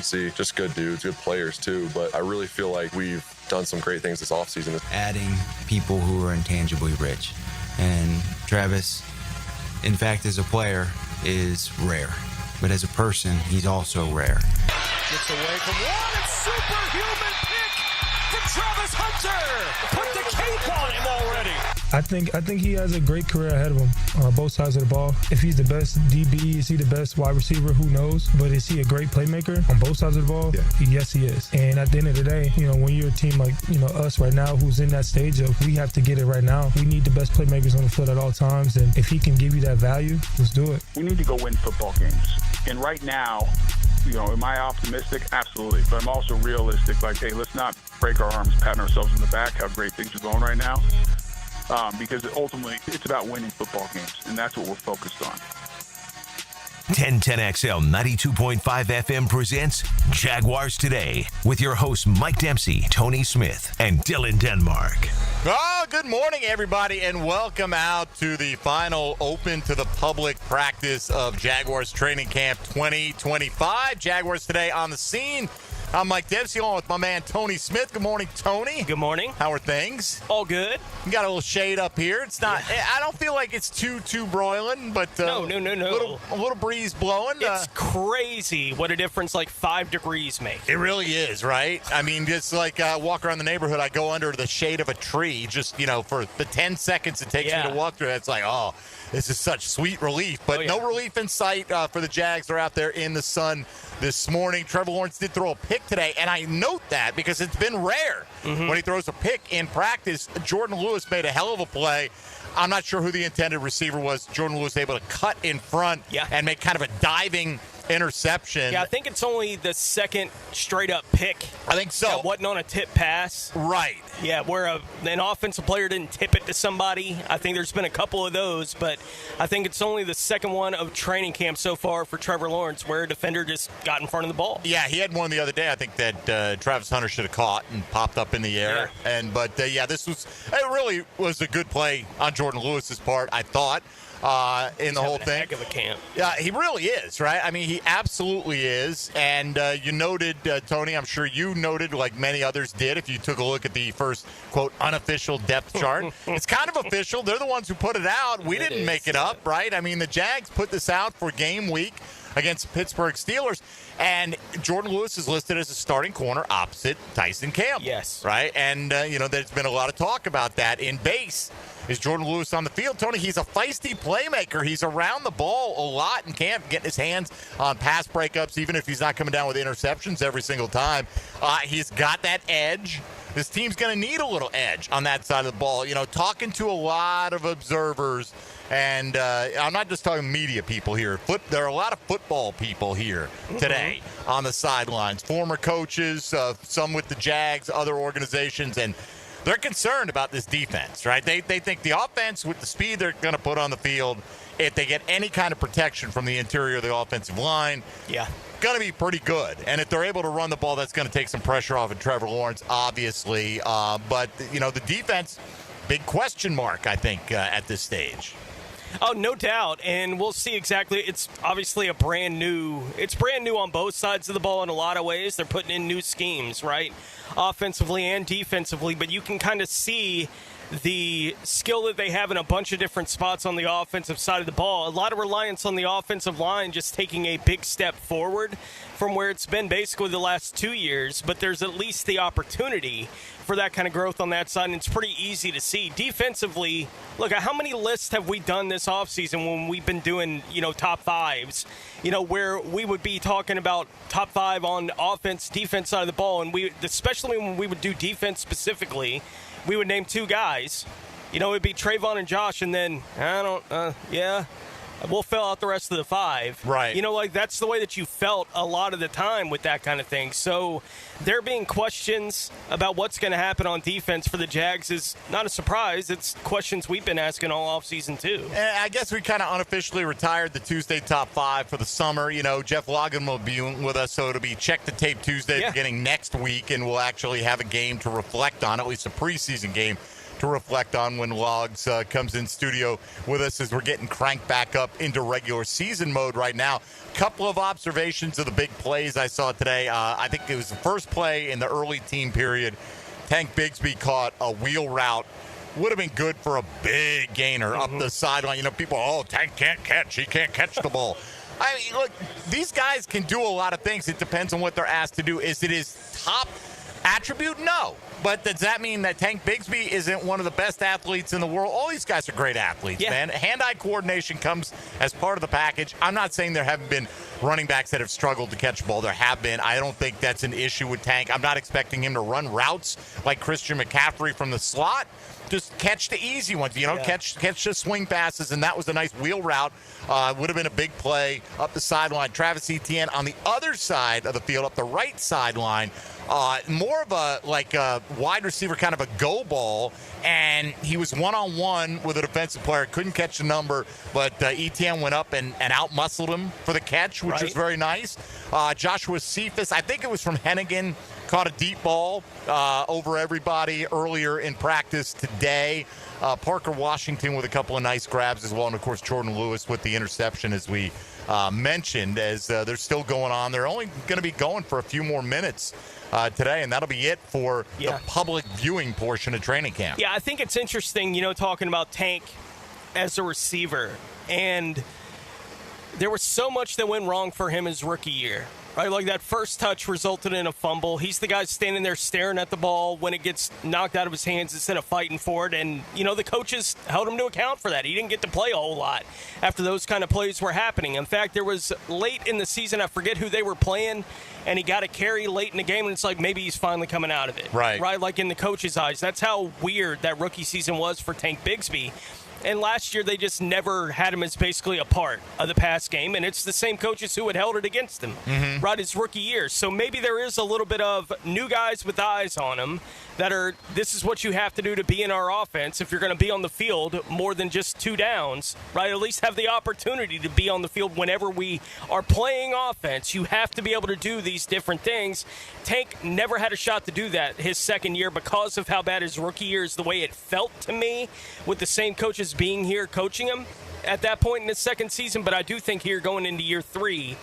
See, just good dudes, good players too, but I really feel like we've done some great things this offseason. Adding people who are intangibly rich. And Travis, in fact, as a player, is rare. But as a person, he's also rare. Gets away from one, and superhuman pick from Travis Hunter. Put the cape on him already. I think he has a great career ahead of him, both sides of the ball. If he's the best DB, is he the best wide receiver? Who knows? But is he a great playmaker on both sides of the ball? Yeah. Yes, he is. And at the end of the day, when you're a team like, us right now, who's in that stage of we have to get it right now, we need the best playmakers on the field at all times. And if he can give you that value, let's do it. We need to go win football games. And right now, am I optimistic? Absolutely. But I'm also realistic. Like, hey, let's not break our arms, patting ourselves in the back, how great things are going right now. Because ultimately, it's about winning football games, and that's what we're focused on. 1010XL 92.5 FM presents Jaguars Today with your hosts Mike Dempsey, Tony Smith, and Dylan Denmark. Oh, good morning, everybody, and welcome out to the final open to the public practice of Jaguars Training Camp 2025. Jaguars Today on the scene. I'm Mike Dempsey, along with my man Tony Smith. Good morning, Tony. Good morning. How are things? All good. You got a little shade up here. It's not. Yeah. I don't feel like it's too broiling, but no. A little breeze blowing. It's crazy what a difference like 5 degrees make. It really is, right? I mean, just like walk around the neighborhood, I go under the shade of a tree, just for the 10 seconds it takes me to walk through. It's like, oh, this is such sweet relief, but no relief in sight for the Jags. They're out there in the sun this morning. Trevor Lawrence did throw a pick today, and I note that because it's been rare when he throws a pick in practice. Jordan Lewis made a hell of a play. I'm not sure who the intended receiver was. Jordan Lewis able to cut in front and make kind of a diving interception. Yeah, I think it's only the second straight-up pick. I think so. That wasn't on a tip pass. Right. Yeah, where an offensive player didn't tip it to somebody. I think there's been a couple of those, but I think it's only the second one of training camp so far for Trevor Lawrence where a defender just got in front of the ball. Yeah, he had one the other day, I think, that Travis Hunter should have caught and popped up in the air. Yeah. It really was a good play on Jordan Lewis's part, I thought. In the whole thing. Heck of a camp. Yeah, he really is, right? I mean, he absolutely is. And you noted, Tony, I'm sure you noted, like many others did, if you took a look at the first, quote, unofficial depth chart. It's kind of official. They're the ones who put it out. We didn't make it up, right? I mean, the Jags put this out for game week against the Pittsburgh Steelers. And Jordan Lewis is listed as a starting corner opposite Tyson Campbell. Yes. Right? And, there's been a lot of talk about that in base. Is Jordan Lewis on the field? Tony, he's a feisty playmaker. He's around the ball a lot in camp, getting his hands on pass breakups, even if he's not coming down with interceptions every single time. He's got that edge. This team's going to need a little edge on that side of the ball. Talking to a lot of observers, and I'm not just talking media people here. There are a lot of football people here today on the sidelines. Former coaches, some with the Jags, other organizations, and they're concerned about this defense, right? They think the offense, with the speed they're going to put on the field, if they get any kind of protection from the interior of the offensive line, going to be pretty good. And if they're able to run the ball, that's going to take some pressure off of Trevor Lawrence, obviously. But the defense, big question mark, I think, at this stage. Oh, no doubt, and we'll see exactly. It's obviously brand new on both sides of the ball in a lot of ways. They're putting in new schemes, right, offensively and defensively, but you can kind of see the skill that they have in a bunch of different spots on the offensive side of the ball. A lot of reliance on the offensive line just taking a big step forward from where it's been basically the last 2 years, but there's at least the opportunity for that kind of growth on that side, and it's pretty easy to see. Defensively, look, how many lists have we done this offseason when we've been doing, top fives, where we would be talking about top 5 on offense, defense side of the ball, and especially when we would do defense specifically, we would name 2 guys. It'd be Trayvon and Josh, and then, we'll fill out the rest of the 5. Right. That's the way that you felt a lot of the time with that kind of thing. So there being questions about what's going to happen on defense for the Jags is not a surprise. It's questions we've been asking all offseason, too. I guess we kind of unofficially retired the Tuesday top 5 for the summer. Jeff Logan will be with us, so it'll be Check the Tape Tuesday beginning next week, and we'll actually have a game to reflect on, at least a preseason game to reflect on when Logs comes in studio with us as we're getting cranked back up into regular season mode right now. Couple of observations of the big plays I saw today. I think it was the first play in the early team period. Tank Bigsby caught a wheel route. Would have been good for a big gainer up the sideline. You know, people, Tank can't catch. He can't catch the ball. I mean, look, these guys can do a lot of things. It depends on what they're asked to do. Is it his top attribute? No. But does that mean that Tank Bigsby isn't one of the best athletes in the world? All these guys are great athletes, man. Hand-eye coordination comes as part of the package. I'm not saying there haven't been running backs that have struggled to catch the ball. There have been. I don't think that's an issue with Tank. I'm not expecting him to run routes like Christian McCaffrey from the slot. Just catch the easy ones, catch the swing passes, and that was a nice wheel route. Would have been a big play up the sideline. Travis Etienne on the other side of the field, up the right sideline, more of a wide receiver, kind of a go ball, and he was one-on-one with a defensive player. Couldn't catch the number, but Etienne went up and out-muscled him for the catch, which was very nice. Joshua Cephas, I think it was from Hennigan, caught a deep ball over everybody earlier in practice today. Parker Washington with a couple of nice grabs as well. And, of course, Jordan Lewis with the interception, as we mentioned, as they're still going on. They're only going to be going for a few more minutes today, and that'll be it for the public viewing portion of training camp. Yeah, I think it's interesting, talking about Tank as a receiver. And there was so much that went wrong for him his rookie year. Right, like that first touch resulted in a fumble. He's the guy standing there staring at the ball when it gets knocked out of his hands instead of fighting for it. And, the coaches held him to account for that. He didn't get to play a whole lot after those kind of plays were happening. In fact, there was late in the season, I forget who they were playing, and he got a carry late in the game, and it's like maybe he's finally coming out of it. Right, like in the coaches' eyes. That's how weird that rookie season was for Tank Bigsby. And last year, they just never had him as basically a part of the pass game. And it's the same coaches who had held it against him, right, his rookie year. So maybe there is a little bit of new guys with eyes on him that are, this is what you have to do to be in our offense if you're going to be on the field more than just 2 downs, right? At least have the opportunity to be on the field whenever we are playing offense. You have to be able to do these different things. Tank never had a shot to do that his second year because of how bad his rookie year is, the way it felt to me with the same coaches being here coaching him at that point in his second season. But I do think here going into year 3,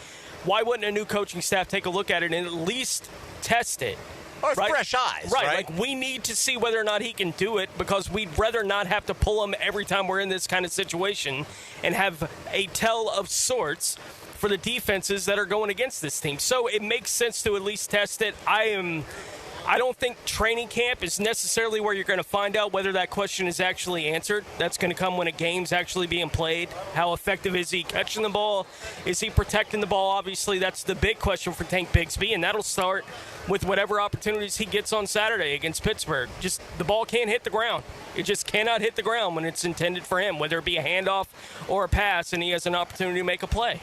why wouldn't a new coaching staff take a look at it and at least test it? Or fresh eyes, right? Like, we need to see whether or not he can do it because we'd rather not have to pull him every time we're in this kind of situation and have a tell of sorts for the defenses that are going against this team. So it makes sense to at least test it. I don't think training camp is necessarily where you're going to find out whether that question is actually answered. That's going to come when a game's actually being played. How effective is he catching the ball? Is he protecting the ball? Obviously, that's the big question for Tank Bigsby, and that'll start with whatever opportunities he gets on Saturday against Pittsburgh. Just the ball can't hit the ground. It just cannot hit the ground when it's intended for him, whether it be a handoff or a pass, and he has an opportunity to make a play.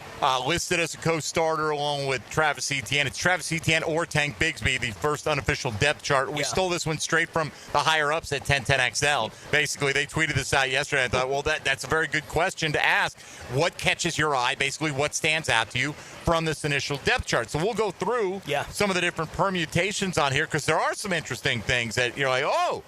Listed as a co-starter along with Travis Etienne. It's Travis Etienne or Tank Bigsby, the first unofficial depth chart. We stole this one straight from the higher-ups at 1010XL. Basically, they tweeted this out yesterday. I thought, well, that's a very good question to ask. What catches your eye? Basically, what stands out to you from this initial depth chart? So we'll go through some of the different permutations on here because there are some interesting things that you're like, oh,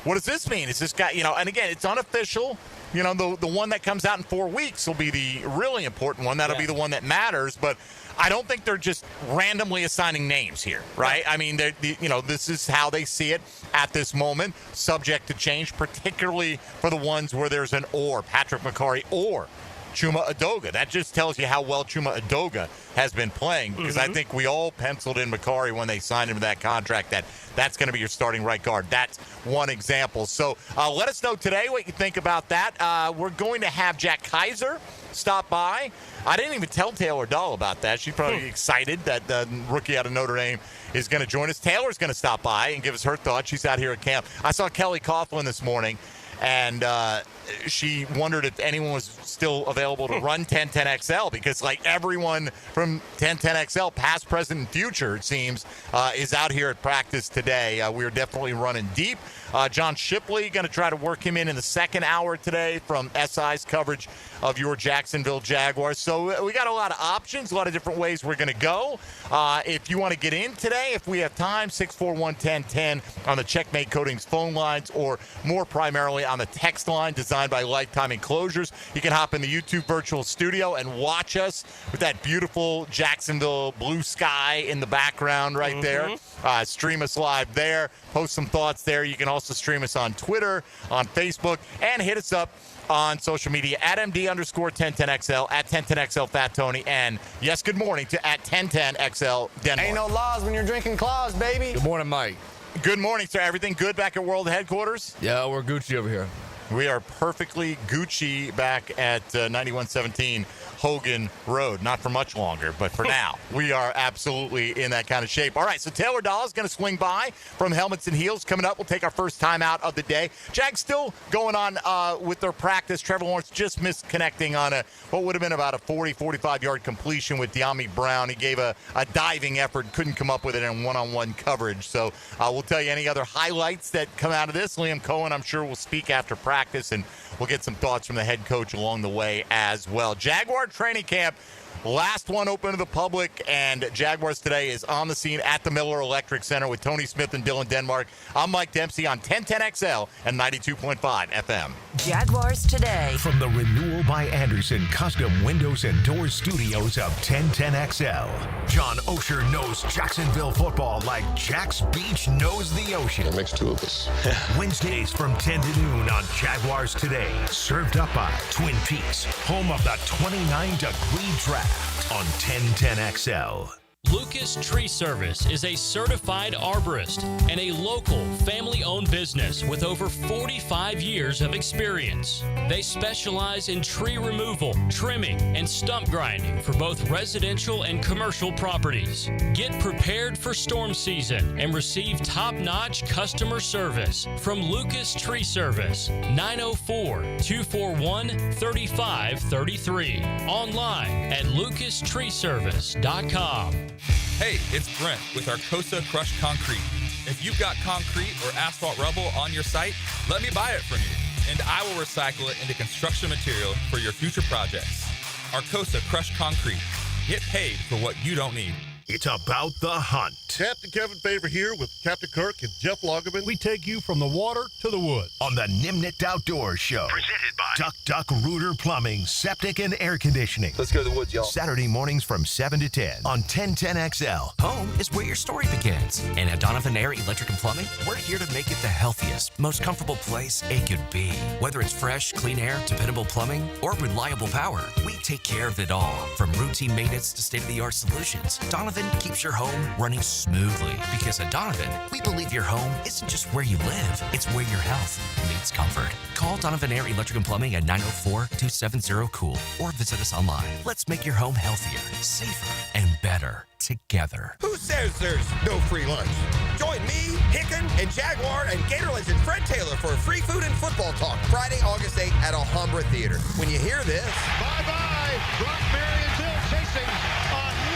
what does this mean? Is this guy, and again, it's unofficial. The one that comes out in 4 weeks will be the really important one. That'll be the one that matters. But I don't think they're just randomly assigning names here, right? I mean, this is how they see it at this moment, subject to change, particularly for the ones where there's an or, Patrick McCarry or Chuma Edoga. That just tells you how well Chuma Edoga has been playing because I think we all penciled in McCarry when they signed him to that contract that's going to be your starting right guard. That's one example. So let us know today what you think about that. We're going to have Jack Kaiser stop by. I didn't even tell Taylor Dahl about that. She's probably excited that the rookie out of Notre Dame is going to join us. Taylor's going to stop by and give us her thoughts. She's out here at camp. I saw Kelly Coughlin this morning. And she wondered if anyone was still available to run 1010XL because, like, everyone from 1010XL, past, present, and future, it seems, is out here at practice today. We're definitely running deep. John Shipley going to try to work him in the second hour today from SI's coverage of your Jacksonville Jaguars. So we got a lot of options, a lot of different ways we're going to go. If you want to get in today, if we have time, 641-1010 on the Checkmate Coatings phone lines, or more primarily on the text line designed by Lifetime Enclosures. You can hop in the YouTube virtual studio and watch us with that beautiful Jacksonville blue sky in the background right there. Stream us live there. Post some thoughts there. You can also stream us on Twitter, on Facebook, and hit us up on social media at MD_1010XL, at 1010XL Fat Tony, and yes, good morning to at 1010XL Denmark. Ain't no laws when you're drinking claws, baby. Good morning, Mike. Good morning, sir. Everything good back at World Headquarters? Yeah, we're Gucci over here. We are perfectly Gucci back at 9117 Hogan Road. Not for much longer, but for now, we are absolutely in that kind of shape. All right, so Taylor Dahl is going to swing by from Helmets and Heels. Coming up, we'll take our first time out of the day. Jags still going on with their practice. Trevor Lawrence just misconnecting on what would have been about a 40, 45-yard completion with De'Ami Brown. He gave a diving effort, couldn't come up with it in one-on-one coverage. So we'll tell you any other highlights that come out of this. Liam Cohen, I'm sure, will speak after practice, and we'll get some thoughts from the head coach along the way as well. Jaguar training camp, last one open to the public, and Jaguars Today is on the scene at the Miller Electric Center with Tony Smith and Dylan Denmark. I'm Mike Dempsey on 1010XL and 92.5 FM. Jaguars Today. From the Renewal by Anderson Custom Windows and Doors Studios of 1010XL, John Osher knows Jacksonville football like Jack's Beach knows the ocean. That makes two of us. Wednesdays from 10 to noon on Jaguars Today. Served up by Twin Peaks, home of the 29-degree draft on 1010XL. Lucas Tree Service is a certified arborist and a local family-owned business with over 45 years of experience. They specialize in tree removal, trimming, and stump grinding for both residential and commercial properties. Get prepared for storm season and receive top-notch customer service from Lucas Tree Service, 904-241-3533. Online at lucastreeservice.com. Hey, it's Brent with Arcosa Crushed Concrete. If you've got concrete or asphalt rubble on your site, let me buy it from you, and I will recycle it into construction material for your future projects. Arcosa Crushed Concrete. Get paid for what you don't need. It's about the hunt. Captain Kevin Favor here with Captain Kirk and Jeff Lagerman. We take you from the water to the woods. On the Nimnicht Outdoors Show. Presented by Duck Rooter Plumbing, Septic, and Air Conditioning. Let's go to the woods, y'all. Saturday mornings from 7 to 10 on 1010XL. Home is where your story begins. And at Donovan Air Electric and Plumbing, we're here to make it the healthiest, most comfortable place it could be. Whether it's fresh, clean air, dependable plumbing, or reliable power, we take care of it all. From routine maintenance to state-of-the-art solutions, Donovan keeps your home running smoothly. Because at Donovan, we believe your home isn't just where you live, it's where your health meets comfort. Call Donovan Air Electric and Plumbing at 904-270-COOL or visit us online. Let's make your home healthier, safer, and better together. Who says there's no free lunch? Join me, Hicken, and Jaguar and Gator legend Fred Taylor for free food and football talk Friday, August 8th at Alhambra Theater. When you hear this, bye-bye, Brock Marion's chasing a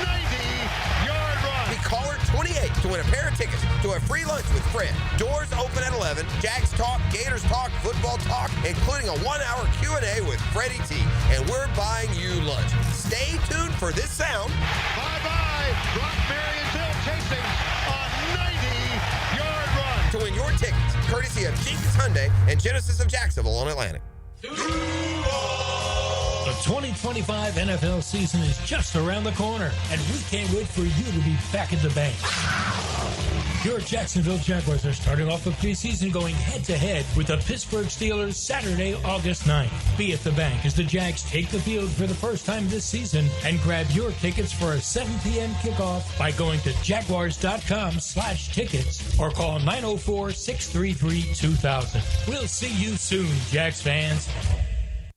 90-yard run. Be caller 28 to win a pair of tickets to a free lunch with Fred. Doors open at 11. Jags talk, Gators talk, football talk, including a 1-hour Q&A with Freddie T. And we're buying you lunch. Stay tuned for this sound. Bye-bye, Brock Marion's chasing a 90-yard run. To win your tickets, courtesy of Jenkins Hyundai and Genesis of Jacksonville on Atlantic. The 2025 NFL season is just around the corner, and we can't wait for you to be back at the bank. Your Jacksonville Jaguars are starting off the preseason going head-to-head with the Pittsburgh Steelers Saturday, August 9th. Be at the bank as the Jags take the field for the first time this season, and grab your tickets for a 7 p.m. kickoff by going to jaguars.com/tickets or call 904-633-2000. We'll see you soon, Jags fans.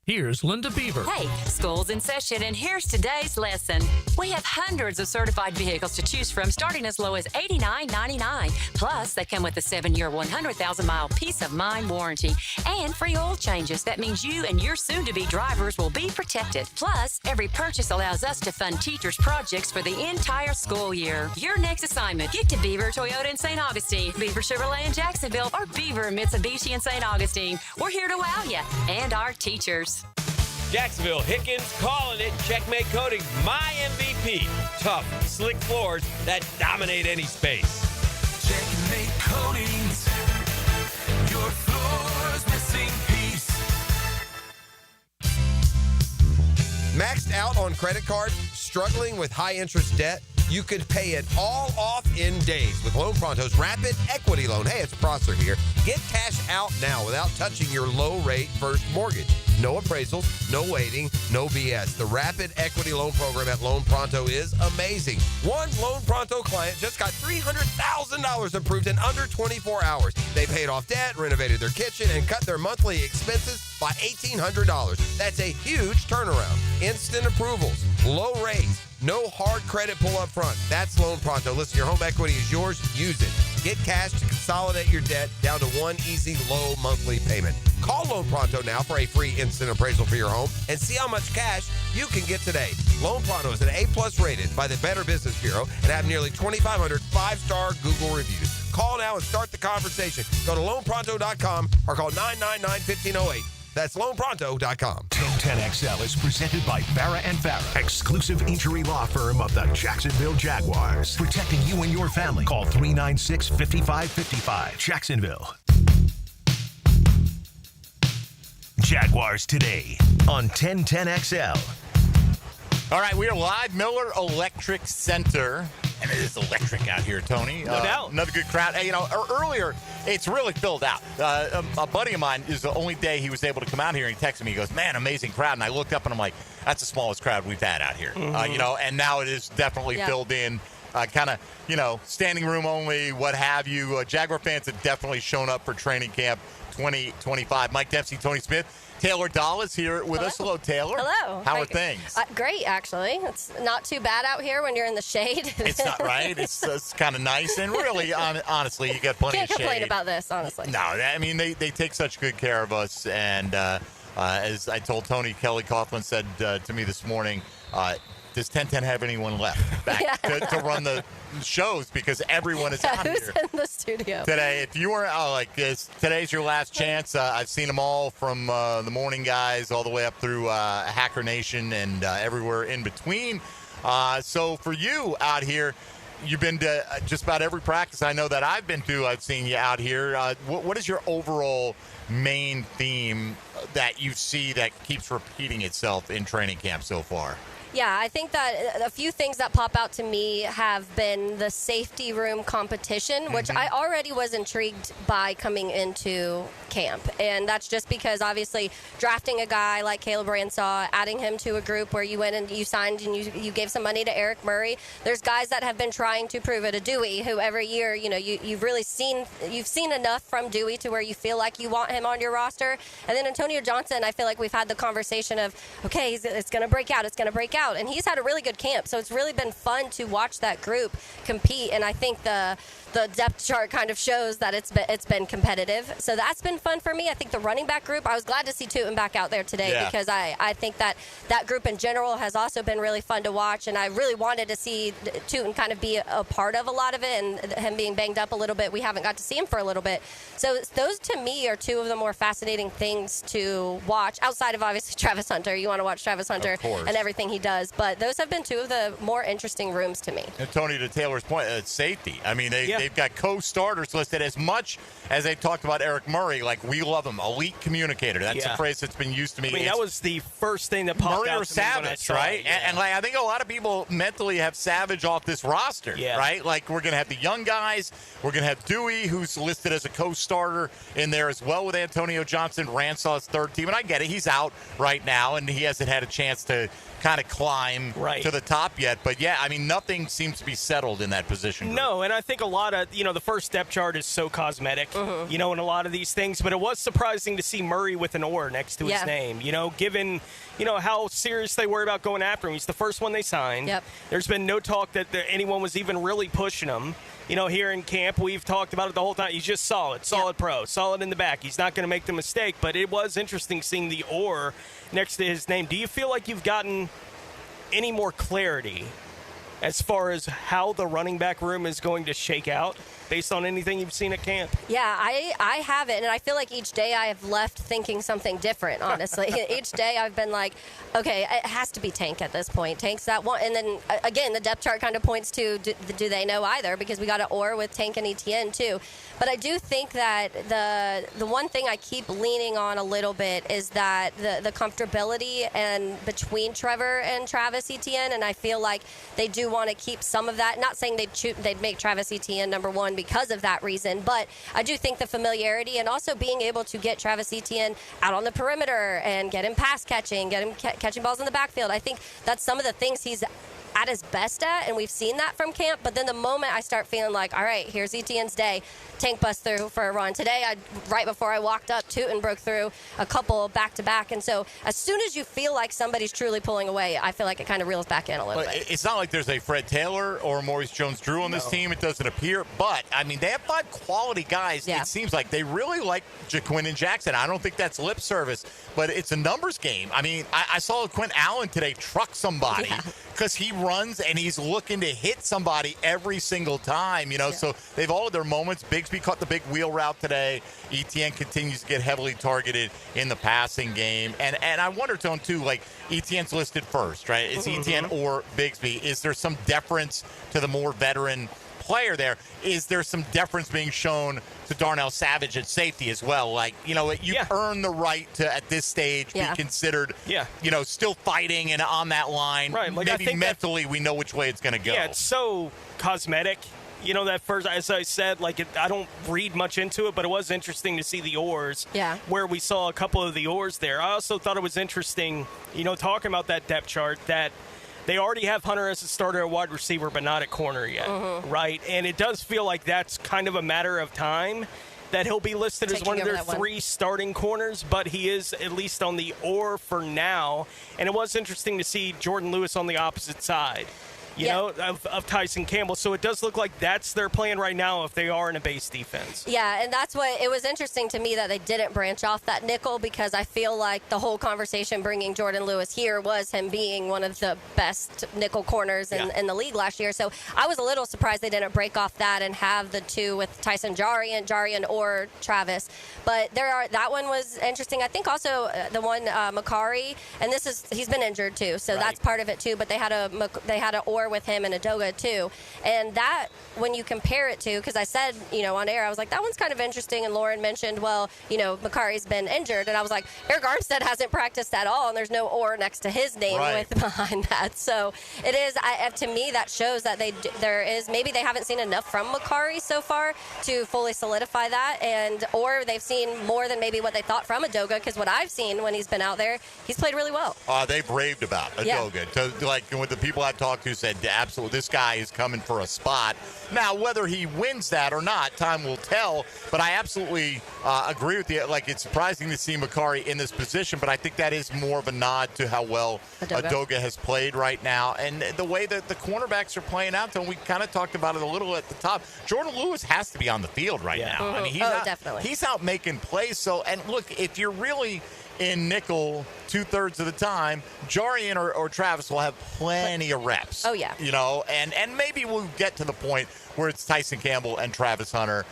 Here's Linda Beaver. Hey, school's in session, and here's today's lesson. We have hundreds of certified vehicles to choose from, starting as low as $89.99. Plus, they come with a 7-year, 100,000-mile peace of mind warranty and free oil changes. That means you and your soon-to-be drivers will be protected. Plus, every purchase allows us to fund teachers' projects for the entire school year. Your next assignment, get to Beaver Toyota in St. Augustine, Beaver Chevrolet in Jacksonville, or Beaver Mitsubishi in St. Augustine. We're here to wow you and our teachers. Jacksonville Hickens calling it. Checkmate Coating, my MVP. Tough, slick floors that dominate any space. Checkmate Coatings, your floor's missing piece. Maxed out on credit cards, struggling with high interest debt? You could pay it all off in days with Loan Pronto's Rapid Equity Loan. Hey, it's Prosser here. Get cash out now without touching your low-rate first mortgage. No appraisals, no waiting, no BS. The Rapid Equity Loan Program at Loan Pronto is amazing. One Loan Pronto client just got $300,000 approved in under 24 hours. They paid off debt, renovated their kitchen, and cut their monthly expenses by $1,800. That's a huge turnaround. Instant approvals, low rates, no hard credit pull up front. That's Loan Pronto. Listen, your home equity is yours. Use it. Get cash to consolidate your debt down to one easy, low monthly payment. Call Loan Pronto now for a free instant appraisal for your home and see how much cash you can get today. Loan Pronto is an A+ rated by the Better Business Bureau and have nearly 2,500 5-star Google reviews. Call now and start the conversation. Go to loanpronto.com or call 999-1508. That's loanpronto.com. 1010XL is presented by Farah & Farah, exclusive injury law firm of the Jacksonville Jaguars. Protecting you and your family. Call 396-5555. Jacksonville. Jaguars Today on 1010XL. All right, we are live, Miller Electric Center. And it is electric out here, Tony. No doubt. Another good crowd. Hey, earlier, it's really filled out. A buddy of mine is the only day he was able to come out here, and he texted me. He goes, man, amazing crowd. And I looked up, and I'm like, that's the smallest crowd we've had out here. Mm-hmm. And now it is definitely filled in. Kind of, standing room only, what have you. Jaguar fans have definitely shown up for training camp 2025. Mike Dempsey, Tony Smith. Taylor Dahl is here with us. Hello, Taylor. Hello. How are things? Great, actually. It's not too bad out here when you're in the shade. It's not right. It's kind of nice. And really, honestly, you got plenty of shade. Can't complain about this, honestly. No, I mean, they take such good care of us. And as I told Tony, Kelly Coughlin said to me this morning, does 1010 have anyone left back to run the shows, because everyone is out Who's here in the studio today. If you weren't like this, today's your last chance. I've seen them all from the morning guys all the way up through Hacker Nation and everywhere in between. So for you out here, you've been to just about every practice I know that I've been to. I've seen you out here. What is your overall main theme that you see that keeps repeating itself in training camp so far? Yeah, I think that a few things that pop out to me have been the safety room competition, which I already was intrigued by coming into camp. And that's just because, obviously, drafting a guy like Caleb Ransaw, adding him to a group where you went and you signed and you gave some money to Eric Murray. There's guys that have been trying to prove it. A Dewey, who every year, you've really seen enough from Dewey to where you feel like you want him on your roster. And then Antonio Johnson, I feel like we've had the conversation of, okay, it's going to break out. It's going to break out. And he's had a really good camp, so it's really been fun to watch that group compete. And I think the depth chart kind of shows that it's been competitive. So that's been fun for me. I think the running back group, I was glad to see Tootin back out there today because I think that group in general has also been really fun to watch. And I really wanted to see Tootin kind of be a part of a lot of it, and him being banged up a little bit. We haven't got to see him for a little bit. So those, to me, are two of the more fascinating things to watch, outside of, obviously, Travis Hunter. You want to watch Travis Hunter and everything he does. But those have been two of the more interesting rooms to me. And Tony, to Taylor's point, safety. I mean, they've got co-starters listed. As much as they talked about Eric Murray, like, we love him, elite communicator. That's a phrase that's been used to me. I mean, that was the first thing that popped Murray out or to me when I Savage, saw right? it. Yeah. And like, I think a lot of people mentally have Savage off this roster, right? Like, we're going to have the young guys. We're going to have Dewey, who's listed as a co-starter in there as well with Antonio Johnson, Ransaw's third team. And I get it. He's out right now, and he hasn't had a chance to kind of climb to the top yet. But, yeah, I mean, nothing seems to be settled in that position group. No, and I think a lot of, the first depth chart is so cosmetic, in a lot of these things. But it was surprising to see Murray with an or next to his name, given, how serious they were about going after him. He's the first one they signed. Yep. There's been no talk that anyone was even really pushing him. Here in camp, we've talked about it the whole time. He's just solid pro, solid in the back. He's not going to make the mistake, but it was interesting seeing the or next to his name. Do you feel like you've gotten any more clarity as far as how the running back room is going to shake out based on anything you've seen at camp? Yeah, I haven't, and I feel like each day I have left thinking something different, honestly. Each day I've been like, okay, it has to be Tank at this point. Tank's that one. And then, again, the depth chart kind of points to, do they know either? Because we got an or with Tank and Etienne, too. But I do think that the one thing I keep leaning on a little bit is that the comfortability and between Trevor and Travis Etienne, and I feel like they do want to keep some of that. Not saying they'd make Travis Etienne number one because of that reason, but I do think the familiarity and also being able to get Travis Etienne out on the perimeter and get him pass catching, get him catching balls in the backfield. I think that's some of the things he's at his best at, and we've seen that from camp. But then the moment I start feeling like, all right, here's Etienne's day, Tank busts through for a run. Today, right before I walked up, Tootin broke through a couple back-to-back. And so as soon as you feel like somebody's truly pulling away, I feel like it kind of reels back in a little bit. It's not like there's a Fred Taylor or Maurice Jones-Drew on this team. It doesn't appear. But, I mean, they have 5 quality guys. Yeah. It seems like they really like Jaquin and Jackson. I don't think that's lip service, but it's a numbers game. I mean, I saw Quinn Allen today truck somebody because he runs and he's looking to hit somebody every single time, So they've all had their moments. Bigsby caught the big wheel route today. Etienne continues to get heavily targeted in the passing game. And I wonder, Tone, too, like Etienne's listed first, right? It's Etienne or Bigsby. Is there some deference to the more veteran player there? Is there some deference being shown to Darnell Savage at safety as well? Like, you earn the right to, at this stage, be considered, still fighting and on that line. Right. Like, maybe mentally we know which way it's going to go. Yeah, it's so cosmetic. That first, as I said, I don't read much into it, but it was interesting to see the oars. Yeah. Where we saw a couple of the oars there. I also thought it was interesting, talking about that depth chart, that they already have Hunter as a starter at wide receiver, but not at corner yet, right? And it does feel like that's kind of a matter of time that he'll be listed as one of their 3 starting corners, but he is at least on the or for now. And it was interesting to see Jordan Lewis on the opposite side. Of Tyson Campbell. So it does look like that's their plan right now if they are in a base defense. Yeah, and that's what it was interesting to me that they didn't branch off that nickel, because I feel like the whole conversation bringing Jordan Lewis here was him being one of the best nickel corners in the league last year. So I was a little surprised they didn't break off that and have the 2 with Tyson Jarian or Travis. But that one was interesting. I think also the one Makari, and he's been injured too, so that's part of it too. But they had a or with him and Adoga too, and that when you compare it to, because I said on air, I was like, that one's kind of interesting, and Lauren mentioned, well, Makari's been injured, and I was like, Eric Armstead hasn't practiced at all, and there's no or next to his name behind that. So it is, to me, that shows that maybe they haven't seen enough from Makari so far to fully solidify that, or they've seen more than maybe what they thought from Adoga, because what I've seen when he's been out there, he's played really well. They've raved about Adoga. Yeah. With the people I've talked to said, absolutely, this guy is coming for a spot. Now, whether he wins that or not, time will tell. But I absolutely agree with you. Like, it's surprising to see Makari in this position, but I think that is more of a nod to how well Adoga has played right now. And the way that the cornerbacks are playing out, and we kind of talked about it a little at the top, Jordan Lewis has to be on the field right now. I mean, definitely. He's out making plays. So, and look, if you're really in nickel 2/3 of the time, Jarian or Travis will have plenty of reps. Oh, yeah. And maybe we'll get to the point where it's Tyson Campbell and Travis Hunter,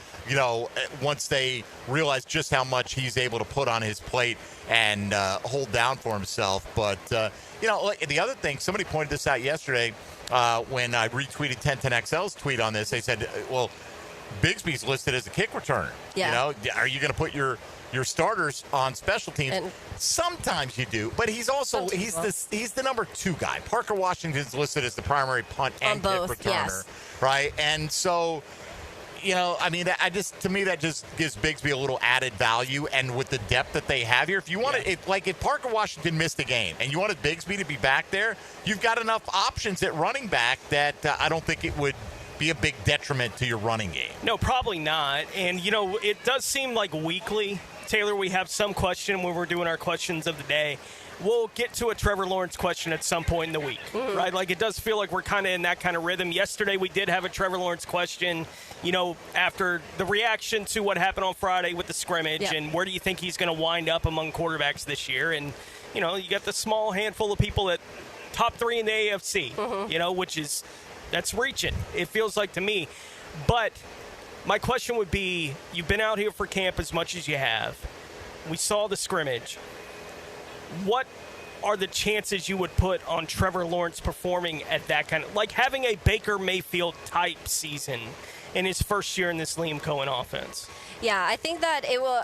once they realize just how much he's able to put on his plate and hold down for himself. But, the other thing, somebody pointed this out yesterday when I retweeted 1010XL's tweet on this. They said, well, Bigsby's listed as a kick returner. Yeah. Are you going to put your starters on special teams? And sometimes you do, but he's also he's the number 2 guy. Parker Washington's listed as the primary punt and kick returner, right? And so to me, that just gives Bigsby a little added value. And with the depth that they have here, if you wanted, if Parker Washington missed a game and you wanted Bigsby to be back there, you've got enough options at running back that I don't think it would be a big detriment to your running game. No, probably not. And, it does seem like weekly, Taylor, we have some question when we're doing our questions of the day. We'll get to a Trevor Lawrence question at some point in the week, right? Like, it does feel like we're kind of in that kind of rhythm. Yesterday, we did have a Trevor Lawrence question, after the reaction to what happened on Friday with the scrimmage, and where do you think he's going to wind up among quarterbacks this year? And, you got the small handful of people at top 3 in the AFC, which is, that's reaching, it feels like to me. But my question would be, you've been out here for camp as much as you have. We saw the scrimmage. What are the chances you would put on Trevor Lawrence performing at that kind of, like having a Baker Mayfield type season in his first year in this Liam Cohen offense? Yeah, I think that it will.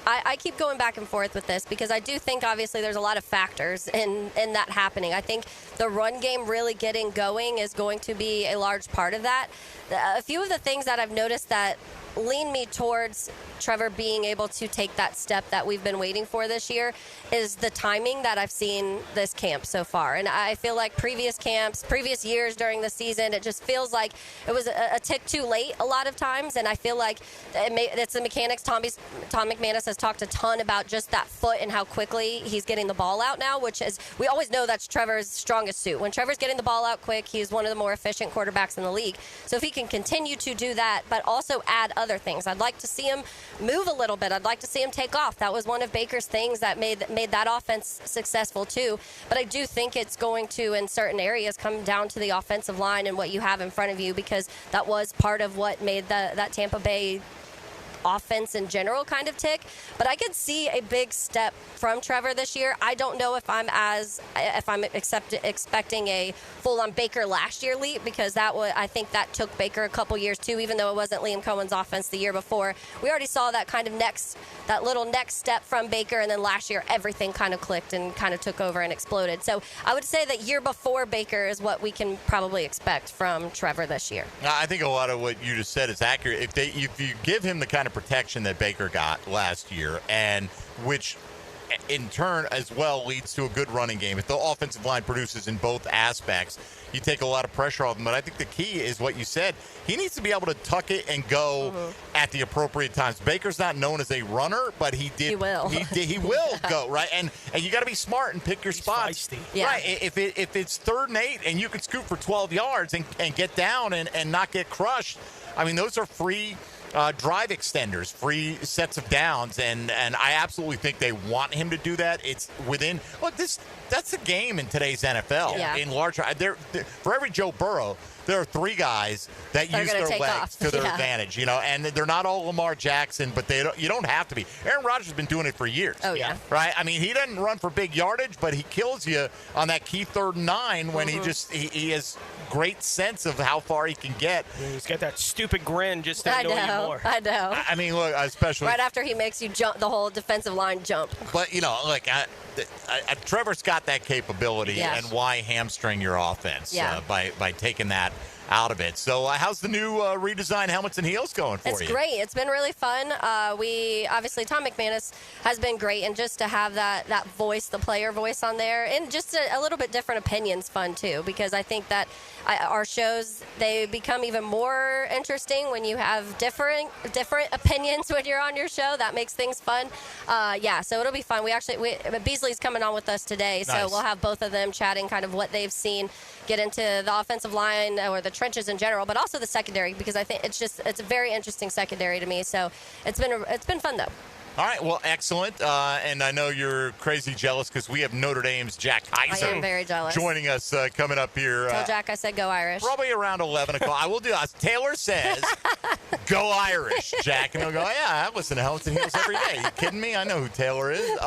I keep going back and forth with this because I do think obviously there's a lot of factors in that happening. I think the run game really getting going is going to be a large part of that. A few of the things that I've noticed that lean me towards Trevor being able to take that step that we've been waiting for this year is the timing that I've seen this camp so far. And I feel like previous camps, previous years during the season, it just feels like it was a tick too late a lot of times. And I feel like it's the mechanics. Tom McManus has talked a ton about just that foot and how quickly he's getting the ball out now, which is, we always know that's Trevor's strongest suit. When Trevor's getting the ball out quick, he's one of the more efficient quarterbacks in the league. So if he can continue to do that, but also add other things. I'd like to see him move a little bit. I'd like to see him take off. That was one of Baker's things that made that offense successful too. But I do think it's going to, in certain areas, come down to the offensive line and what you have in front of you, because that was part of what made that Tampa Bay offense in general kind of tick. But I could see a big step from Trevor this year. I don't know if I'm expecting a full-on Baker last year leap, because I think that took Baker a couple years too, even though it wasn't Liam Cohen's offense the year before. We already saw that kind of that little next step from Baker, and then last year everything kind of clicked and kind of took over and exploded. So I would say that year before Baker is what we can probably expect from Trevor this year. I think a lot of what you just said is accurate. If you give him the kind of protection that Baker got last year, and which in turn as well leads to a good running game, if the offensive line produces in both aspects, you take a lot of pressure off him. But I think the key is what you said. He needs to be able to tuck it and go at the appropriate times. Baker's not known as a runner, but he will go, right? And you got to be smart and pick your spots. Yeah. Right. If it's 3rd and 8 and you can scoop for 12 yards and get down and not get crushed, I mean, those are free drive extenders, free sets of downs, and I absolutely think they want him to do that. It's within that's the game in today's NFL. Yeah. In large, for every Joe Burrow, there are 3 guys that use their legs to their advantage, and they're not all Lamar Jackson, but you don't have to be. Aaron Rodgers has been doing it for years. Oh, yeah. Right? I mean, he doesn't run for big yardage, but he kills you on that key 3rd and 9 when he has great sense of how far he can get. He's got that stupid grin just to annoy you more. I know. I mean, look, especially right after he makes you jump, the whole defensive line jump. But, Trevor's got that capability, and why hamstring your offense by taking that out of it. So how's the new redesigned helmets and heels going for you? It's great. It's been really fun. We obviously, Tom McManus has been great, and just to have that voice, the player voice on there, and just a little bit different opinions fun too, because I think that our shows, they become even more interesting when you have different opinions when you're on your show. That makes things fun. So it'll be fun. Beasley's coming on with us today, so we'll have both of them chatting kind of what they've seen, get into the offensive line or the trenches in general, but also the secondary, because I think it's a very interesting secondary to me. So it's been fun though. All right, well, excellent. And I know you're crazy jealous because we have Notre Dame's Jack Kaiser. I am very jealous. Joining us coming up here. Tell Jack I said go Irish. Probably around 11 o'clock. I will do that. Taylor says go Irish, Jack. And he'll go, yeah, I listen to Helmets and Heels every day. You kidding me? I know who Taylor is.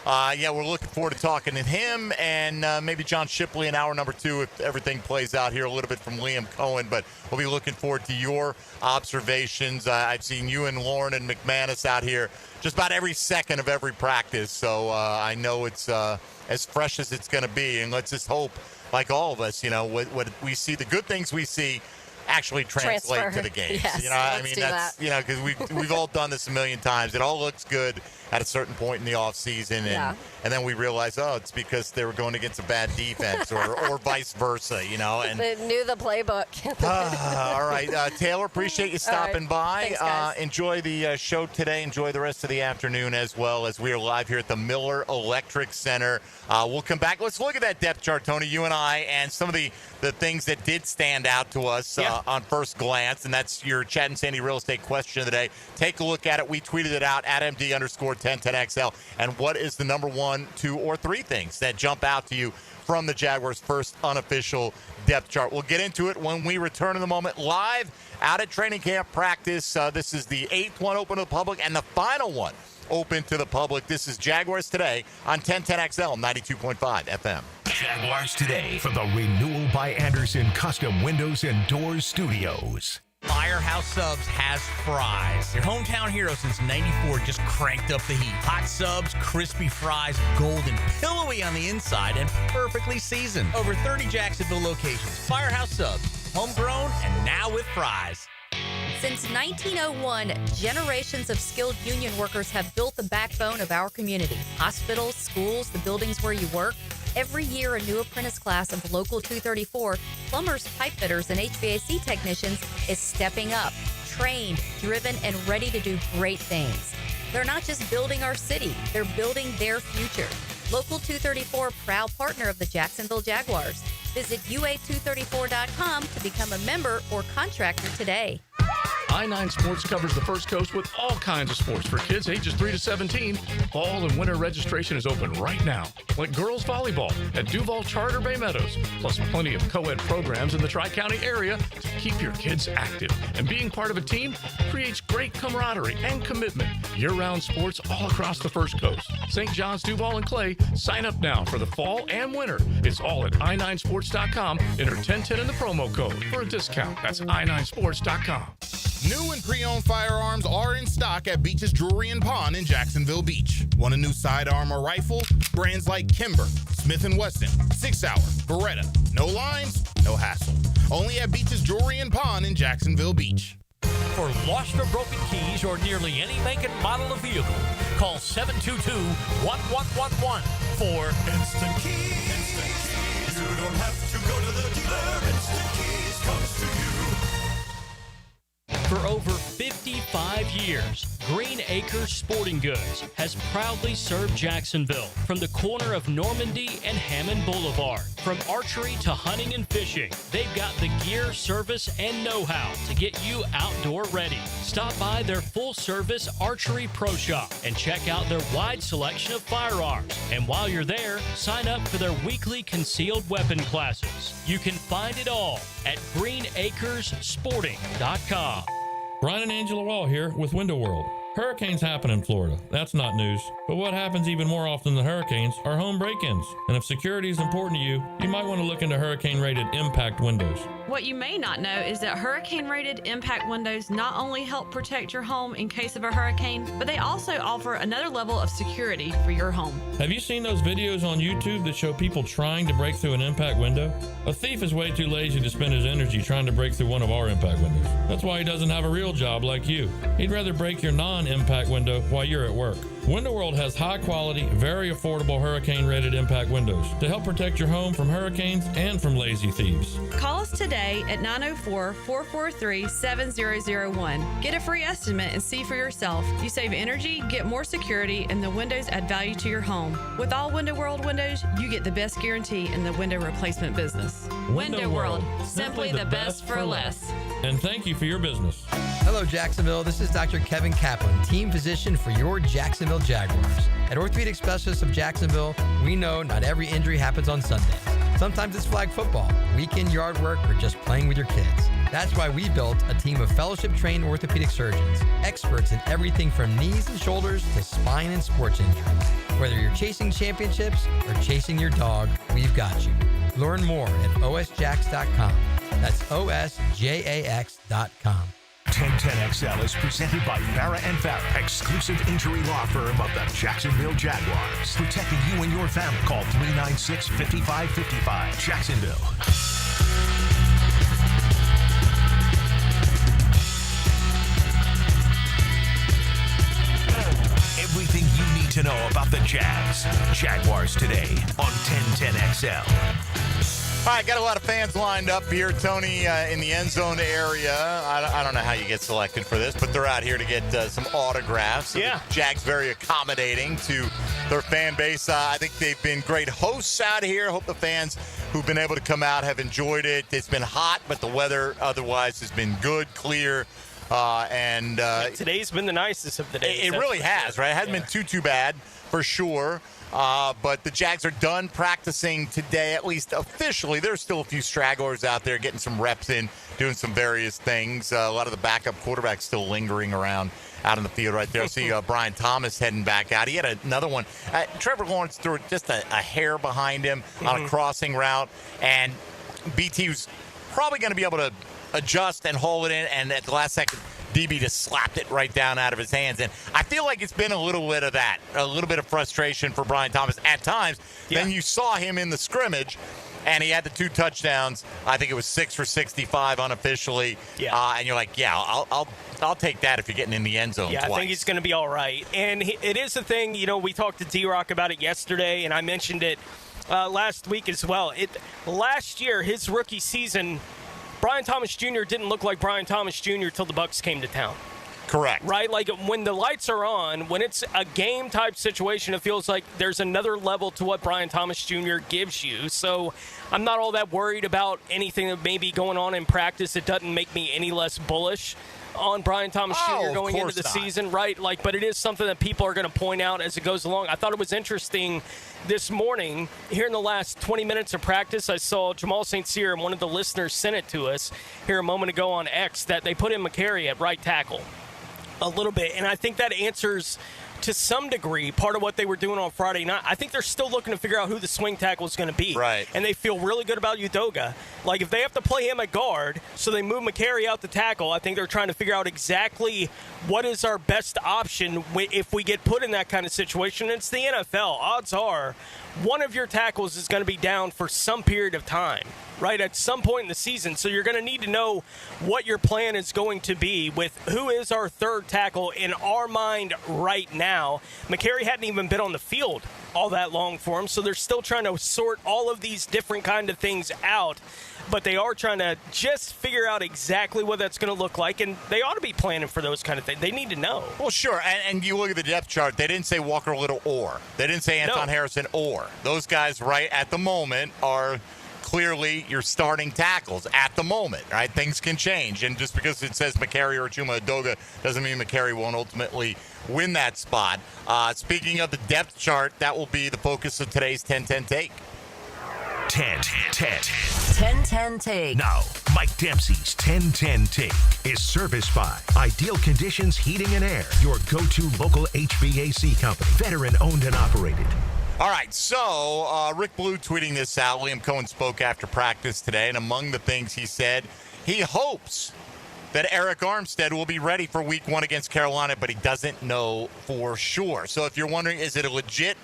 We're looking forward to talking to him and maybe John Shipley in hour number 2 if everything plays out here a little bit from Liam Cohen. But we'll be looking forward to your observations. I've seen you and Lauren and McManus out here just about every second of every practice. So I know it's as fresh as it's going to be. And let's just hope, like all of us, what we see, the good things we see, actually translate to the games. Yes, that's because we've all done this a million times. It all looks good at a certain point in the offseason, and then we realize, it's because they were going against a bad defense or vice versa, and they knew the playbook. All right, Taylor, appreciate you stopping by. Thanks, guys. Enjoy the show today. Enjoy the rest of the afternoon as well, as we are live here at the Miller Electric Center. We'll come back. Let's look at that depth chart, Tony, you and I, and some of the things that did stand out to us on first glance, and that's your Chad and Sandy real estate question of the day. Take a look at it. We tweeted it out at MD_1010XL. And what is the number 1, 2, or 3 things that jump out to you from the Jaguars' first unofficial depth chart? We'll get into it when we return in a moment. Live out at training camp practice. This is the 8th one open to the public and the final one open to the public. This is Jaguars Today on 1010XL 92.5 FM. Jaguars Today for the Renewal by Anderson Custom Windows and Doors Studios. Firehouse Subs has fries. Their hometown hero since '94 just cranked up the heat. Hot subs, crispy fries, golden, pillowy on the inside, and perfectly seasoned. Over 30 Jacksonville locations. Firehouse Subs, homegrown and now with fries. Since 1901, generations of skilled union workers have built the backbone of our community. Hospitals, schools, the buildings where you work. Every year, a new apprentice class of Local 234, plumbers, pipe fitters, and HVAC technicians is stepping up, trained, driven, and ready to do great things. They're not just building our city, they're building their future. Local 234, proud partner of the Jacksonville Jaguars. Visit UA234.com to become a member or contractor today. I-9 Sports covers the First Coast with all kinds of sports for kids ages 3 to 17. Fall and winter registration is open right now, like girls volleyball at Duval Charter Bay Meadows, plus plenty of co-ed programs in the Tri-County area to keep your kids active. And being part of a team creates great camaraderie and commitment. Year-round sports all across the First Coast. St. John's, Duval, and Clay, sign up now for the fall and winter. It's all at i9sports.com. Enter 1010 in the promo code for a discount. That's i9sports.com. New and pre-owned firearms are in stock at Beach's Jewelry and Pawn in Jacksonville Beach. Want a new sidearm or rifle? Brands like Kimber, Smith & Wesson, 6 Hour, Beretta. No lines, no hassle. Only at Beach's Jewelry and Pawn in Jacksonville Beach. For lost or broken keys or nearly any make and model of vehicle, call 722-1111 for Instant Keys. Instant Keys. You don't have to go to the dealer. Instant Keys comes to you. For over 55 years, Green Acres Sporting Goods has proudly served Jacksonville from the corner of Normandy and Hammond Boulevard. From archery to hunting and fishing, they've got the gear, service, and know-how to get you outdoor ready. Stop by their full-service archery pro shop and check out their wide selection of firearms. And while you're there, sign up for their weekly concealed weapon classes. You can find it all at greenacressporting.com. Brian and Angela Wall here with Window World. Hurricanes happen in Florida. That's not news. But what happens even more often than hurricanes are home break-ins. And if security is important to you, you might want to look into hurricane-rated impact windows. What you may not know is that hurricane-rated impact windows not only help protect your home in case of a hurricane, but they also offer another level of security for your home. Have you seen those videos on YouTube that show people trying to break through an impact window? A thief is way too lazy to spend his energy trying to break through one of our impact windows. That's why he doesn't have a real job like you. He'd rather break your non-impact window while you're at work. Window World has high-quality, very affordable hurricane-rated impact windows to help protect your home from hurricanes and from lazy thieves. Call us today at 904-443-7001. Get a free estimate and see for yourself. You save energy, get more security, and the windows add value to your home. With all Window World windows, you get the best guarantee in the window replacement business. Window World, simply the best for less. And thank you for your business. Hello, Jacksonville. This is Dr. Kevin Kaplan, team physician for your Jacksonville Jaguars. At Orthopedic Specialists of Jacksonville, we know not every injury happens on Sundays. Sometimes it's flag football, weekend yard work, or just playing with your kids. That's why we built a team of fellowship-trained orthopedic surgeons, experts in everything from knees and shoulders to spine and sports injuries. Whether you're chasing championships or chasing your dog, we've got you. Learn more at osjax.com. That's osjax.com. 1010XL is presented by Farah & Farah, exclusive injury law firm of the Jacksonville Jaguars. Protecting you and your family. Call 396-5555. Jacksonville. about the Jags. Jaguars Today on 1010XL. All right, got a lot of fans lined up here, Tony, in the end zone area. I don't know how you get selected for this, but they're out here to get some autographs. Yeah. The Jags very accommodating to their fan base. I think they've been great hosts out here. Hope the fans who've been able to come out have enjoyed it. It's been hot, but the weather otherwise has been good, clear. Today's been the nicest of the days. It really has, right? It hasn't been too bad, for sure. But the Jags are done practicing today, at least officially. There's still a few stragglers out there getting some reps in, doing some various things. A lot of the backup quarterbacks still lingering around out in the field right there. I see Brian Thomas heading back out. He had another one. Trevor Lawrence threw just a hair behind him on a crossing route, and BT was probably going to be able to adjust and haul it in, and at the last second, DB just slapped it right down out of his hands. And I feel like it's been a little bit of that, a little bit of frustration for Brian Thomas at times. Yeah. Then you saw him in the scrimmage, and he had the 2 touchdowns. I think it was 6 for 65 unofficially. Yeah. And you're like, yeah, I'll take that if you're getting in the end zone twice. I think he's going to be all right. And it is the thing, we talked to D-Rock about it yesterday, and I mentioned it last week as well. Last year, his rookie season, Brian Thomas Jr. didn't look like Brian Thomas Jr. till the Bucs came to town. Correct. Right? Like when the lights are on, when it's a game type situation, it feels like there's another level to what Brian Thomas Jr. gives you. So I'm not all that worried about anything that may be going on in practice. It doesn't make me any less bullish on Brian Thomas Jr. going into the season, right? But it is something that people are going to point out as it goes along. I thought it was interesting this morning, here in the last 20 minutes of practice, I saw Jamal St. Cyr, and one of the listeners sent it to us here a moment ago on X, that they put in McCary at right tackle a little bit. And I think that answers, to some degree, part of what they were doing on Friday night. I think they're still looking to figure out who the swing tackle is going to be. Right. And they feel really good about Udoga. Like, if they have to play him at guard, so they move McCary out to tackle, I think they're trying to figure out exactly what is our best option if we get put in that kind of situation. It's the NFL. Odds are one of your tackles is going to be down for some period of time, right, at some point in the season. So you're going to need to know what your plan is going to be with who is our third tackle in our mind right now. McCary hadn't even been on the field all that long for him, so they're still trying to sort all of these different kind of things out. But they are trying to just figure out exactly what that's going to look like, and they ought to be planning for those kind of things. They need to know. Well, sure, and you look at the depth chart. They didn't say Walker Little or. They didn't say Anton Harrison or. Those guys right at the moment are clearly your starting tackles at the moment, right? Things can change, and just because it says McCary or Chuma Udoga doesn't mean McCary won't ultimately win that spot. Speaking of the depth chart, that will be the focus of today's 10-10 Take. 10-10 Take. Now, Mike Dempsey's 10-10 Take is serviced by Ideal Conditions Heating and Air, your go-to local HVAC company, veteran owned and operated. All right, so Rick Blue tweeting this out. Liam Cohen spoke after practice today, and among the things he said, he hopes that Eric Armstead will be ready for week 1 against Carolina, but he doesn't know for sure. So if you're wondering, is it a legit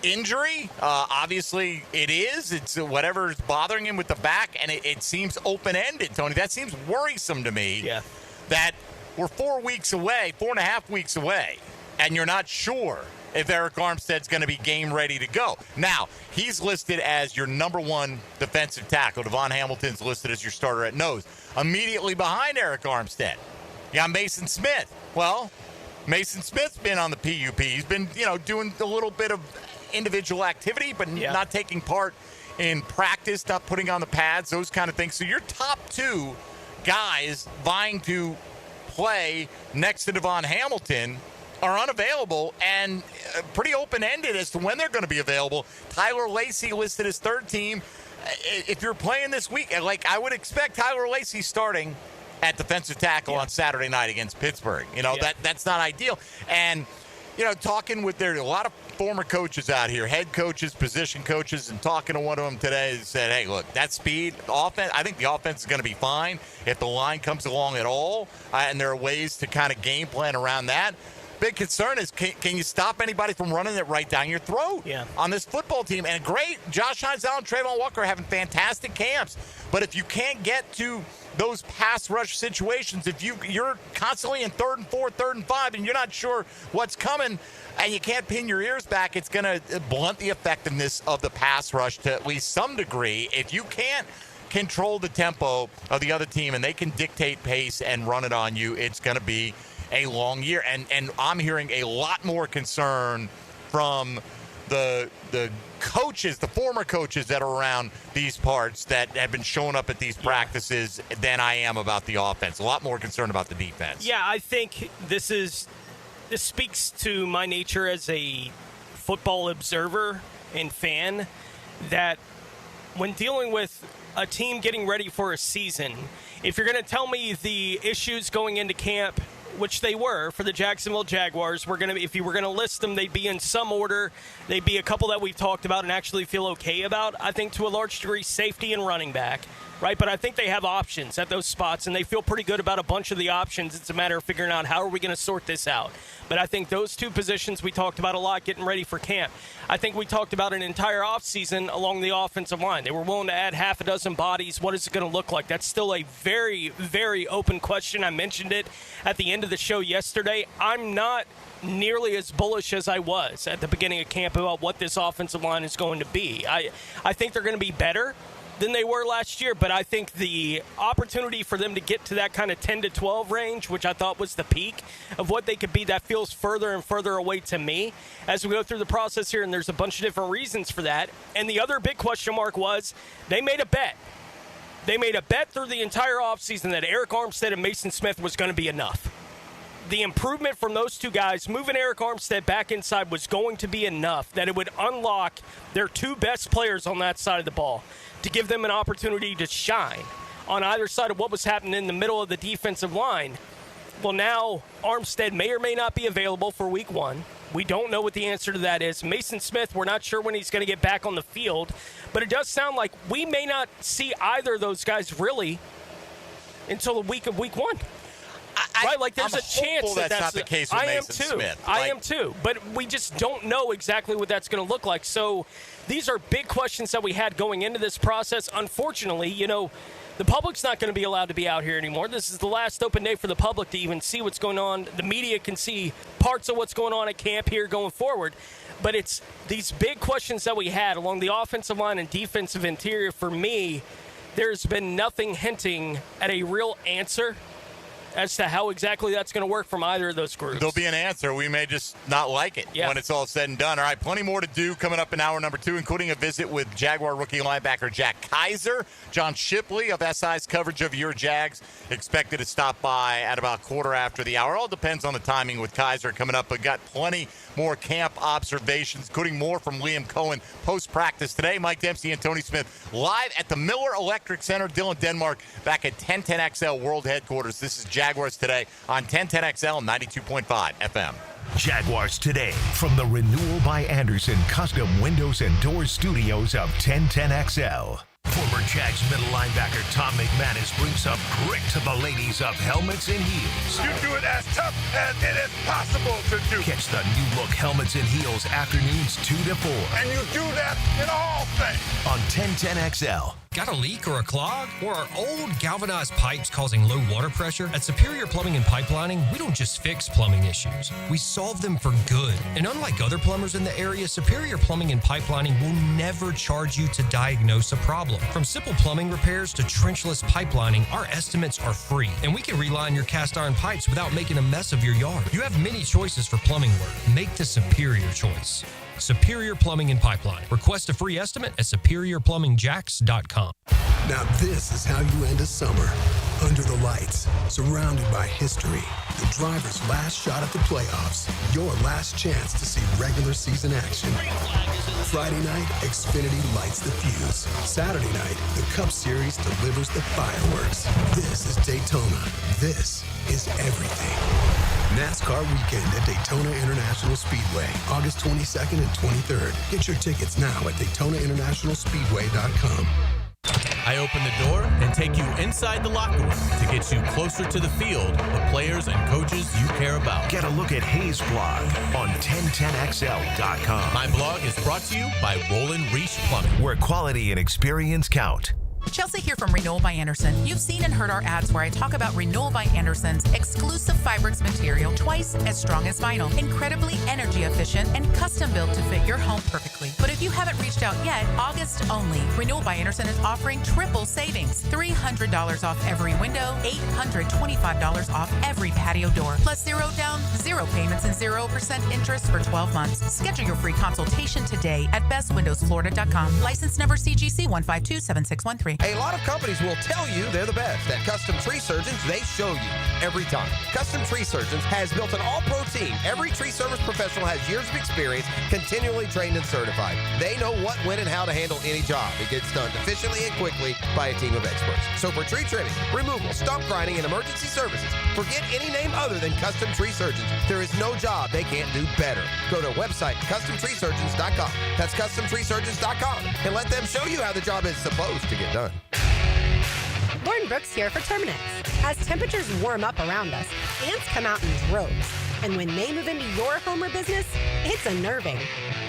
injury? Obviously it is. It's whatever's bothering him with the back, and it seems open-ended, Tony. That seems worrisome to me. Yeah. That we're 4.5 weeks away, and you're not sure if Eric Armstead's going to be game ready to go. Now, he's listed as your number 1 defensive tackle. Devon Hamilton's listed as your starter at nose. Immediately behind Eric Armstead, you got Mason Smith. Well, Mason Smith's been on the PUP. He's been, doing a little bit of individual activity, but not taking part in practice, not putting on the pads, those kind of things. So your top 2 guys vying to play next to Devon Hamilton are unavailable and pretty open-ended as to when they're going to be available. Tyler Lacey listed as third team. If you're playing this week, I would expect Tyler Lacey starting at defensive tackle on Saturday night against Pittsburgh. That's not ideal. And, talking with a lot of former coaches out here, head coaches, position coaches, and talking to one of them today, said, hey, look, that speed, offense, I think the offense is going to be fine if the line comes along at all, and there are ways to kind of game plan around that. Big concern is, can you stop anybody from running it right down your throat on this football team? And great, Josh Hines and Trayvon Walker are having fantastic camps. But if you can't get to those pass rush situations. If you're constantly in 3rd and 4, 3rd and 5, and you're not sure what's coming, and you can't pin your ears back, it's going to blunt the effectiveness of the pass rush to at least some degree. If you can't control the tempo of the other team and they can dictate pace and run it on you, it's going to be a long year. And I'm hearing a lot more concern from the coaches, the former coaches that are around these parts that have been showing up at these practices than I am about the offense. A lot more concerned about the defense. Yeah, I think this speaks to my nature as a football observer and fan, that when dealing with a team getting ready for a season, if you're going to tell me the issues going into camp, which they were for the Jacksonville Jaguars, if you were going to list them, they'd be in some order. They'd be a couple that we've talked about and actually feel okay about. I think to a large degree, safety and running back, right? But I think they have options at those spots, and they feel pretty good about a bunch of the options. It's a matter of figuring out how are we going to sort this out. But I think those two positions we talked about a lot getting ready for camp. I think we talked about an entire offseason along the offensive line. They were willing to add half a dozen bodies. What is it going to look like? That's still a very, very open question. I mentioned it at the end of the show yesterday. I'm not nearly as bullish as I was at the beginning of camp about what this offensive line is going to be. I think they're going to be better than they were last year, but I think the opportunity for them to get to that kind of 10 to 12 range, which I thought was the peak of what they could be, that feels further and further away to me as we go through the process here, and there's a bunch of different reasons for that. And the other big question mark was they made a bet. They made a bet through the entire offseason that Eric Armstead and Mason Smith was going to be enough. The improvement from those two guys, moving Eric Armstead back inside, was going to be enough that it would unlock their two best players on that side of the ball to give them an opportunity to shine on either side of what was happening in the middle of the defensive line. Well, now Armstead may or may not be available for week 1. We don't know what the answer to that is. Mason Smith, we're not sure when he's going to get back on the field, but it does sound like we may not see either of those guys really until the week of week 1. Right, like there's a chance that's not the case with Mason Smith. I am too, but we just don't know exactly what that's going to look like. So these are big questions that we had going into this process. Unfortunately, the public's not going to be allowed to be out here anymore. This is the last open day for the public to even see what's going on. The media can see parts of what's going on at camp here going forward. But it's these big questions that we had along the offensive line and defensive interior. For me, there's been nothing hinting at a real answer as to how exactly that's going to work from either of those groups. There'll be an answer. We may just not like it when it's all said and done. All right, plenty more to do coming up in hour number 2, including a visit with Jaguar rookie linebacker Jack Kaiser. John Shipley of SI's coverage of your Jags expected to stop by at about quarter after the hour. All depends on the timing with Kaiser coming up, but got plenty more camp observations, including more from Liam Cohen post-practice today. Mike Dempsey and Tony Smith live at the Miller Electric Center, Dillon, Denmark, back at 1010XL World Headquarters. This is Jaguars Today on 1010XL 92.5 FM. Jaguars Today from the Renewal by Anderson Custom Windows and Doors Studios of 1010XL. Former Jags middle linebacker Tom McManus brings some grit to the ladies of helmets and heels. You do it as tough as it is possible to do. Catch the new look helmets and heels afternoons 2 to 4. And you do that in all things. On 1010XL. Got a leak or a clog? Or are old galvanized pipes causing low water pressure? At Superior Plumbing and Pipelining, we don't just fix plumbing issues. We solve them for good. And unlike other plumbers in the area, Superior Plumbing and Pipelining will never charge you to diagnose a problem. From simple plumbing repairs to trenchless pipelining, our estimates are free. And we can reline your cast iron pipes without making a mess of your yard. You have many choices for plumbing work. Make the superior choice. Superior Plumbing and Pipeline. Request a free estimate at superiorplumbingjacks.com. Now this is how you end a summer. Under the lights, surrounded by history. The driver's last shot at the playoffs. Your last chance to see regular season action. Friday night, Xfinity lights the fuse. Saturday night, the Cup Series delivers the fireworks. This is Daytona. This is everything. NASCAR weekend at Daytona International Speedway, August 22nd and 23rd. Get your tickets now at DaytonaInternationalSpeedway.com. I open the door and take you inside the locker room to get you closer to the field, the players and coaches you care about. Get a look at Hayes' blog on 1010XL.com. My blog is brought to you by Roland Reese Plumbing, where quality and experience count. Chelsea here from Renewal by Anderson. You've seen and heard our ads where I talk about Renewal by Anderson's exclusive Fibrix material, twice as strong as vinyl, incredibly energy efficient, and custom built to fit your home perfectly. But if you haven't reached out yet, August only, Renewal by Anderson is offering triple savings. $300 off every window, $825 off every patio door, plus 0 down, 0 payments, and 0% interest for 12 months. Schedule your free consultation today at bestwindowsflorida.com. License number CGC 1527613. A lot of companies will tell you they're the best. At Custom Tree Surgeons, they show you every time. Custom Tree Surgeons has built an all-pro team. Every tree service professional has years of experience, continually trained and certified. They know what, when, and how to handle any job. It gets done efficiently and quickly by a team of experts. So for tree trimming, removal, stump grinding, and emergency services, forget any name other than Custom Tree Surgeons. There is no job they can't do better. Go to our website, CustomTreeSurgeons.com. That's CustomTreeSurgeons.com. And let them show you how the job is supposed to get done. Lauren Brooks here for Terminix. As temperatures warm up around us, ants come out in droves. And when they move into your home or business, it's unnerving.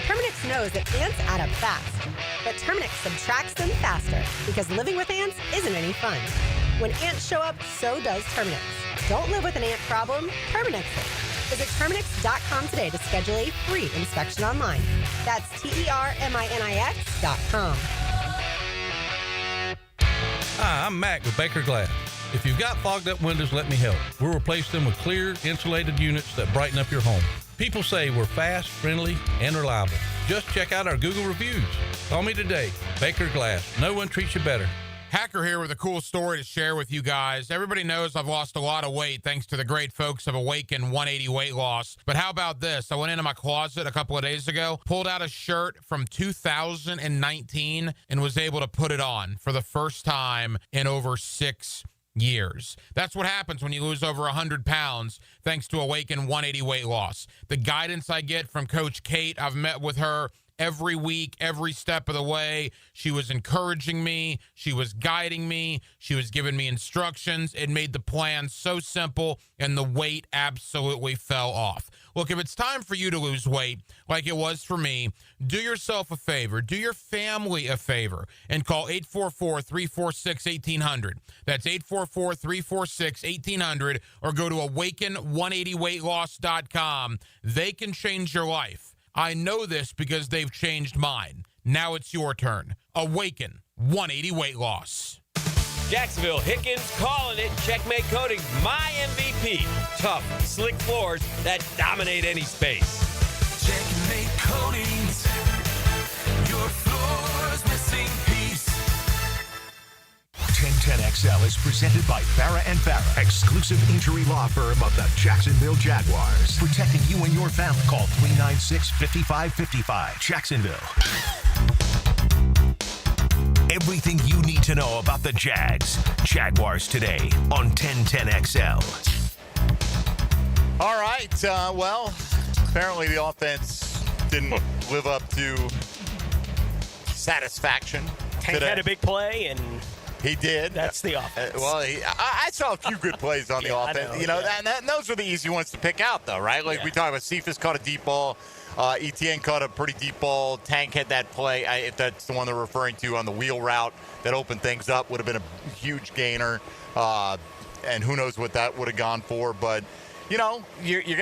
Terminix knows that ants add up fast. But Terminix subtracts them faster because living with ants isn't any fun. When ants show up, so does Terminix. Don't live with an ant problem, Terminix it. Visit Terminix.com today to schedule a free inspection online. That's TERMINIX.com. Hi, I'm Mac with Baker Glass. If you've got fogged up windows, let me help. We'll replace them with clear, insulated units that brighten up your home. People say we're fast, friendly, and reliable. Just check out our Google reviews. Call me today. Baker Glass. No one treats you better. Hacker here with a cool story to share with you guys. Everybody knows I've lost a lot of weight thanks to the great folks of Awaken 180 Weight Loss. But how about this? I went into my closet a couple of days ago, pulled out a shirt from 2019, and was able to put it on for the first time in over 6 years. That's what happens when you lose over 100 pounds thanks to Awaken 180 Weight Loss. The guidance I get from Coach Kate, I've met with her every week, every step of the way. She was encouraging me. She was guiding me. She was giving me instructions. It made the plan so simple, and the weight absolutely fell off. Look, if it's time for you to lose weight, like it was for me, do yourself a favor. Do your family a favor and call 844-346-1800. That's 844-346-1800, or go to awaken180weightloss.com. They can change your life. I know this because they've changed mine. Now it's your turn. Awaken 180 Weight Loss. Jacksonville Hickens calling it. Checkmate Coating, my MVP. Tough, slick floors that dominate any space. Checkmate Coatings, your floor's missing piece. 1010XL is presented by Farrah & Farrah, exclusive injury law firm of the Jacksonville Jaguars. Protecting you and your family. Call 396-5555. Jacksonville. Everything you need to know about the Jags. Jaguars Today on 1010XL. All right. Well, apparently the offense didn't live up to satisfaction Tank today. had a big play, and he did. That's the offense. I saw a few good plays on the offense. And those were the easy ones to pick out, though, right? Like we talked about, Cephas caught a deep ball. Etienne caught a pretty deep ball. Tank had that play, if that's the one they're referring to, on the wheel route that opened things up. Would have been a huge gainer. And who knows what that would have gone for. But, you're going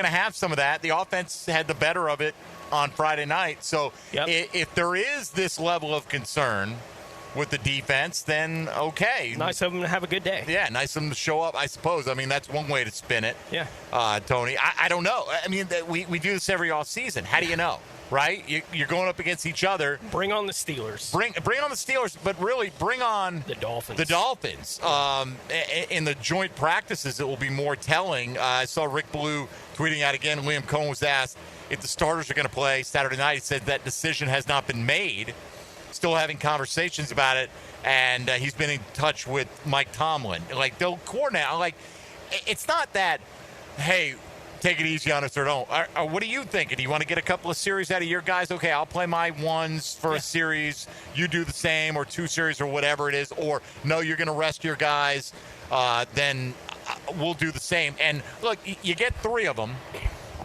to have some of that. The offense had the better of it on Friday night. So if there is this level of concern with the defense, then okay. Nice of them to have a good day. Yeah, nice of them to show up, I suppose. I mean, that's one way to spin it. Yeah. Tony, I don't know. I mean, we do this every offseason. How do you know, right? You're going up against each other. Bring on the Steelers. Bring on the Steelers, but really bring on the Dolphins. In the joint practices, it will be more telling. I saw Rick Blue tweeting out again. Liam Cohen was asked if the starters are going to play Saturday night. He said that decision has not been made. Still having conversations about it, and he's been in touch with Mike Tomlin. Like, they'll coordinate. Like, it's not that, hey, take it easy on us or don't. What are you thinking? Do you want to get a couple of series out of your guys? Okay, I'll play my ones for a series. You do the same, or 2 series, or whatever it is. Or, no, you're going to rest your guys. Then we'll do the same. And, look, you get 3 of them.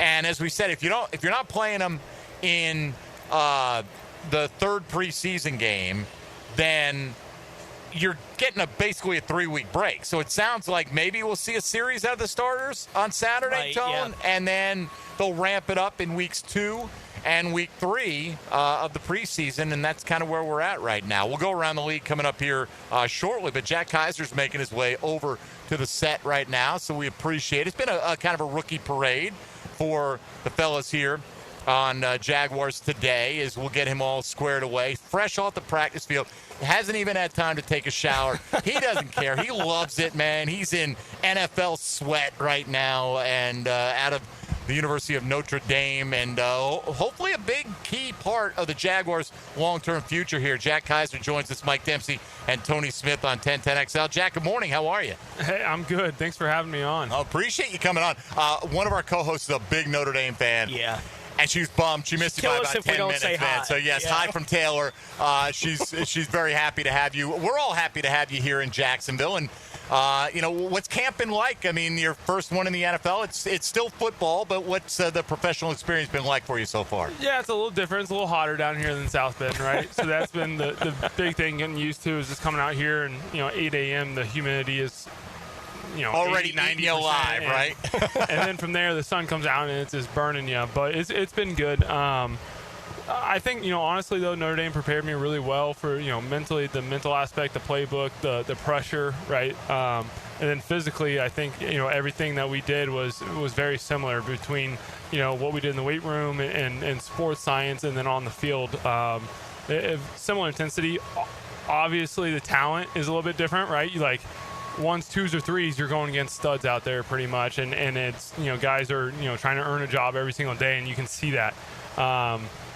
And as we said, if you're not playing them in the 3rd preseason game, then you're getting basically a 3-week break. So it sounds like maybe we'll see a series out of the starters on Saturday, Right, Tone, yeah. and then they'll ramp it up in weeks 2 and week 3 of the preseason, and that's kind of where we're at right now. We'll go around the league coming up here shortly, but Jack Kaiser's making his way over to the set right now, so we appreciate it. It's been a kind of a rookie parade for the fellas here on Jaguars Today, as we'll get him all squared away, fresh off the practice field. Hasn't even had time to take a shower. He doesn't care. He loves it, man. He's in NFL sweat right now, and out of the University of Notre Dame, and hopefully a big key part of the Jaguars' long-term future here. Jack Kaiser joins us, Mike Dempsey and Tony Smith on 1010XL. Jack, good morning. How are you? Hey, I'm good. Thanks for having me on. I appreciate you coming on. One of our co-hosts is a big Notre Dame fan. Yeah. And she's bummed. She missed you by Kill us about if we 10 don't minutes, say man. hi. So, yes, Yeah. hi from Taylor. She's very happy to have you. We're all happy to have you here in Jacksonville. And, what's camp been like? I mean, your first one in the NFL. It's still football, but what's the professional experience been like for you so far? Yeah, it's a little different. It's a little hotter down here than South Bend, right? So that's been the big thing getting used to, is just coming out here and, 8 a.m. the humidity is, already 90 alive, right? And then from there, the sun comes out and it's just burning you. But it's been good. I think, honestly, though, Notre Dame prepared me really well for, mentally, the mental aspect, the playbook, the pressure, right? And then physically, I think, everything that we did was very similar between, what we did in the weight room and sports science, and then on the field. Similar intensity. Obviously, the talent is a little bit different, right? You like ones, twos, or threes, you're going against studs out there pretty much, and it's guys are trying to earn a job every single day, and you can see that.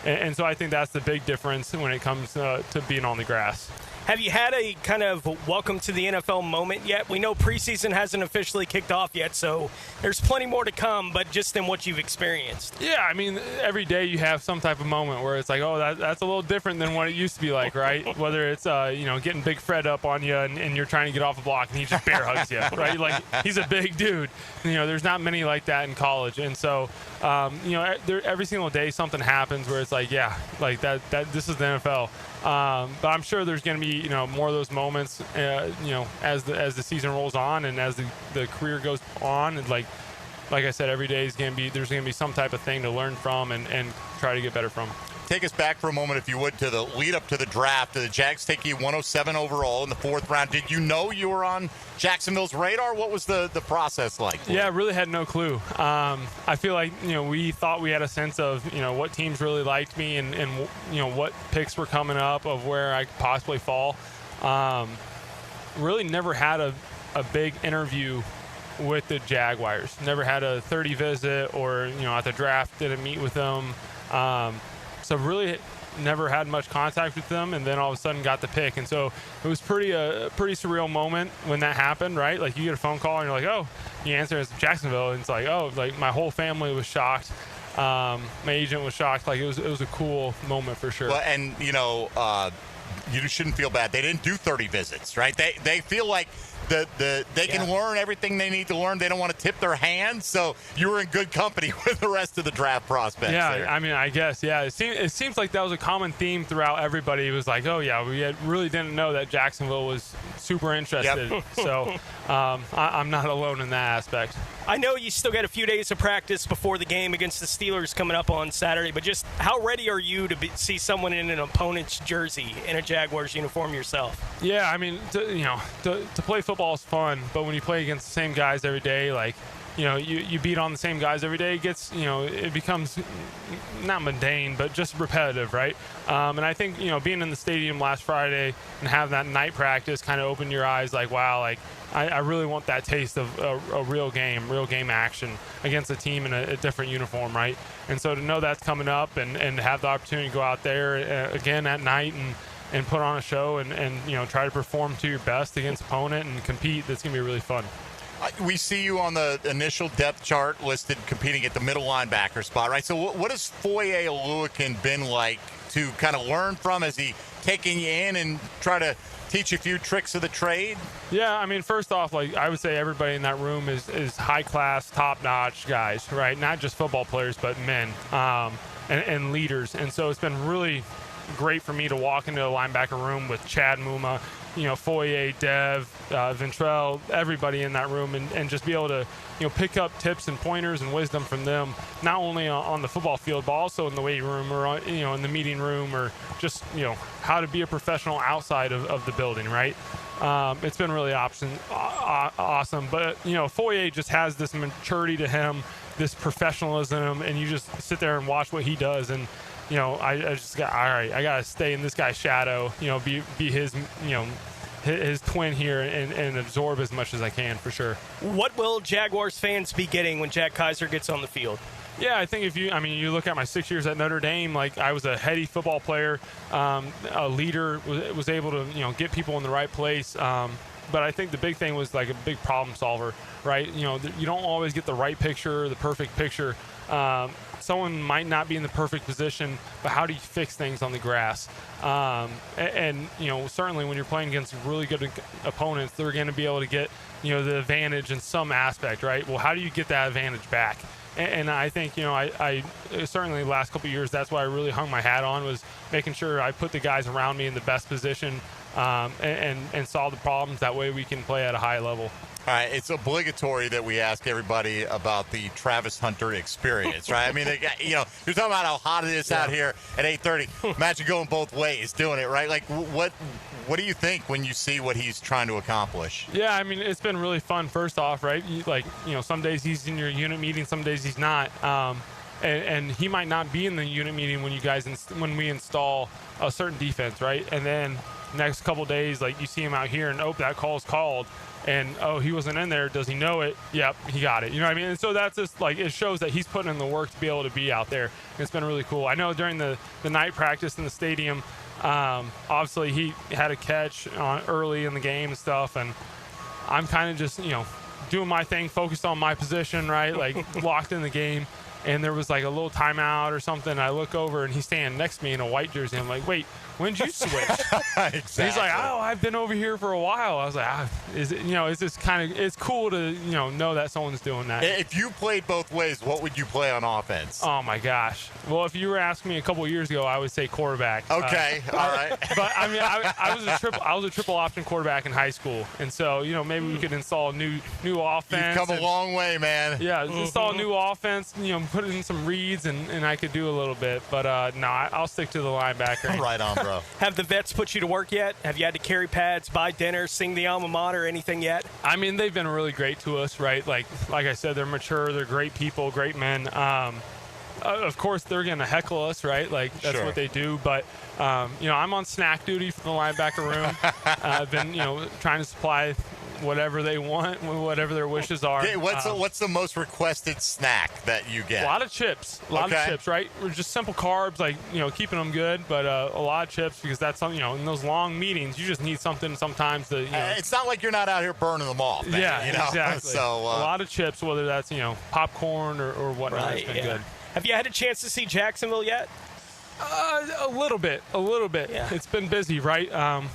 And so I think that's the big difference when it comes to being on the grass. Have you had a kind of welcome to the NFL moment yet? We know preseason hasn't officially kicked off yet, so there's plenty more to come, but just in what you've experienced. Yeah, I mean, every day you have some type of moment where it's like, oh, that's a little different than what it used to be like, right? Whether it's, getting Big Fred up on you and you're trying to get off the block and he just bear hugs you, right? Like, he's a big dude. There's not many like that in college. And so, every single day something happens where it's like, yeah, like that this is the NFL. But I'm sure there's going to be, more of those moments, as the season rolls on and as the career goes on. And like I said, every day there's going to be some type of thing to learn from and try to get better from. Take us back for a moment, if you would, to the lead up to the draft. The Jags take you 107 overall in the 4th round. Did you know you were on Jacksonville's radar? What was the process like? Yeah, I really had no clue. I feel like, we thought we had a sense of, what teams really liked me and what picks were coming up of where I could possibly fall. Really never had a big interview with the Jaguars. Never had a 30 visit or, at the draft didn't meet with them. So really never had much contact with them, and then all of a sudden got the pick. And so it was a pretty surreal moment when that happened, right? Like, you get a phone call and you're like, oh, you answer, it's Jacksonville, and it's like, oh, like my whole family was shocked. My agent was shocked. Like, it was a cool moment for sure. Well, and you shouldn't feel bad. They didn't do 30 visits, right? They feel like they can learn everything they need to learn. They don't want to tip their hand, so you were in good company with the rest of the draft prospects. Yeah, there. I mean, I guess, yeah. It seems like that was a common theme throughout everybody. It was like, oh, yeah, we really didn't know that Jacksonville was super interested. Yep. So I'm not alone in that aspect. I know you still got a few days of practice before the game against the Steelers coming up on Saturday, but just how ready are you to see someone in an opponent's jersey in a Jaguars uniform yourself? Yeah, I mean, to play football is fun, but when you play against the same guys every day, like, you beat on the same guys every day, it becomes not mundane, but just repetitive, right? And I think, being in the stadium last Friday and have that night practice kind of opened your eyes, like, wow, like, I really want that taste of a real game action against a team in a different uniform, right? And so to know that's coming up and have the opportunity to go out there again at night and put on a show and try to perform to your best against opponent and compete, that's going to be really fun. We see you on the initial depth chart listed competing at the middle linebacker spot, right? So what has Foye Oluokun been like to kind of learn from? Has he taken you in and try to teach you a few tricks of the trade? Yeah, I mean, first off, like, I would say everybody in that room is high-class, top-notch guys, right? Not just football players, but men and leaders. And so it's been really great for me to walk into the linebacker room with Chad Muma, Foye, Dev, Ventrell, everybody in that room, and just be able to, pick up tips and pointers and wisdom from them, not only on the football field, but also in the weight room or, in the meeting room, or just, how to be a professional outside of the building, right? It's been really awesome. But, Foye just has this maturity to him, this professionalism, and you just sit there and watch what he does. And, I just got, all right, I got to stay in this guy's shadow, be his, his twin here and absorb as much as I can, for sure. What will Jaguars fans be getting when Jack Kaiser gets on the field? Yeah, I think you look at my 6 years at Notre Dame, like I was a heady football player, a leader, was able to, get people in the right place. But I think the big thing was like a big problem solver, right? You don't always get the right picture, the perfect picture. Someone might not be in the perfect position, but how do you fix things on the grass? And certainly when you're playing against really good opponents, they're going to be able to get, the advantage in some aspect, right? Well, how do you get that advantage back? And I think, I certainly the last couple of years, that's what I really hung my hat on, was making sure I put the guys around me in the best position and solve the problems. That way we can play at a high level. All right, it's obligatory that we ask everybody about the Travis Hunter experience, right? I mean, you're talking about how hot it is out here at 8:30. Imagine going both ways, doing it, right? Like, what do you think when you see what he's trying to accomplish? Yeah, I mean, it's been really fun, first off, right? Some days he's in your unit meeting, some days he's not. And he might not be in the unit meeting when we install a certain defense, right? And then next couple days, like, you see him out here and, that call's called. And, he wasn't in there. Does he know it? Yep, he got it. You know what I mean? And so that's just, like, it shows that he's putting in the work to be able to be out there. And it's been really cool. I know during the night practice in the stadium, obviously he had a catch early in the game and stuff. And I'm kind of just, doing my thing, focused on my position, right? Like, locked in the game. And there was like a little timeout or something. I look over and he's standing next to me in a white jersey. I'm like, wait, when did you switch? Exactly. He's like, I've been over here for a while. I was like, is it, it's just kind of, it's cool to, know that someone's doing that. If you played both ways, what would you play on offense? Oh my gosh. Well, if you were asking me a couple of years ago, I would say quarterback. Okay. All right. But I mean, I was a triple option quarterback in high school. And so, maybe we could install a new offense. You've come a long way, man. Yeah. Install a new offense, put in some reads and I could do a little bit, but no, I'll stick to the linebacker. Right on, bro. Have the vets put you to work yet? Have you had to carry pads, buy dinner, sing the alma mater, anything yet? I mean, they've been really great to us, right? Like I said, they're mature, they're great people, great men. Of course, they're going to heckle us, right? Like, that's Sure. what they do. But, I'm on snack duty for the linebacker room. I've been, trying to supply whatever they want, whatever their wishes are. Okay, what's the most requested snack that you get? A lot of chips. A lot of chips, right? We're just simple carbs, like, keeping them good, but a lot of chips, because that's something, in those long meetings, you just need something sometimes to, It's not like you're not out here burning them off, man, Yeah, exactly. So, a lot of chips, whether that's, popcorn or whatnot, Right, it's been yeah. good. Have you had a chance to see Jacksonville yet? A little bit. Yeah. It's been busy, right?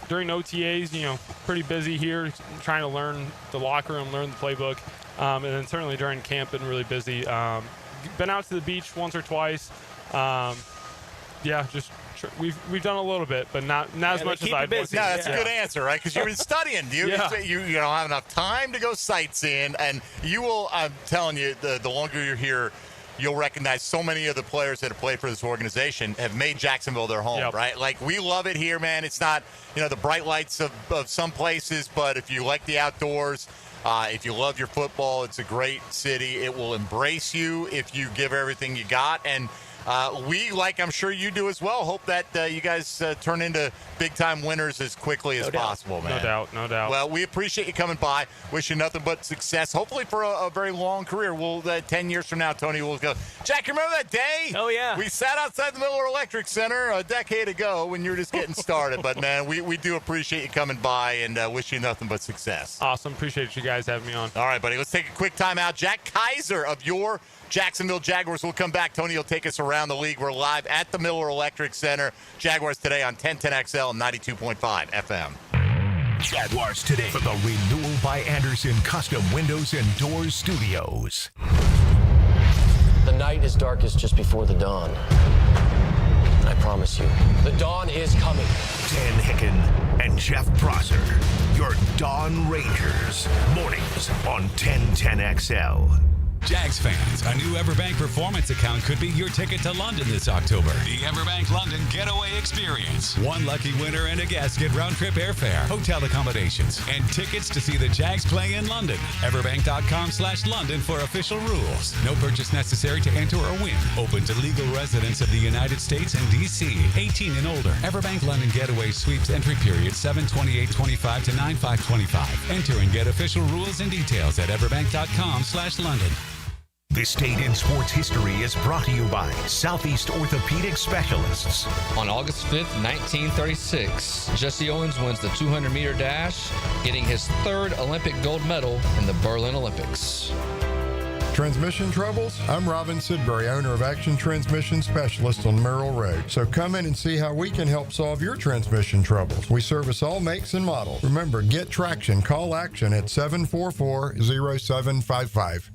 During OTAs, pretty busy here, trying to learn the locker room, learn the playbook, and then certainly during camp, been really busy. Been out to the beach once or twice. We've done a little bit, but not as much as I'd want to. No, that's a good answer, right? Because you've been studying. You don't have enough time to go sightseeing, and you will. I'm telling you, the longer you're here, you'll recognize so many of the players that have played for this organization have made Jacksonville their home, right? Like, we love it here, man. It's not, the bright lights of some places, but if you like the outdoors, if you love your football, it's a great city. It will embrace you if you give everything you got. And we, like I'm sure you do as well, hope that you guys turn into big-time winners as quickly as possible, man. No doubt. Well, we appreciate you coming by. Wish you nothing but success. Hopefully for a very long career. 10 years from now, Tony will go, Jack, you remember that day? Oh, yeah. We sat outside the Miller Electric Center a decade ago when you were just getting started. But, man, we do appreciate you coming by and wish you nothing but success. Awesome. Appreciate you guys having me on. All right, buddy. Let's take a quick timeout. Jack Kaiser of your Jacksonville Jaguars will come back. Tony will take us around the league. We're live at the Miller Electric Center. Jaguars Today on 1010XL and 92.5 FM. Jaguars Today from the Renewal by Anderson Custom Windows and Doors Studios. The night is darkest just before the dawn. I promise you. The dawn is coming. Dan Hicken and Jeff Prosser, your Dawn Rangers. Mornings on 1010XL. Jags fans, a new Everbank Performance account could be your ticket to London this October. The Everbank London Getaway Experience. One lucky winner and a guest get round-trip airfare, hotel accommodations, and tickets to see the Jags play in London. Everbank.com/London for official rules. No purchase necessary to enter or win. Open to legal residents of the United States and D.C. 18 and older. Everbank London Getaway Sweeps entry period 7/28/25 to 9/5/25. Enter and get official rules and details at Everbank.com/London. This Day in Sports History is brought to you by Southeast Orthopedic Specialists. On August 5th, 1936, Jesse Owens wins the 200-meter dash, getting his third Olympic gold medal in the Berlin Olympics. Transmission troubles? I'm Robin Sidbury, owner of Action Transmission Specialist on Merrill Road. So come in and see how we can help solve your transmission troubles. We service all makes and models. Remember, get traction. Call Action at 744-0755.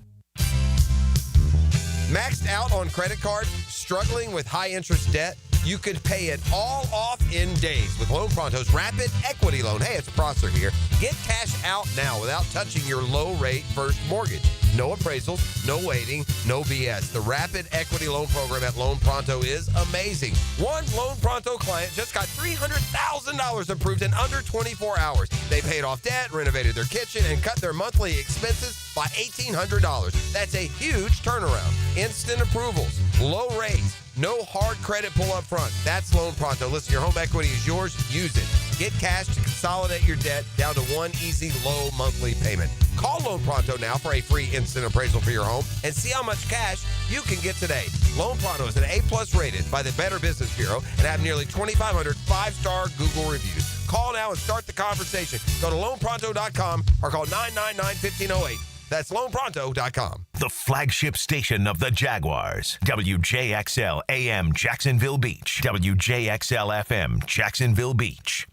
Maxed out on credit cards? Struggling with high interest debt? You could pay it all off in days with Loan Pronto's Rapid Equity Loan. Hey, it's Prosser here. Get cash out now without touching your low-rate first mortgage. No appraisals, no waiting, no BS. The Rapid Equity Loan Program at Loan Pronto is amazing. One Loan Pronto client just got $300,000 approved in under 24 hours. They paid off debt, renovated their kitchen, and cut their monthly expenses by $1,800. That's a huge turnaround. Instant approvals, low rates, no hard credit pull up front. That's Loan Pronto. Listen, your home equity is yours. Use it. Get cash to consolidate your debt down to one easy, low monthly payment. Call Loan Pronto now for a free instant appraisal for your home and see how much cash you can get today. Loan Pronto is an A+ rated by the Better Business Bureau and have nearly 2,500 5-star Google reviews. Call now and start the conversation. Go to loanpronto.com or call 999-1508. That's loanpronto.com. The flagship station of the Jaguars. WJXL AM Jacksonville Beach. WJXL FM Jacksonville Beach.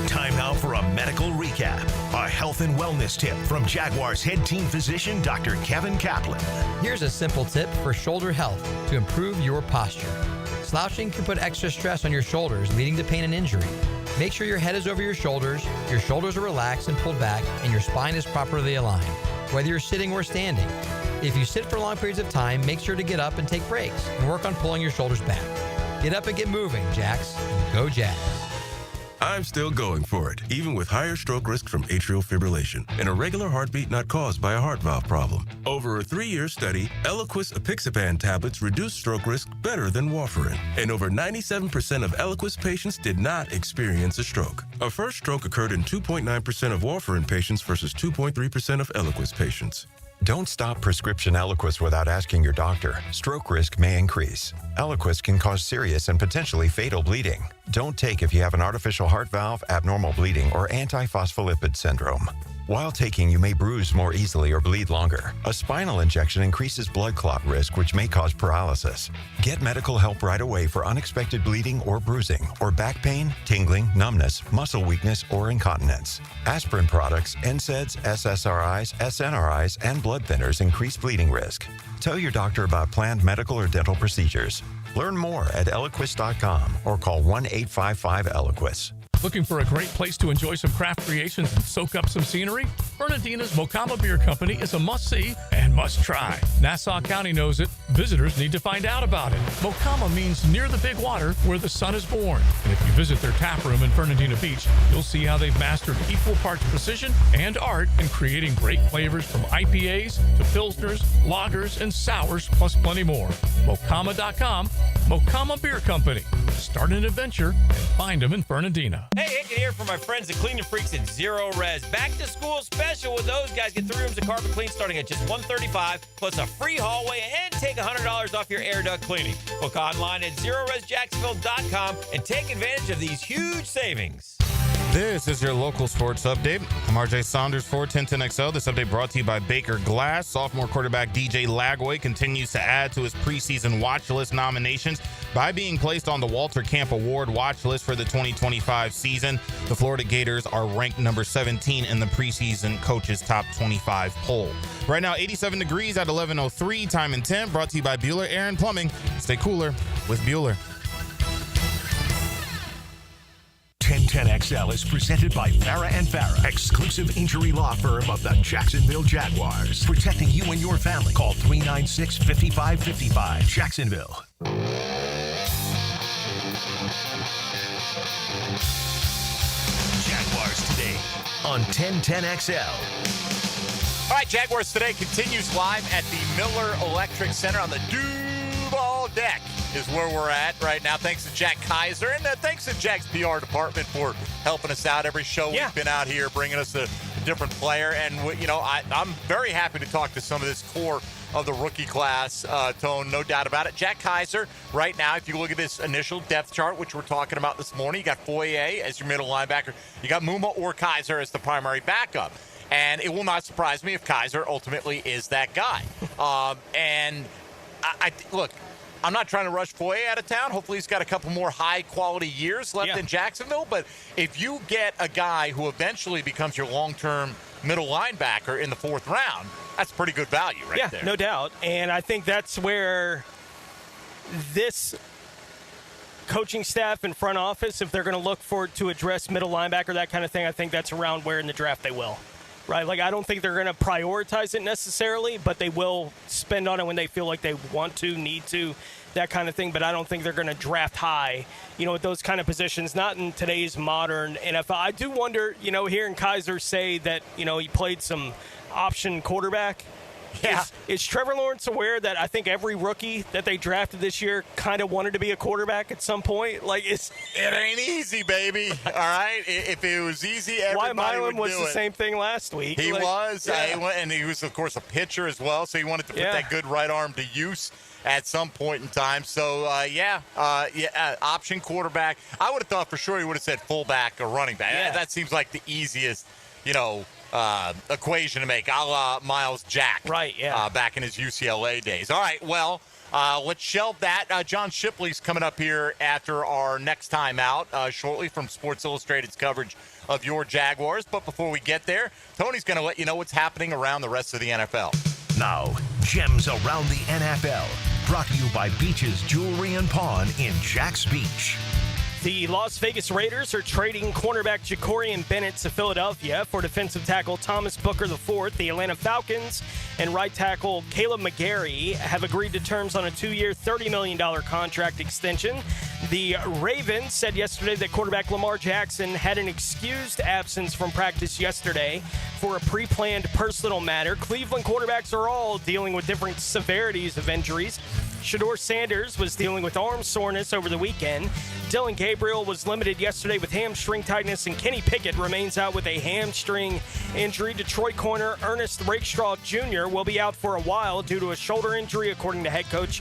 Time now for a medical recap. A health and wellness tip from Jaguars head team physician Dr. Kevin Kaplan. Here's a simple tip for shoulder health to improve your posture. Slouching can put extra stress on your shoulders, leading to pain and injury. Make sure your head is over your shoulders are relaxed and pulled back, and your spine is properly aligned, whether you're sitting or standing. If you sit for long periods of time, make sure to get up and take breaks and work on pulling your shoulders back. Get up and get moving, Jacks, and go Jags. I'm still going for it, even with higher stroke risk from atrial fibrillation, an irregular heartbeat not caused by a heart valve problem. Over a 3-year study, Eliquis apixaban tablets reduced stroke risk better than warfarin, and over 97% of Eliquis patients did not experience a stroke. A first stroke occurred in 2.9% of warfarin patients versus 2.3% of Eliquis patients. Don't stop prescription Eliquis without asking your doctor. Stroke risk may increase. Eliquis can cause serious and potentially fatal bleeding. Don't take if you have an artificial heart valve, abnormal bleeding, or antiphospholipid syndrome. While taking, you may bruise more easily or bleed longer. A spinal injection increases blood clot risk, which may cause paralysis. Get medical help right away for unexpected bleeding or bruising, or back pain, tingling, numbness, muscle weakness, or incontinence. Aspirin products, NSAIDs, SSRIs, SNRIs, and blood thinners increase bleeding risk. Tell your doctor about planned medical or dental procedures. Learn more at Eliquis.com or call 1-855-ELIQUIS. Looking for a great place to enjoy some craft creations and soak up some scenery? Fernandina's Mocama Beer Company is a must-see and must-try. Nassau County knows it. Visitors need to find out about it. Mocama means near the big water where the sun is born. And if you visit their tap room in Fernandina Beach, you'll see how they've mastered equal parts precision and art in creating great flavors from IPAs to Pilsners, lagers, and sours, plus plenty more. Mocama.com, Mocama Beer Company. Start an adventure and find them in Fernandina. Hey, Hicken here for my friends at Cleaning Freaks at Zero Res. Back to school special with those guys. Get 3 rooms of carpet clean starting at just $135, plus a free hallway and take $100 off your air duct cleaning. Book online at ZeroResJacksonville.com and take advantage of these huge savings. This is your local sports update. I'm RJ Saunders for 1010XL. This update brought to you by Baker Glass. Sophomore quarterback DJ Lagway continues to add to his preseason watch list nominations by being placed on the Walter Camp Award watch list for the 2025 season. The Florida Gators are ranked number 17 in the preseason coaches top 25 poll. Right now, 87 degrees at 11:03, time and temp, brought to you by Bueller Air and Plumbing. Stay cooler with Bueller. 1010XL is presented by Farah and Farah, exclusive injury law firm of the Jacksonville Jaguars. Protecting you and your family. Call 396-5555. Jacksonville. Jaguars Today on 1010XL. All right, Jaguars Today continues live at the Miller Electric Center on the Duval deck is where we're at right now. Thanks to Jack Kaiser, and thanks to Jack's PR department for helping us out every show. We've been out here bringing us a different player, and I'm very happy to talk to some of this core of the rookie class, Tone, no doubt about it. Jack Kaiser, right now, if you look at this initial depth chart, which we're talking about this morning, you got Foye as your middle linebacker. You got Muma or Kaiser as the primary backup. And it will not surprise me if Kaiser ultimately is that guy. And look, I'm not trying to rush Foye out of town. Hopefully he's got a couple more high-quality years left in Jacksonville. But if you get a guy who eventually becomes your long-term middle linebacker in the 4th round, that's pretty good value right there. Yeah, no doubt. And I think that's where this coaching staff and front office, if they're going to look to address middle linebacker, that kind of thing, I think that's around where in the draft they will. Right, like I don't think they're going to prioritize it necessarily, but they will spend on it when they feel like they want to, need to, that kind of thing. But I don't think they're going to draft high, at those kind of positions, not in today's modern NFL. I do wonder, hearing Kaiser say that, he played some option quarterback. Yeah. Is Trevor Lawrence aware that I think every rookie that they drafted this year kind of wanted to be a quarterback at some point? It ain't easy, baby. All right? If it was easy, everybody would do it. was the same thing last week. He was. And he was, of course, a pitcher as well, so he wanted to put that good right arm to use at some point in time. So, option quarterback. I would have thought for sure he would have said fullback or running back. Yeah. That seems like the easiest, equation to make, a la Miles Jack. Right, yeah. Back in his UCLA days. All right, well, let's shelve that. John Shipley's coming up here after our next time out shortly from Sports Illustrated's coverage of your Jaguars. But before we get there, Tony's going to let you know what's happening around the rest of the NFL. Now, Gems Around the NFL, brought to you by Beach's Jewelry and Pawn in Jax Beach. The Las Vegas Raiders are trading cornerback Jacorian Bennett to Philadelphia for defensive tackle Thomas Booker IV. The Atlanta Falcons and right tackle Caleb McGarry have agreed to terms on a 2-year, $30 million contract extension. The Ravens said yesterday that quarterback Lamar Jackson had an excused absence from practice yesterday for a pre-planned personal matter. Cleveland quarterbacks are all dealing with different severities of injuries. Shedeur Sanders was dealing with arm soreness over the weekend. Dylan Gabriel was limited yesterday with hamstring tightness, and Kenny Pickett remains out with a hamstring injury. Detroit corner Ernest Rakestraw Jr. will be out for a while due to a shoulder injury, according to head coach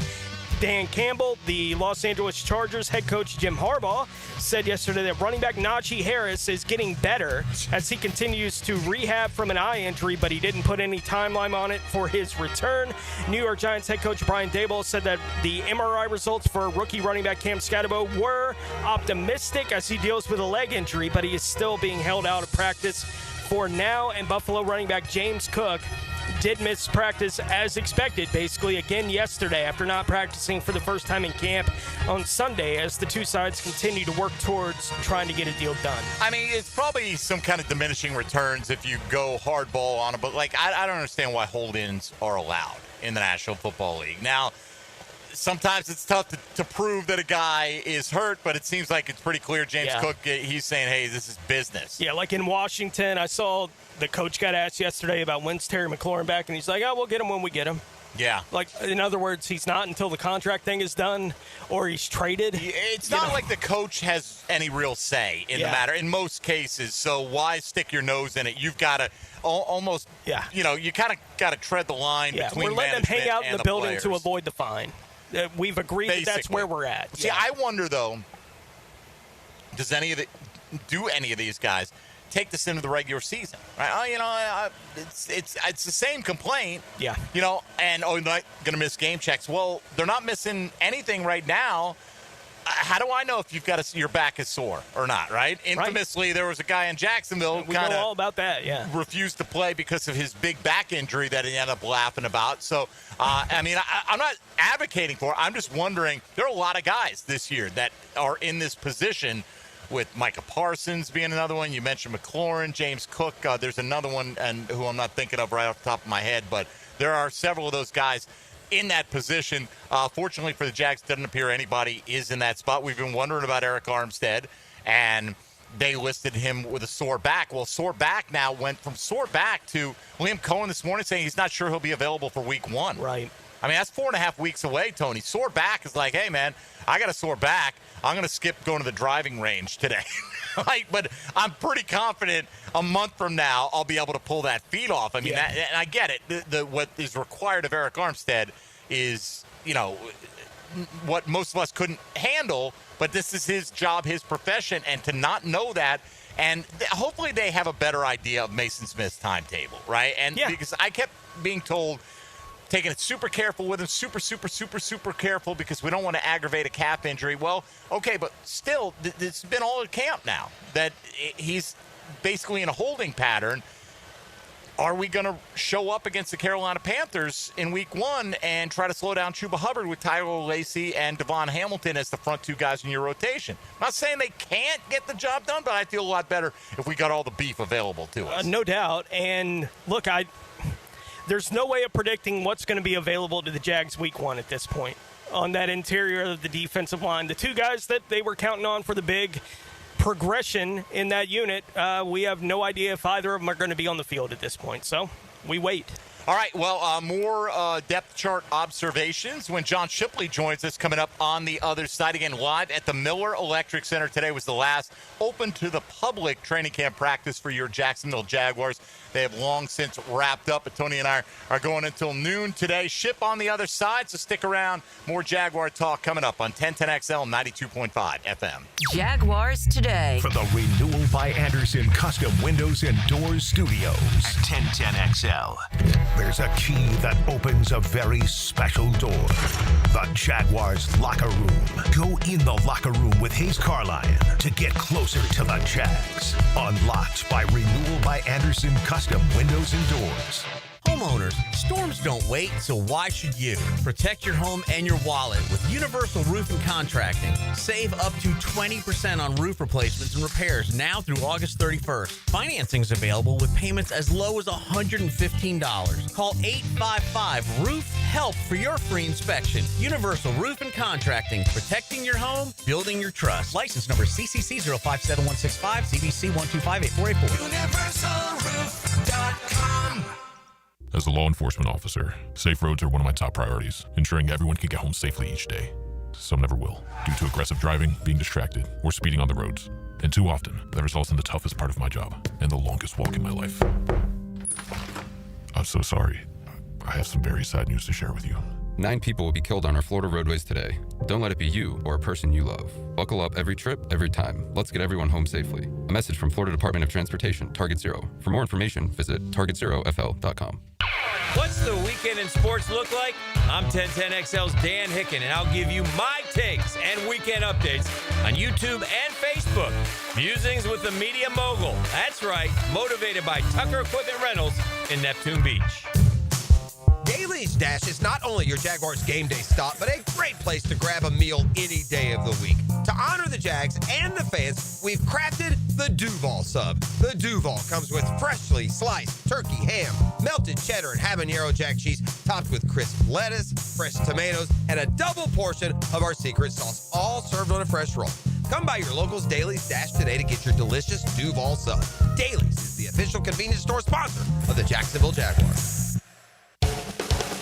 Dan Campbell. The Los Angeles Chargers head coach Jim Harbaugh said yesterday that running back Najee Harris is getting better as he continues to rehab from an eye injury, but he didn't put any timeline on it for his return. New York Giants head coach Brian Daboll said that the MRI results for rookie running back Cam Scatterbo were optimistic as he deals with a leg injury, but he is still being held out of practice for now. And Buffalo running back James Cook did miss practice as expected, basically again yesterday after not practicing for the first time in camp on Sunday as the two sides continue to work towards trying to get a deal done. I mean, it's probably some kind of diminishing returns if you go hardball on it, but I don't understand why hold-ins are allowed in the National Football League. Now, sometimes it's tough to prove that a guy is hurt, but it seems like it's pretty clear James Cook, he's saying, hey, this is business. Yeah, like in Washington, I saw the coach got asked yesterday about when's Terry McLaurin back, and he's like, we'll get him when we get him. Yeah. Like, in other words, he's not until the contract thing is done or he's traded. It's not like the coach has any real say in the matter in most cases, so why stick your nose in it? You've got to almost, you kind of got to tread the line between we're letting them hang out in the building players to avoid the fine. We've agreed that that's where we're at. See, I wonder, though, do any of these guys take this into the regular season? Right? It's the same complaint. Yeah. And they're not going to miss game checks. Well, they're not missing anything right now. How do I know if your back is sore or not, right? Infamously, there was a guy in Jacksonville who we know all about that, refused to play because of his big back injury that he ended up laughing about. So, I'm not advocating for it. I'm just wondering, there are a lot of guys this year that are in this position with Micah Parsons being another one. You mentioned McLaurin, James Cook. There's another one and who I'm not thinking of right off the top of my head, but there are several of those guys in that position. Fortunately for the Jags, it doesn't appear anybody is in that spot. We've been wondering about Eric Armstead, and they listed him with a sore back. Well, sore back now went from sore back to Liam Cohen this morning saying he's not sure he'll be available for week 1. Right. I mean, that's 4.5 weeks away, Tony. Sore back is like, hey, man, I got a sore back. I'm going to skip going to the driving range today. But I'm pretty confident a month from now I'll be able to pull that feet off. I mean, and I get it. What is required of Eric Armstead is, what most of us couldn't handle, but this is his job, his profession, and to not know that, and hopefully they have a better idea of Mason Smith's timetable, right? And because I kept being told, taking it super careful with him, super careful because we don't want to aggravate a calf injury. Well, okay, but still, it's been all at camp now that he's basically in a holding pattern. Are we going to show up against the Carolina Panthers in week 1 and try to slow down Chuba Hubbard with Tyler Lacey and Devon Hamilton as the front 2 guys in your rotation? I'm not saying they can't get the job done, but I feel a lot better if we got all the beef available to us. No doubt. And look, there's no way of predicting what's going to be available to the Jags week 1 at this point on that interior of the defensive line. The 2 guys that they were counting on for the big progression in that unit, we have no idea if either of them are going to be on the field at this point. So we wait. All right, well, more depth chart observations when John Shipley joins us coming up on the other side. Again, live at the Miller Electric Center. Today was the last open to the public training camp practice for your Jacksonville Jaguars. They have long since wrapped up, but Tony and I are going until noon today. Ship on the other side, so stick around. More Jaguar talk coming up on 1010XL 92.5 FM. Jaguars Today. For the Renewal by Anderson Custom Windows and Doors Studios at 1010XL. There's a key that opens a very special door. The Jaguars locker room. Go in the locker room with Hayes Carline to get closer to the Jags. Unlocked by Renewal by Anderson Custom Windows and Doors. Homeowners, storms don't wait, so why should you? Protect your home and your wallet with Universal Roofing Contracting. Save up to 20% on roof replacements and repairs now through August 31st. Financing is available with payments as low as $115. Call 855-ROOF-HELP for your free inspection. Universal Roofing Contracting, protecting your home, building your trust. License number CCC 057165, CBC 1258484. UniversalRoof.com. As a law enforcement officer, safe roads are one of my top priorities, ensuring everyone can get home safely each day. Some never will, due to aggressive driving, being distracted, or speeding on the roads. And too often, that results in the toughest part of my job and the longest walk in my life. I'm so sorry. I have some very sad news to share with you. 9 people will be killed on our Florida roadways today. Don't let it be you or a person you love. Buckle up every trip, every time. Let's get everyone home safely. A message from Florida Department of Transportation, Target Zero. For more information, visit targetzerofl.com. What's the weekend in sports look like? I'm 1010XL's Dan Hicken, and I'll give you my takes and weekend updates on YouTube and Facebook. Musings with the media mogul. That's right, motivated by Tucker Equipment Rentals in Neptune Beach. Daly's Dash is not only your Jaguars game day stop, but a great place to grab a meal any day of the week. To honor the Jags and the fans, we've crafted the Duval Sub. The Duval comes with freshly sliced turkey, ham, melted cheddar, and habanero jack cheese, topped with crisp lettuce, fresh tomatoes, and a double portion of our secret sauce, all served on a fresh roll. Come by your local's Daly's Dash today to get your delicious Duval Sub. Daly's is the official convenience store sponsor of the Jacksonville Jaguars.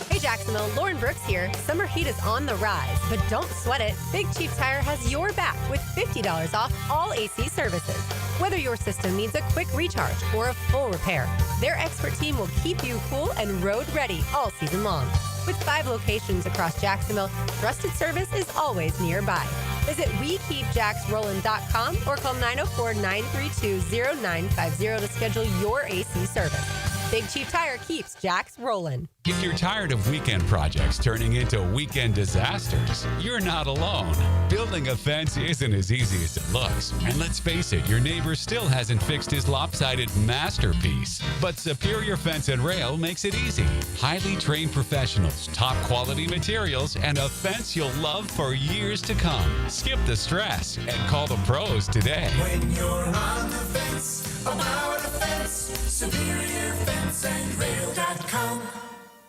Hey Jacksonville, Lauren Brooks here. Summer heat is on the rise, but don't sweat it. Big Chief Tire has your back with $50 off all AC services. Whether your system needs a quick recharge or a full repair, their expert team will keep you cool and road ready all season long. With 5 locations across Jacksonville, trusted service is always nearby. Visit WeKeepJacksRollin.com or call 904-932-0950 to schedule your AC service. Big Chief Tire keeps Jax rolling. If you're tired of weekend projects turning into weekend disasters, you're not alone. Building a fence isn't as easy as it looks. And let's face it, your neighbor still hasn't fixed his lopsided masterpiece. But Superior Fence and Rail makes it easy. Highly trained professionals, top quality materials, and a fence you'll love for years to come. Skip the stress and call the pros today. When you're on the fence, about a fence, SuperiorFenceandRail.com.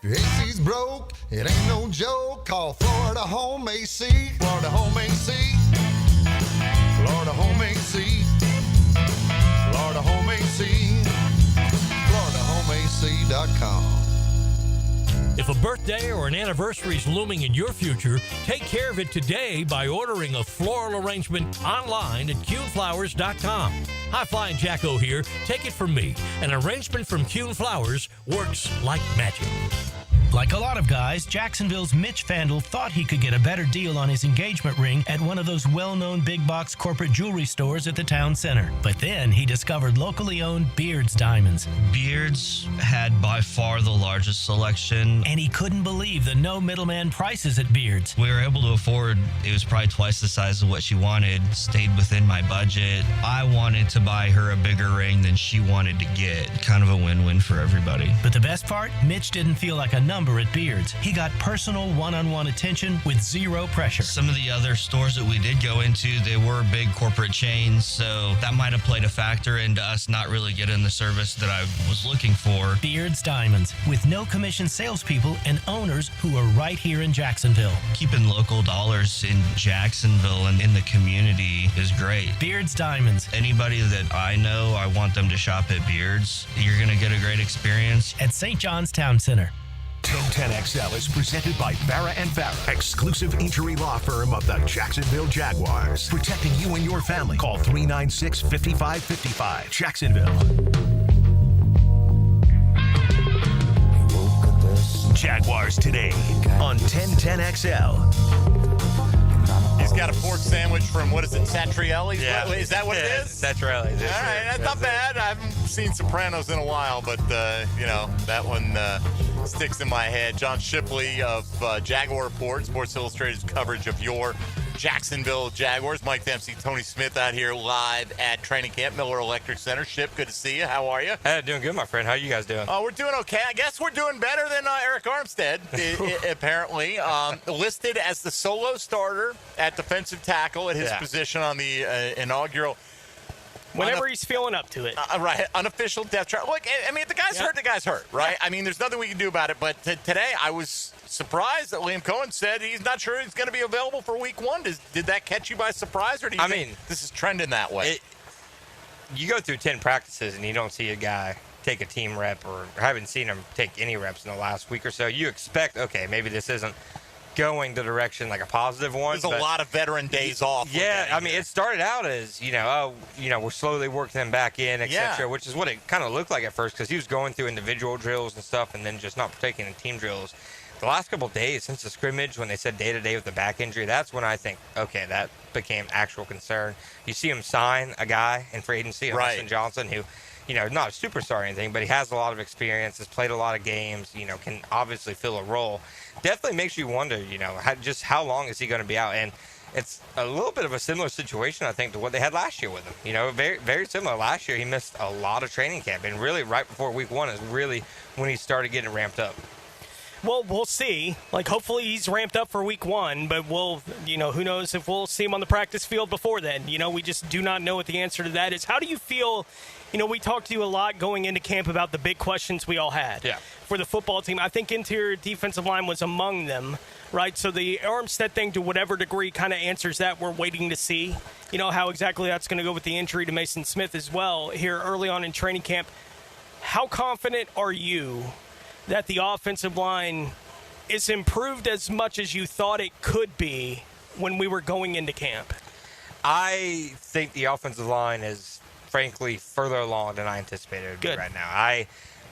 Your AC's broke, it ain't no joke. Call Florida Home AC. Florida Home AC. Florida Home AC. Florida Home AC. FloridaHomeAC.com. If a birthday or an anniversary is looming in your future, take care of it today by ordering a floral arrangement online at CuneFlowers.com. Hi, Flying Jacko here. Take it from me. An arrangement from Cune Flowers works like magic. Like a lot of guys, Jacksonville's Mitch Fandle thought he could get a better deal on his engagement ring at one of those well-known big-box corporate jewelry stores at the town center. But then he discovered locally owned Beard's Diamonds. Beard's had by far the largest selection. And he couldn't believe the no middleman prices at Beard's. We were able to afford, it was probably twice the size of what she wanted, stayed within my budget. I wanted to buy her a bigger ring than she wanted to get. Kind of a win-win for everybody. But the best part, Mitch didn't feel like a number at Beard's. He got personal one-on-one attention with zero pressure. Some of the other stores that we did go into, they were big corporate chains, so that might have played a factor into us not really getting the service that I was looking for. Beard's Diamonds, with no commission salespeople and owners who are right here in Jacksonville. Keeping local dollars in Jacksonville and in the community is great. Beard's Diamonds. Anybody that I know, I want them to shop at Beard's. You're going to get a great experience. At St. John's Town Center. 1010XL is presented by Farah and Farah, exclusive injury law firm of the Jacksonville Jaguars. Protecting you and your family. Call 396-5555. Jacksonville. Jaguars Today on 1010XL. He's got a pork sandwich from, what is it, Satrielli's? Yeah. Is that what it is? Satrielli's. All right, that's not bad. I haven't seen Sopranos in a while, but, that one sticks in my head. John Shipley of Jaguar Report, Sports Illustrated's coverage of your Jacksonville Jaguars. Mike Dempsey, Tony Smith out here live at training camp, Miller Electric Center. Ship, good to see you. How are you? Hey, doing good, my friend. How you guys doing? We're doing okay. I guess we're doing better than Eric Armstead, apparently. Listed as the solo starter at defensive tackle at his position on the inaugural. Whenever he's feeling up to it. Right, unofficial depth chart. Look, I mean, if the guy's hurt, the guy's hurt, right? I mean, there's nothing we can do about it. But today, I was surprised that Liam Cohen said he's not sure he's going to be available for week one. Did that catch you by surprise, or do you think this is trending that way? You go through 10 practices and you don't see a guy take a team rep, or haven't seen him take any reps in the last week or so. You expect, okay, maybe this isn't going the direction like a positive one. There's a lot of veteran days off. Yeah, I mean, it started out as, we're slowly working them back in, etc., which is what it kind of looked like at first, because he was going through individual drills and stuff and then just not partaking in team drills. The last couple of days since the scrimmage, when they said day-to-day with the back injury, that's when I think, okay, that became actual concern. You see him sign a guy in free agency, Austin Johnson, who, not a superstar or anything, but he has a lot of experience, has played a lot of games, can obviously fill a role. Definitely makes you wonder, how long is he going to be out? And it's a little bit of a similar situation, I think, to what they had last year with him. Very, very similar. Last year, he missed a lot of training camp, and really right before week one is really when he started getting ramped up. Well, we'll see. Hopefully he's ramped up for week one, but who knows if we'll see him on the practice field before then. We just do not know what the answer to that is. How do you feel? We talked to you a lot going into camp about the big questions we all had for the football team. I think interior defensive line was among them, right? So the Armstead thing, to whatever degree, kind of answers that. We're waiting to see, how exactly that's going to go with the injury to Mason Smith as well here early on in training camp. How confident are you that the offensive line is improved as much as you thought it could be when we were going into camp? I think the offensive line is, frankly, further along than I anticipated it would be right now.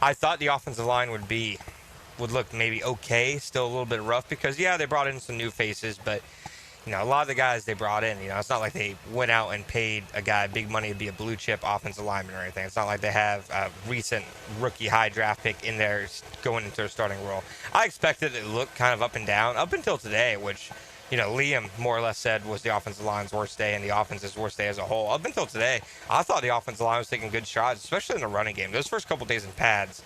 I thought the offensive line would look maybe okay, still a little bit rough, because, they brought in some new faces, but, a lot of the guys they brought in, it's not like they went out and paid a guy big money to be a blue chip offensive lineman or anything. It's not like they have a recent rookie high draft pick in there going into their starting role. I expected it to look kind of up and down up until today, which, Liam more or less said was the offensive line's worst day and the offense's worst day as a whole. Up until today, I thought the offensive line was taking good shots, especially in the running game. Those first couple days in pads,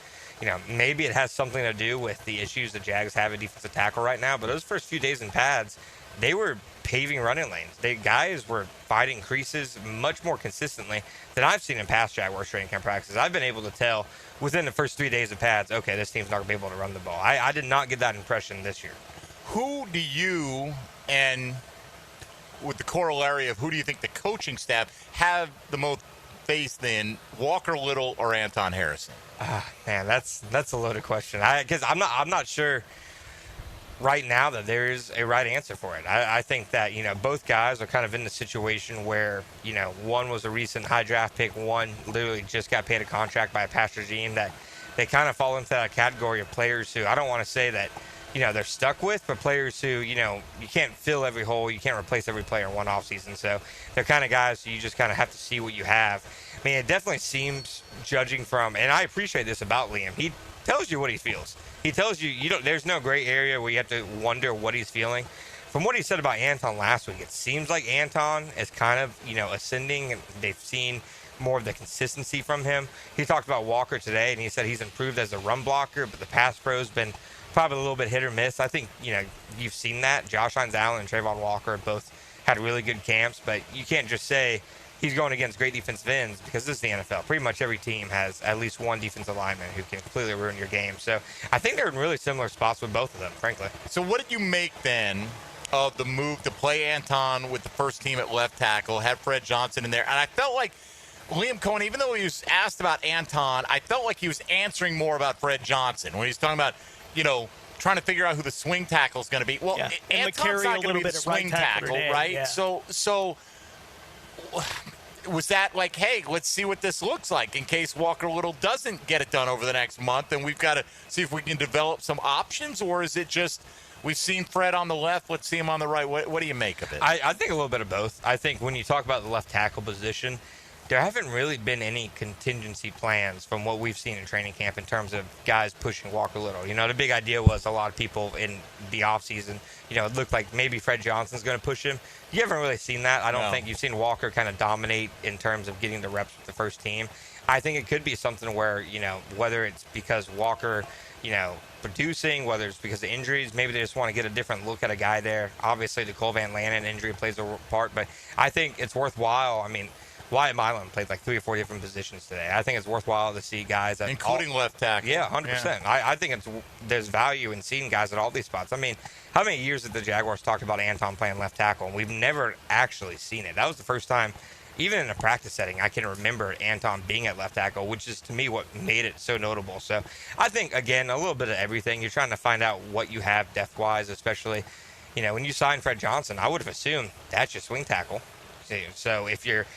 maybe it has something to do with the issues the Jags have at defensive tackle right now, but those first few days in pads, they were paving running lanes. Guys were fighting creases much more consistently than I've seen in past Jaguars training camp practices. I've been able to tell within the first 3 days of pads, okay, this team's not going to be able to run the ball. I did not get that impression this year. Who do you, and with the corollary of who do you think the coaching staff have the most faith in, Walker Little or Anton Harrison? Man, that's a loaded question. Because I'm not sure right now that there is a right answer for it. I think that, both guys are kind of in the situation where, one was a recent high draft pick, one literally just got paid a contract by a past regime, that they kind of fall into that category of players who I don't want to say that, they're stuck with, but players who, you can't fill every hole, you can't replace every player in one offseason. So they're kind of guys who you just kind of have to see what you have. I mean, it definitely seems, judging from, and I appreciate this about Liam, he tells you what he feels. He tells you, there's no gray area where you have to wonder what he's feeling. From what he said about Anton last week, it seems like Anton is kind of, ascending, and they've seen more of the consistency from him. He talked about Walker today, and he said he's improved as a run blocker, but the pass pro's been probably a little bit hit or miss. I think, you've seen that. Josh Hines-Allen and Trayvon Walker both had really good camps, but you can't just say he's going against great defensive ends because this is the NFL. Pretty much every team has at least one defensive lineman who can completely ruin your game. So I think they're in really similar spots with both of them, frankly. So what did you make then of the move to play Anton with the first team at left tackle, had Fred Johnson in there? And I felt like Liam Cohen, even though he was asked about Anton, I felt like he was answering more about Fred Johnson when he was talking about, trying to figure out who the swing tackle is going to be. Well, yeah. Anton's not going to be the swing tackle, right? Yeah. So was that like, hey, let's see what this looks like in case Walker Little doesn't get it done over the next month, and we've got to see if we can develop some options, or is it just we've seen Fred on the left, let's see him on the right? What do you make of it? I think a little bit of both. I think when you talk about the left tackle position, there haven't really been any contingency plans from what we've seen in training camp in terms of guys pushing Walker Little. The big idea was a lot of people in the offseason, it looked like maybe Fred Johnson's going to push him. You haven't really seen that. I don't think you've seen Walker kind of dominate in terms of getting the reps with the first team. I think it could be something where, whether it's because Walker, producing, whether it's because of injuries, maybe they just want to get a different look at a guy there. Obviously, the Cole Van Lannon injury plays a part, but I think it's worthwhile. I mean, Wyatt Milan played like 3 or 4 different positions today. I think it's worthwhile to see guys at including left tackle. Yeah, 100%. I think there's value in seeing guys at all these spots. I mean, how many years have the Jaguars talked about Anton playing left tackle, and we've never actually seen it? That was the first time, even in a practice setting, I can remember Anton being at left tackle, which is to me what made it so notable. So I think, again, a little bit of everything. You're trying to find out what you have depth-wise, especially, when you sign Fred Johnson, I would have assumed that's your swing tackle. So if you're,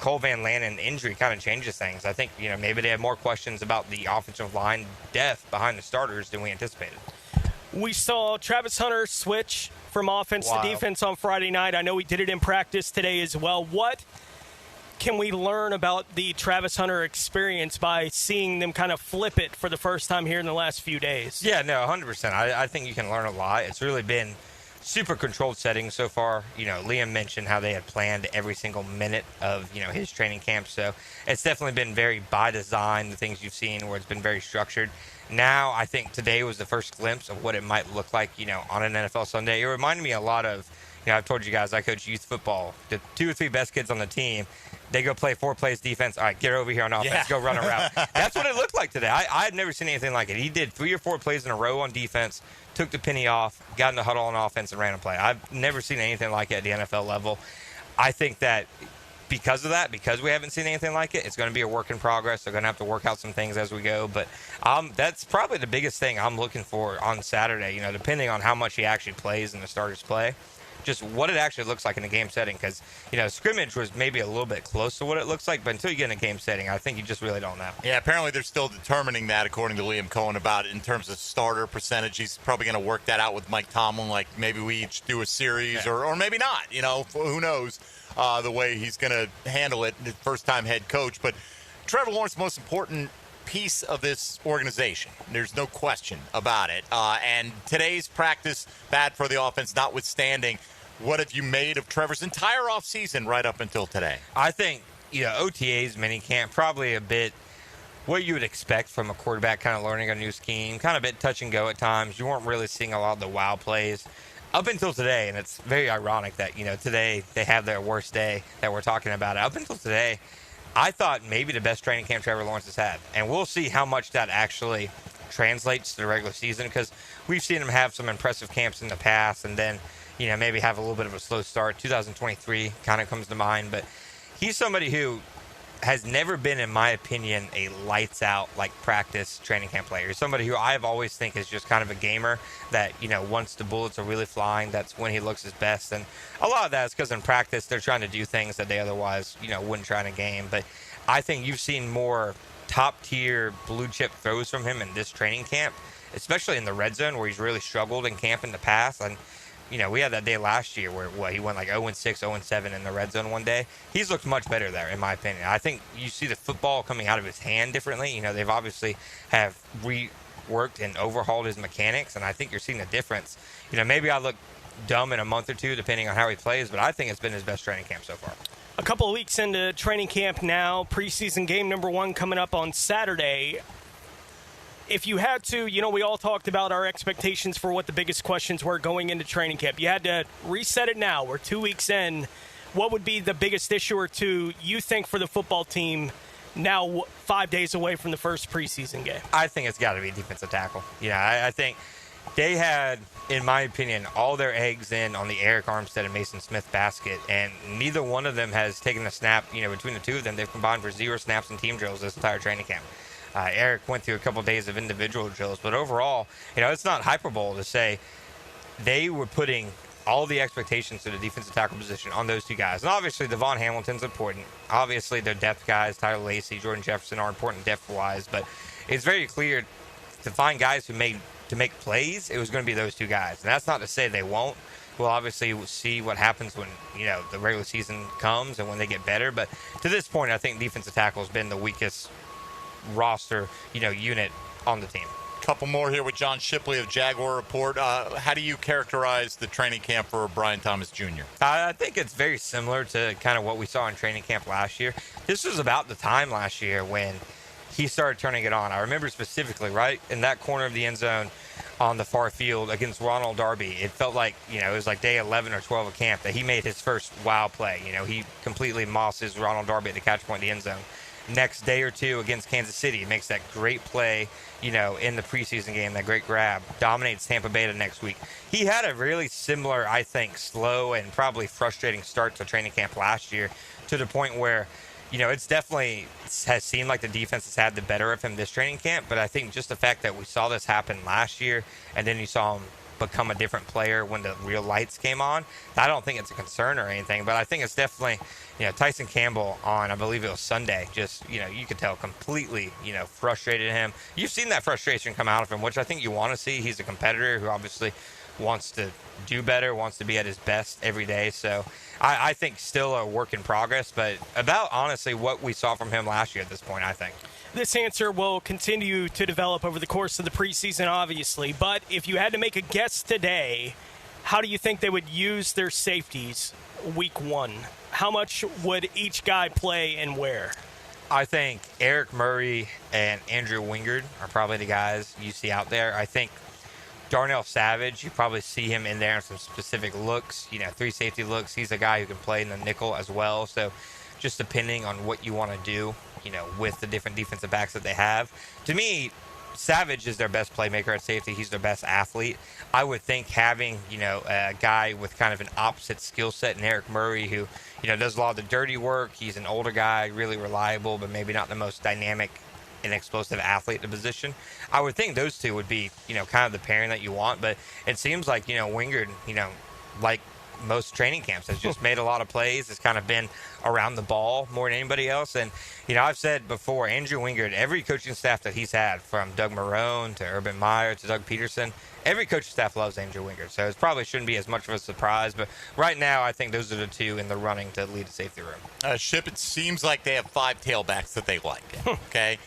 Cole Van Lannon injury kind of changes things. I think, maybe they have more questions about the offensive line depth behind the starters than we anticipated. We saw Travis Hunter switch from offense to defense on Friday night. I know he did it in practice today as well. What can we learn about the Travis Hunter experience by seeing them kind of flip it for the first time here in the last few days? Yeah, no, 100%. I think you can learn a lot. It's really been super controlled settings so far. Liam mentioned how they had planned every single minute of, his training camp. So it's definitely been very by design, the things you've seen where it's been very structured. Now, I think today was the first glimpse of what it might look like, on an NFL Sunday. It reminded me a lot of, I've told you guys I coach youth football. The 2 or 3 best kids on the team, they go play 4 plays defense. All right, get over here on offense. Go run a route. That's what it looked like today. I had never seen anything like it. He did 3 or 4 plays in a row on defense, took the penny off, got in the huddle on offense, and ran a play. I've never seen anything like it at the NFL level. I think that because of that, because we haven't seen anything like it, it's going to be a work in progress. They're going to have to work out some things as we go. But that's probably the biggest thing I'm looking for on Saturday, depending on how much he actually plays and the starters play. just what it actually looks like in a game setting. Because, scrimmage was maybe a little bit close to what it looks like, but until you get in a game setting, I think you just really don't know. Yeah, apparently they're still determining that, according to Liam Cohen, about it in terms of starter percentage. He's probably going to work that out with Mike Tomlin, like maybe we each do a series or maybe not. Who knows the way he's going to handle it, the first-time head coach. But Trevor Lawrence, the most important piece of this organization. There's no question about it. And today's practice, bad for the offense notwithstanding, what have you made of Trevor's entire offseason right up until today? I think, OTAs, minicamp, probably a bit what you would expect from a quarterback kind of learning a new scheme, kind of a bit touch and go at times. You weren't really seeing a lot of the wow plays up until today, and it's very ironic that, today they have their worst day that we're talking about. Up until today, I thought maybe the best training camp Trevor Lawrence has had. And we'll see how much that actually translates to the regular season, because we've seen him have some impressive camps in the past and then, maybe have a little bit of a slow start. 2023 kind of comes to mind. But he's somebody who has never been, in my opinion, a lights-out, practice training camp player. He's somebody who I've always think is just kind of a gamer that, once the bullets are really flying, that's when he looks his best. And a lot of that is because in practice they're trying to do things that they otherwise, wouldn't try in a game. But I think you've seen more top-tier blue-chip throws from him in this training camp, especially in the red zone where he's really struggled in camp in the past. And we had that day last year where he went 0-6, 0-7 in the red zone one day. He's looked much better there, in my opinion. I think you see the football coming out of his hand differently. They've obviously have reworked and overhauled his mechanics, and I think you're seeing a difference. Maybe I look dumb in a month or two, depending on how he plays, but I think it's been his best training camp so far. A couple of weeks into training camp now, preseason game number 1 coming up on Saturday. If you had to, we all talked about our expectations for what the biggest questions were going into training camp. You had to reset it now. We're 2 weeks in. What would be the biggest issue or two you think for the football team now 5 days away from the first preseason game? I think it's got to be defensive tackle. I think they had, in my opinion, all their eggs in on the Eric Armstead and Mason Smith basket, and neither one of them has taken a snap, between the two of them. They've combined for 0 snaps in team drills this entire training camp. Eric went through a couple days of individual drills, but overall, it's not hyperbole to say they were putting all the expectations to the defensive tackle position on those two guys. And obviously, Devon Hamilton's important. Obviously, their depth guys, Tyler Lacey, Jordan Jefferson, are important depth-wise, but it's very clear to find guys who make plays, it was going to be those two guys. And that's not to say they won't. We'll obviously see what happens when, the regular season comes and when they get better. But to this point, I think defensive tackle has been the weakest roster, unit on the team. Couple more here with John Shipley of Jaguar Report. How do you characterize the training camp for Brian Thomas Jr.? I think it's very similar to kind of what we saw in training camp last year. This was about the time last year when he started turning it on. I remember specifically, right in that corner of the end zone on the far field against Ronald Darby, it felt like, it was like day 11 or 12 of camp that he made his first wow play. He completely mosses Ronald Darby at the catch point in the end zone. Next day or two against Kansas City, he makes that great play, in the preseason game, that great grab, dominates Tampa Bay the next week. He had a really similar, I think, slow and probably frustrating start to training camp last year, to the point where, it's definitely has seemed like the defense has had the better of him this training camp, but I think just the fact that we saw this happen last year and then you saw him become a different player when the real lights came on, I don't think it's a concern or anything, but I think it's definitely, Tyson Campbell on, I believe it was Sunday, just, you could tell completely, frustrated him. You've seen that frustration come out of him, which I think you want to see. He's a competitor who obviously wants to do better, wants to be at his best every day. So I think still a work in progress, but about honestly what we saw from him last year at this point, I think. This answer will continue to develop over the course of the preseason, obviously. But if you had to make a guess today, how do you think they would use their safeties week 1? How much would each guy play and where? I think Eric Murray and Andrew Wingard are probably the guys you see out there. I think Darnell Savage, you probably see him in there in some specific looks, 3 safety looks. He's a guy who can play in the nickel as well. So just depending on what you want to do, with the different defensive backs that they have. To me, Savage is their best playmaker at safety. He's their best athlete. I would think having, a guy with kind of an opposite skill set in Eric Murray who, does a lot of the dirty work. He's an older guy, really reliable, but maybe not the most dynamic and explosive athlete at the position. I would think those two would be, kind of the pairing that you want. But it seems like, Wingard, like most training camps. Has just made a lot of plays. Has kind of been around the ball more than anybody else. And, I've said before, Andrew Wingard, every coaching staff that he's had, from Doug Marrone to Urban Meyer to Doug Peterson, every coaching staff loves Andrew Wingard. So it probably shouldn't be as much of a surprise. But right now, I think those are the two in the running to lead the safety room. Ship, it seems like they have 5 tailbacks that they like. Okay.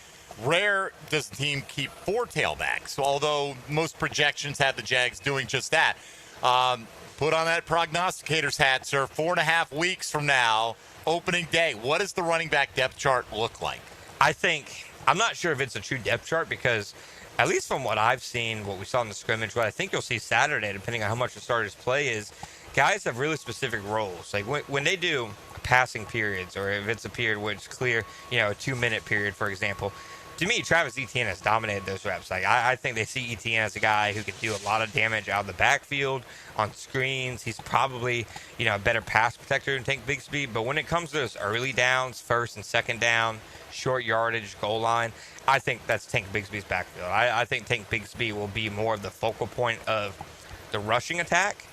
Rare does the team keep 4 tailbacks, although most projections have the Jags doing just that. Put on that prognosticator's hat, sir. 4.5 weeks from now, opening day, what does the running back depth chart look like? I'm not sure if it's a true depth chart because, at least from what I've seen, what we saw in the scrimmage, what I think you'll see Saturday, depending on how much the starters play, is guys have really specific roles. Like when they do passing periods, or if it's a period where it's clear, a 2-minute period, for example, to me, Travis Etienne has dominated those reps. Like I think they see Etienne as a guy who can do a lot of damage out of the backfield on screens. He's probably, a better pass protector than Tank Bigsby. But when it comes to those early downs, first and second down, short yardage, goal line, I think that's Tank Bigsby's backfield. I think Tank Bigsby will be more of the focal point of the rushing attack.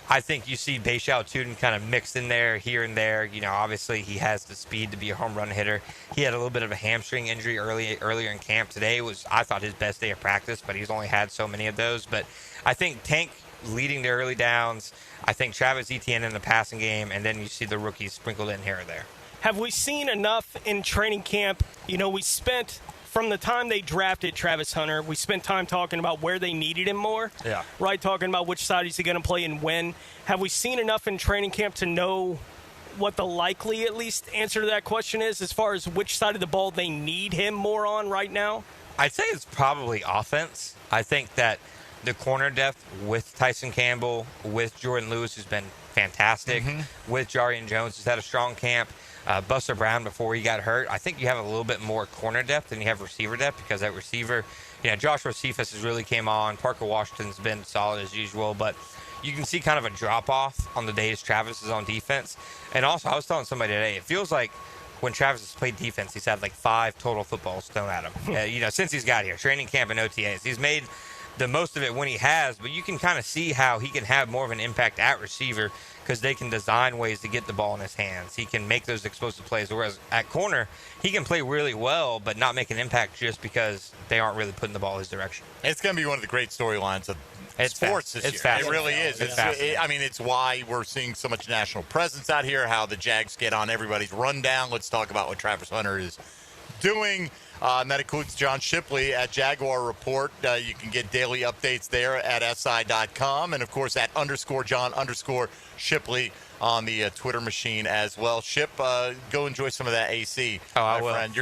I think you see Bayshal Tuden kind of mixed in there, here and there. Obviously he has the speed to be a home run hitter. He had a little bit of a hamstring injury earlier in camp. Today was, I thought, his best day of practice, but he's only had so many of those. But I think Tank leading the early downs. I think Travis Etienne in the passing game, and then you see the rookies sprinkled in here or there. Have we seen enough in training camp? We spent, from the time they drafted Travis Hunter, we spent time talking about where they needed him more. Yeah. Right, talking about which side is he going to play and when. Have we seen enough in training camp to know what the likely, at least, answer to that question is as far as which side of the ball they need him more on right now? I'd say it's probably offense. I think that the corner depth with Tyson Campbell, with Jordan Lewis, who's been fantastic, with Jarian Jones, who's had a strong camp, Buster Brown before he got hurt. I think you have a little bit more corner depth than you have receiver depth because that receiver, Joshua Cephas has really came on. Parker Washington's been solid as usual, but you can see kind of a drop-off on the days Travis is on defense. And also, I was telling somebody today, it feels like when Travis has played defense, he's had like 5 total footballs thrown at him. Since he's got here, training camp and OTAs. He's made the most of it when he has, but you can kind of see how he can have more of an impact at receiver because they can design ways to get the ball in his hands. He can make those explosive plays, whereas at corner, he can play really well but not make an impact just because they aren't really putting the ball his direction. It's going to be one of the great storylines of sports this year. It really is. It's why we're seeing so much national presence out here, how the Jags get on everybody's rundown. Let's talk about what Travis Hunter is doing. And that includes John Shipley at Jaguar Report. You can get daily updates there at SI.com. And, of course, at _John_Shipley on the Twitter machine as well. Ship, go enjoy some of that AC, my friend.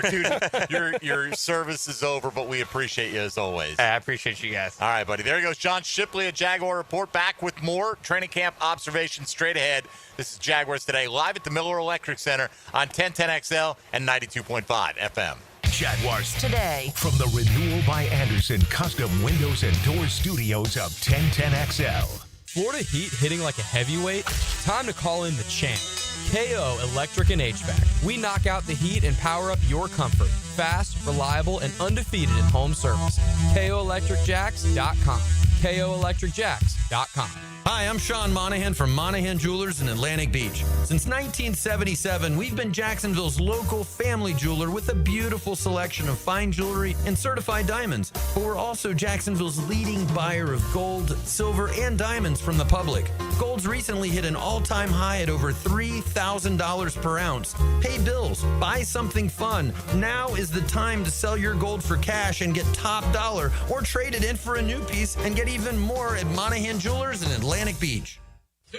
Your service is over, but we appreciate you as always. I appreciate you guys. All right, buddy. There goes John Shipley at Jaguar Report. Back with more training camp observations straight ahead. This is Jaguars Today, live at the Miller Electric Center on 1010XL and 92.5 FM. Jaguars Today. From the Renewal by Anderson Custom Windows and Doors Studios of 1010XL. Florida Heat hitting like a heavyweight? Time to call in the champ. KO Electric and HVAC. We knock out the heat and power up your comfort. Fast, reliable, and undefeated in home service. KOElectricJacks.com. KOElectricJacks.com. Hi, I'm Sean Monahan from Monahan Jewelers in Atlantic Beach. Since 1977, we've been Jacksonville's local family jeweler with a beautiful selection of fine jewelry and certified diamonds. But we're also Jacksonville's leading buyer of gold, silver, and diamonds from the public. Gold's recently hit an all-time high at over $3,000 per ounce. Pay bills, buy something fun. Now is the time to sell your gold for cash and get top dollar, or trade it in for a new piece and get even more at Monahan Jewelers in Atlantic Beach. The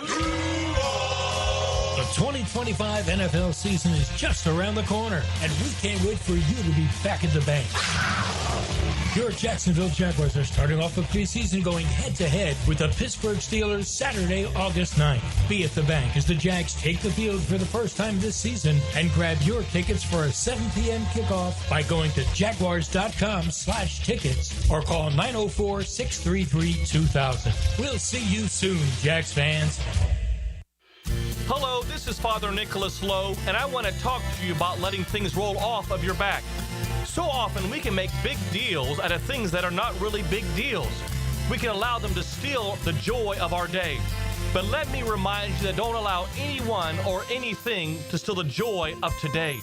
2025 NFL season is just around the corner, and we can't wait for you to be back at the bank. Your Jacksonville Jaguars are starting off the preseason going head-to-head with the Pittsburgh Steelers Saturday, August 9th. Be at the bank as the Jags take the field for the first time this season, and grab your tickets for a 7 p.m. kickoff by going to jaguars.com/tickets or call 904-633-2000. We'll see you soon, Jags fans. Hello, this is Father Nicholas Lowe, and I want to talk to you about letting things roll off of your back. So often we can make big deals out of things that are not really big deals. We can allow them to steal the joy of our day. But let me remind you that don't allow anyone or anything to steal the joy of today.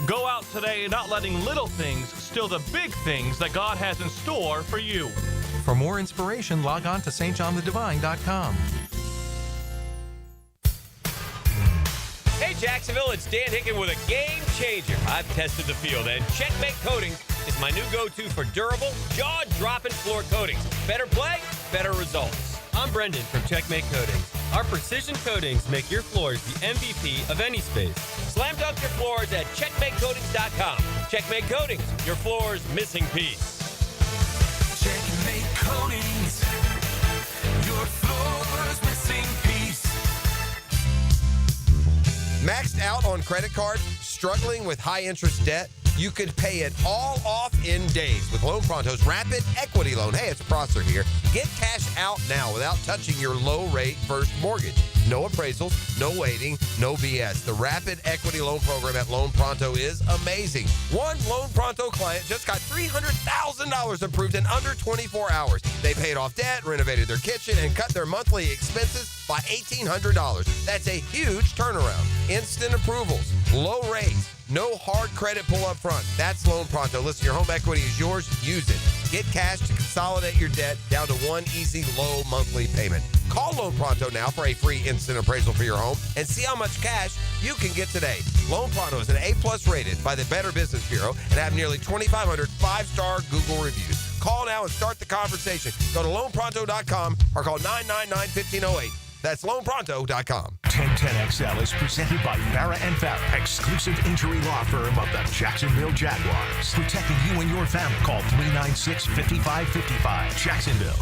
Go out today not letting little things steal the big things that God has in store for you. For more inspiration, log on to stjohnthedivine.com. Hey Jacksonville, it's Dan Hicken with a game changer. I've tested the field, and Checkmate Coatings is my new go-to for durable, jaw-dropping floor coatings. Better play, better results. I'm Brendan from Checkmate Coatings. Our precision coatings make your floors the MVP of any space. Slam dunk your floors at checkmatecoatings.com. Checkmate Coatings, your floor's missing piece. Checkmate Coatings, your floor's missing piece. Maxed out on credit cards, struggling with high interest debt? You could pay it all off in days with Loan Pronto's Rapid Equity Loan. Hey, it's Prosser here. Get cash out now without touching your low-rate first mortgage. No appraisals, no waiting, no BS. The Rapid Equity Loan Program at Loan Pronto is amazing. One Loan Pronto client just got $300,000 approved in under 24 hours. They paid off debt, renovated their kitchen, and cut their monthly expenses by $1,800. That's a huge turnaround. Instant approvals, low rates, no hard credit pull up front. That's Loan Pronto. Listen, your home equity is yours. Use it. Get cash to consolidate your debt down to one easy, low monthly payment. Call Loan Pronto now for a free instant appraisal for your home and see how much cash you can get today. Loan Pronto is an A+ rated by the Better Business Bureau and have nearly 2,500 five-star Google reviews. Call now and start the conversation. Go to loanpronto.com or call 999-1508. That's loanpronto.com. 1010XL is presented by Farah & Farah, exclusive injury law firm of the Jacksonville Jaguars. Protecting you and your family. Call 396-5555. Jacksonville.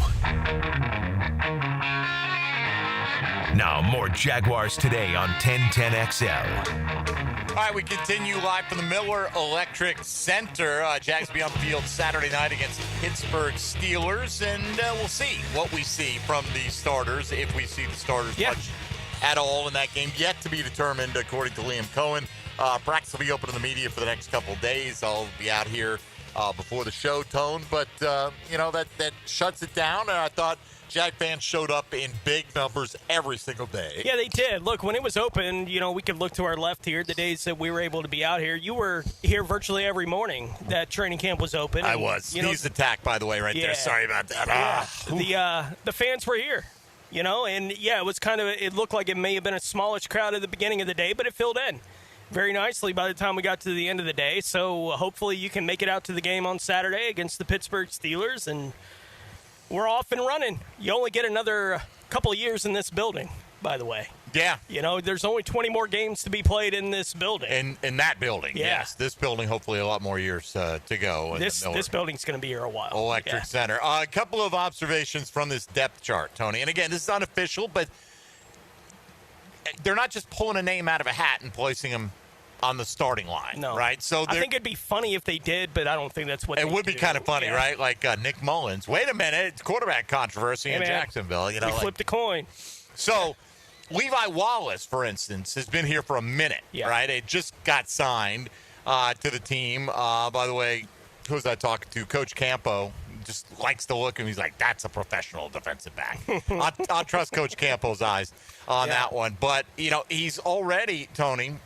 Now, more Jaguars Today on 1010XL. All right, we continue live from the Miller Electric Center. Jags will be on the field Saturday night against the Pittsburgh Steelers, and we'll see what we see from the starters, if we see the starters much at all in that game. Yet to be determined, according to Liam Cohen. Practice will be open to the media for the next couple of days. I'll be out here before the show, Tone, but, that shuts it down, and I thought Jag fans showed up in big numbers every single day. Yeah, they did. Look, when it was open, we could look to our left here. The days that we were able to be out here, you were here virtually every morning that training camp was open. I was. Sneeze attack, by the way, right there. Sorry about that. Yeah. The fans were here, and it was it looked like it may have been a smallish crowd at the beginning of the day, but it filled in very nicely by the time we got to the end of the day. So hopefully you can make it out to the game on Saturday against the Pittsburgh Steelers, and we're off and running. You only get another couple of years in this building, by the way. Yeah. There's only 20 more games to be played in this building. In that building, yes. This building, hopefully a lot more years to go. This building's going to be here a while. Electric Center. A couple of observations from this depth chart, Tony. And again, this is unofficial, but they're not just pulling a name out of a hat and placing them on the starting line, right? So I think it'd be funny if they did, but I don't think that's what it would be kind of funny, right? Like Nick Mullins. Wait a minute, it's quarterback controversy in Jacksonville. We flipped a coin. So Levi Wallace, for instance, has been here for a minute, right? It just got signed to the team. By the way, who was I talking to? Coach Campo just likes to look, and he's like, that's a professional defensive back. I'll trust Coach Campo's eyes on that one. But, he's already, Tony,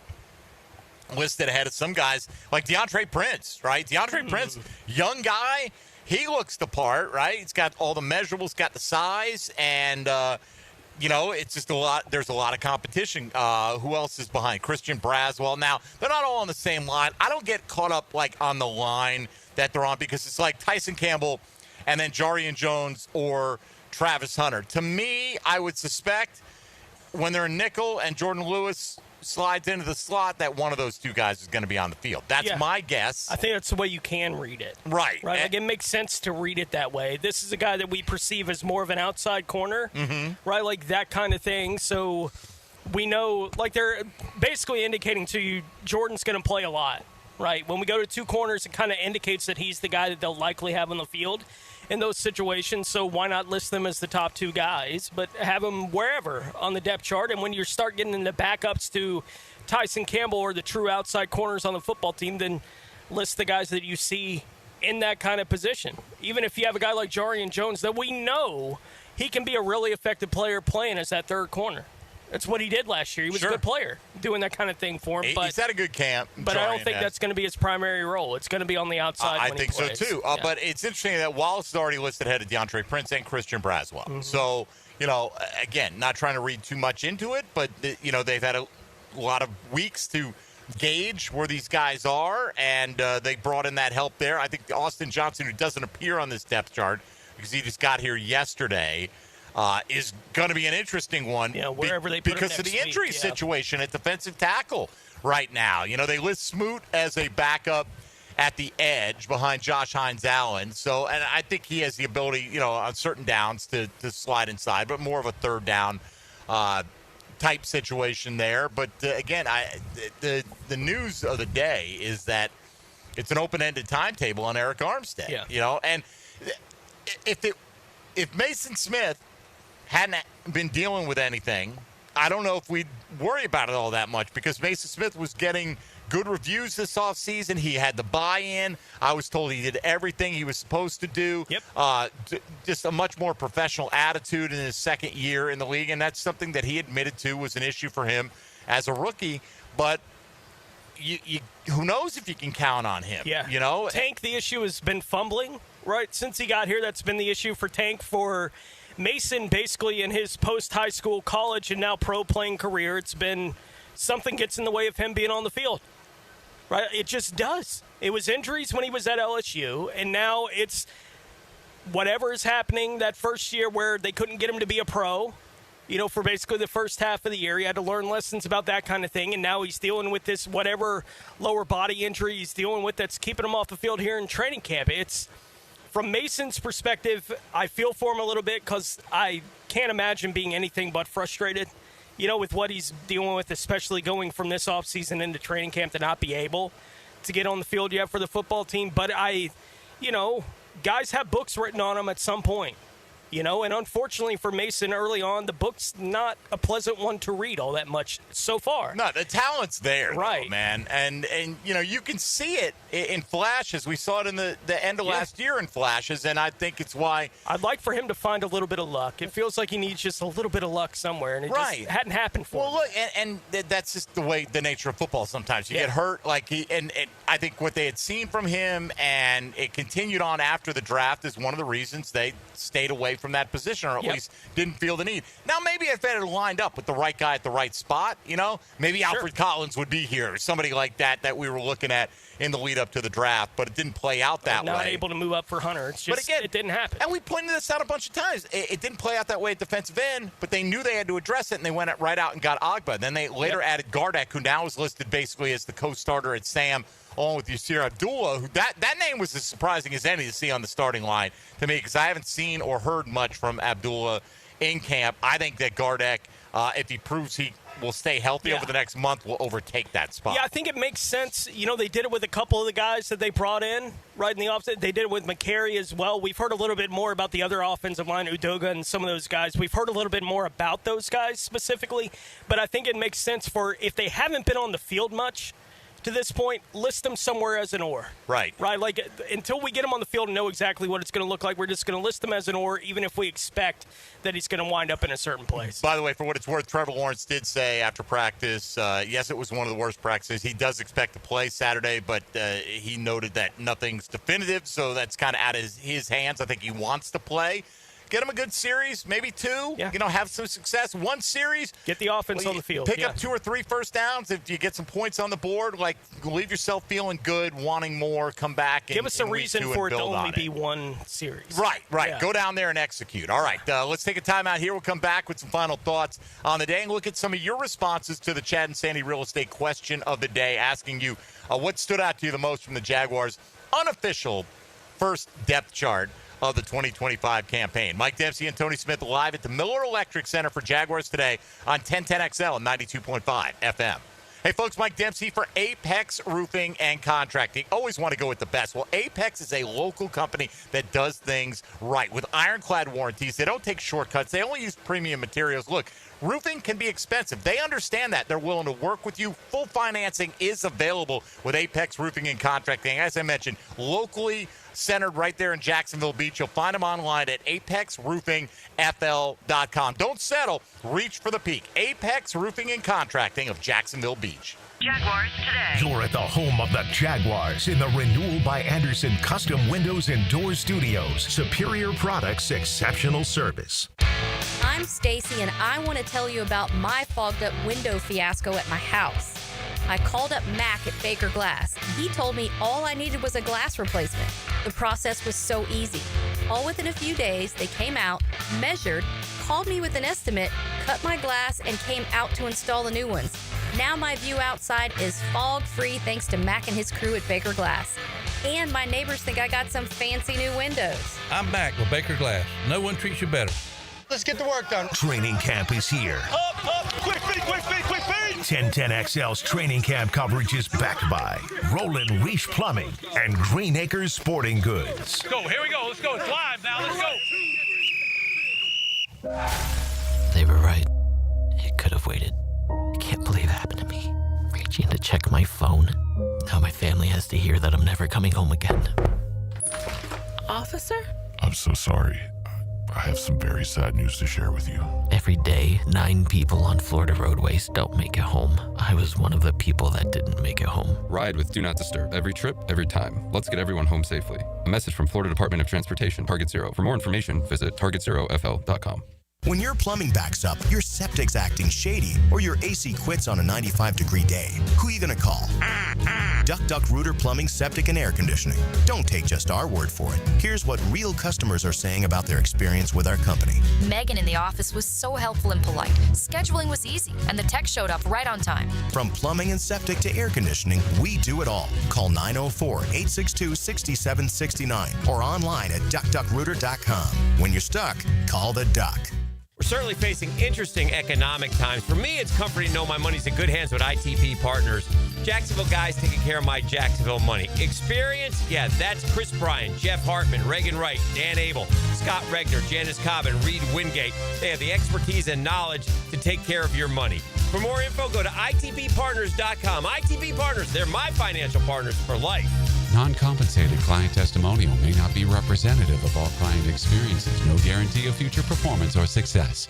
listed ahead of some guys like DeAndre Prince, right? DeAndre Prince, young guy, he looks the part, right? He's got all the measurables, got the size, and, it's just a lot. There's a lot of competition. Who else is behind? Christian Braswell. Now, they're not all on the same line. I don't get caught up, on the line that they're on because it's like Tyson Campbell and then Jarian Jones or Travis Hunter. To me, I would suspect when they're in nickel and Jordan Lewis slides into the slot that one of those two guys is going to be on the field. That's my guess. I think that's the way you can read it. Right. Like it makes sense to read it that way. This is a guy that we perceive as more of an outside corner, right? Like that kind of thing. So we know, they're basically indicating to you Jordan's going to play a lot, right? When we go to two corners, it kind of indicates that he's the guy that they'll likely have on the field in those situations, so why not list them as the top two guys, but have them wherever on the depth chart. And when you start getting into backups to Tyson Campbell or the true outside corners on the football team, then list the guys that you see in that kind of position. Even if you have a guy like Jarian Jones that we know he can be a really effective player playing as that third corner. That's what he did last year. He was a good player doing that kind of thing for him. But he's had a good camp. But I don't think that's going to be his primary role. It's going to be on the outside. I when think he plays. so too. But it's interesting that Wallace is already listed ahead of DeAndre Prince and Christian Braswell. Mm-hmm. So, again, not trying to read too much into it, but they've had a lot of weeks to gauge where these guys are, and they brought in that help there. I think Austin Johnson, who doesn't appear on this depth chart because he just got here yesterday, is going to be an interesting one. Wherever they put him because of the next injury week, situation at defensive tackle right now. They list Smoot as a backup at the edge behind Josh Hines-Allen. So, and I think he has the ability, on certain downs to slide inside, but more of a third down type situation there. But again, the news of the day is that it's an open-ended timetable on Eric Armstead. And if Mason Smith hadn't been dealing with anything, I don't know if we'd worry about it all that much, because Mason Smith was getting good reviews this offseason. He had the buy-in. I was told he did everything he was supposed to do. Just a much more professional attitude in his second year in the league, and that's something that he admitted to was an issue for him as a rookie. But who knows if you can count on him? Tank, the issue has been fumbling, right? Since he got here, that's been the issue for Tank. For Mason, basically in his post-high school, college, and now pro playing career, it's been something gets in the way of him being on the field. Right? It just does. It was injuries when he was at LSU, and now it's whatever is happening that first year where they couldn't get him to be a pro, for basically the first half of the year. He had to learn lessons about that kind of thing, and now he's dealing with this whatever lower body injury he's dealing with that's keeping him off the field here in training camp. It's, from Mason's perspective, I feel for him a little bit because I can't imagine being anything but frustrated, with what he's dealing with, especially going from this offseason into training camp to not be able to get on the field yet for the football team. But guys have books written on them at some point. And unfortunately for Mason early on, the book's not a pleasant one to read all that much so far. No, the talent's there, right, though, man. And you can see it in flashes. We saw it in the end of last year in flashes, and I think it's why. I'd like for him to find a little bit of luck. It feels like he needs just a little bit of luck somewhere, and it just hadn't happened for him. Well, look, and that's just the nature of football sometimes. You get hurt, and I think what they had seen from him, and it continued on after the draft, is one of the reasons they stayed away from that position, or at least didn't feel the need. Now, maybe if it had lined up with the right guy at the right spot, maybe Alfred Collins would be here, or somebody like that we were looking at in the lead up to the draft, but it didn't play out that way. Not able to move up for Hunter. It's just, it didn't happen. And we pointed this out a bunch of times. It didn't play out that way at defensive end, but they knew they had to address it, and they went right out and got Agba. Then they later added Gardeck, who now is listed basically as the co-starter at Sam, along with Yasir Abdullah, who that name was as surprising as any to see on the starting line to me, because I haven't seen or heard much from Abdullah in camp. I think that Gardeck, if he proves he will stay healthy over the next month, will overtake that spot. Yeah, I think it makes sense. They did it with a couple of the guys that they brought in right in the offseason. They did it with McCary as well. We've heard a little bit more about the other offensive line, Udoga and some of those guys. We've heard a little bit more about those guys specifically, but I think it makes sense for, if they haven't been on the field much to this point, list them somewhere as an or. Right. Like, until we get him on the field and know exactly what it's going to look like, we're just going to list them as an or, even if we expect that he's going to wind up in a certain place. By the way, for what it's worth, Trevor Lawrence did say after practice, yes, it was one of the worst practices. He does expect to play Saturday, but he noted that nothing's definitive, so that's kind of out of his hands. I think he wants to play. Get him a good series, maybe two. Have some success. One series. Get the offense on the field. Pick up 2 or 3 first downs. If you get some points on the board, leave yourself feeling good, wanting more, come back. Give us a reason for it to only be one series. Right. Yeah. Go down there and execute. All right, let's take a timeout here. We'll come back with some final thoughts on the day and look at some of your responses to the Chad and Sandy Real Estate question of the day, asking you what stood out to you the most from the Jaguars' unofficial first depth chart of the 2025 campaign. Mike Dempsey and Tony Smith live at the Miller Electric Center for Jaguars Today on 1010XL and 92.5 FM. Hey, folks, Mike Dempsey for Apex Roofing and Contracting. Always want to go with the best. Well, Apex is a local company that does things right with ironclad warranties. They don't take shortcuts. They only use premium materials. Look, roofing can be expensive. They understand that. They're willing to work with you. Full financing is available with Apex Roofing and Contracting. As I mentioned, locally centered right there in Jacksonville Beach. You'll find them online at apexroofingfl.com. Don't settle. Reach for the peak. Apex Roofing and Contracting of Jacksonville Beach. Jaguars Today. You're at the home of the Jaguars in the Renewal by Anderson Custom Windows and Door Studios. Superior products, exceptional service. I'm Stacy, and I want to tell you about my fogged up window fiasco at my house. I called up Mac at Baker Glass. He told me all I needed was a glass replacement. The process was so easy. All within a few days, they came out, measured, called me with an estimate, cut my glass, and came out to install the new ones. Now my view outside is fog-free thanks to Mac and his crew at Baker Glass. And my neighbors think I got some fancy new windows. I'm Mac with Baker Glass. No one treats you better. Let's get the work done. Training camp is here. Up, quick feet, quick feet, quick feet. 1010XL's training camp coverage is backed by Roland Reach Plumbing and Green Acres Sporting Goods. Go, here we go. Let's go. It's live now. Let's go. They were right. It could have waited. I can't believe it happened to me. Reaching to check my phone. Now my family has to hear that I'm never coming home again. Officer? I'm so sorry. I have some very sad news to share with you. Every day, 9 people on Florida roadways don't make it home. I was one of the people that didn't make it home. Ride with Do Not Disturb. Every trip, every time. Let's get everyone home safely. A message from Florida Department of Transportation, Target Zero. For more information, visit targetzerofl.com. When your plumbing backs up, your septic's acting shady, or your AC quits on a 95-degree day, who are you going to call? Duck Rooter Plumbing, Septic, and Air Conditioning. Don't take just our word for it. Here's what real customers are saying about their experience with our company. Megan in the office was so helpful and polite. Scheduling was easy, and the tech showed up right on time. From plumbing and septic to air conditioning, we do it all. Call 904-862-6769 or online at duckduckrooter.com. When you're stuck, call the Duck. We're certainly facing interesting economic times. For me, it's comforting to know my money's in good hands with ITP Partners. Jacksonville guys taking care of my Jacksonville money. Experience? Yeah, that's Chris Bryan, Jeff Hartman, Reagan Wright, Dan Abel, Scott Regner, Janice Cobb, and Reed Wingate. They have the expertise and knowledge to take care of your money. For more info, go to itppartners.com. ITP Partners, they're my financial partners for life. Non-compensated client testimonial may not be representative of all client experiences. No guarantee of future performance or success.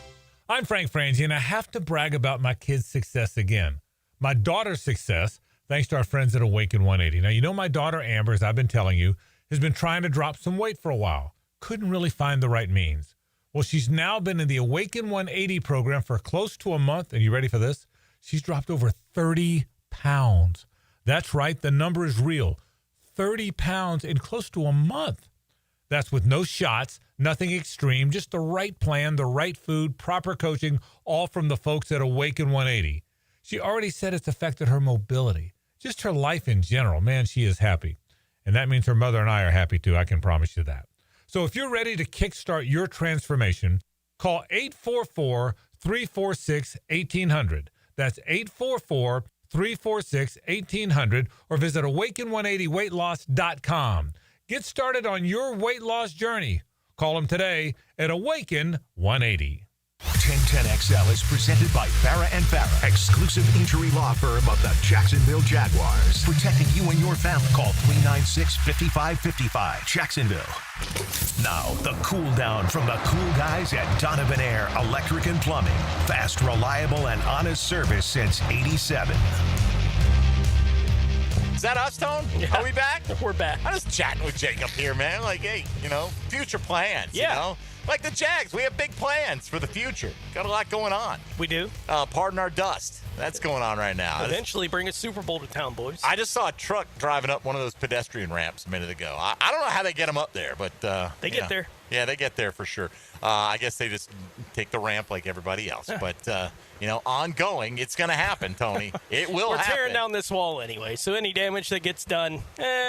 I'm Frank Frangie, and I have to brag about my kids' success again. My daughter's success, thanks to our friends at Awaken 180. Now, you know my daughter, Amber, as I've been telling you, has been trying to drop some weight for a while. Couldn't really find the right means. Well, she's now been in the Awaken 180 program for close to a month, and you ready for this? She's dropped over 30 pounds. That's right, the number is real. 30 pounds in close to a month. That's with no shots, nothing extreme, just the right plan, the right food, proper coaching, all from the folks at Awaken 180. She already said it's affected her mobility, just her life in general. Man, she is happy. And that means her mother and I are happy too, I can promise you that. So if you're ready to kickstart your transformation, call 844-346-1800. That's 844-346-1800 or visit awaken180weightloss.com. Get started on your weight loss journey. Call them today at Awaken 180. 1010XL is presented by Farah & Farah, exclusive injury law firm of the Jacksonville Jaguars. Protecting you and your family. Call 396-5555. Jacksonville. Now, the cool down from the cool guys at Donovan Air Electric and Plumbing. Fast, reliable, and honest service since '87. Is that us, Tone? Yeah. Are we back? We're back. I'm just chatting with Jacob here, man. Like, hey, future plans, Yeah. you know? Like the Jags, we have big plans for the future. Got a lot going on. We do. Pardon our dust. That's going on right now. Eventually bring a Super Bowl to town, boys. I just saw a truck driving up one of those pedestrian ramps a minute ago. I don't know how they get them up there, but... They get there. Yeah, they get there for sure. I guess they just take the ramp like everybody else. But, ongoing, it's going to happen, Tony. It will happen. We're tearing down this wall anyway, so any damage that gets done,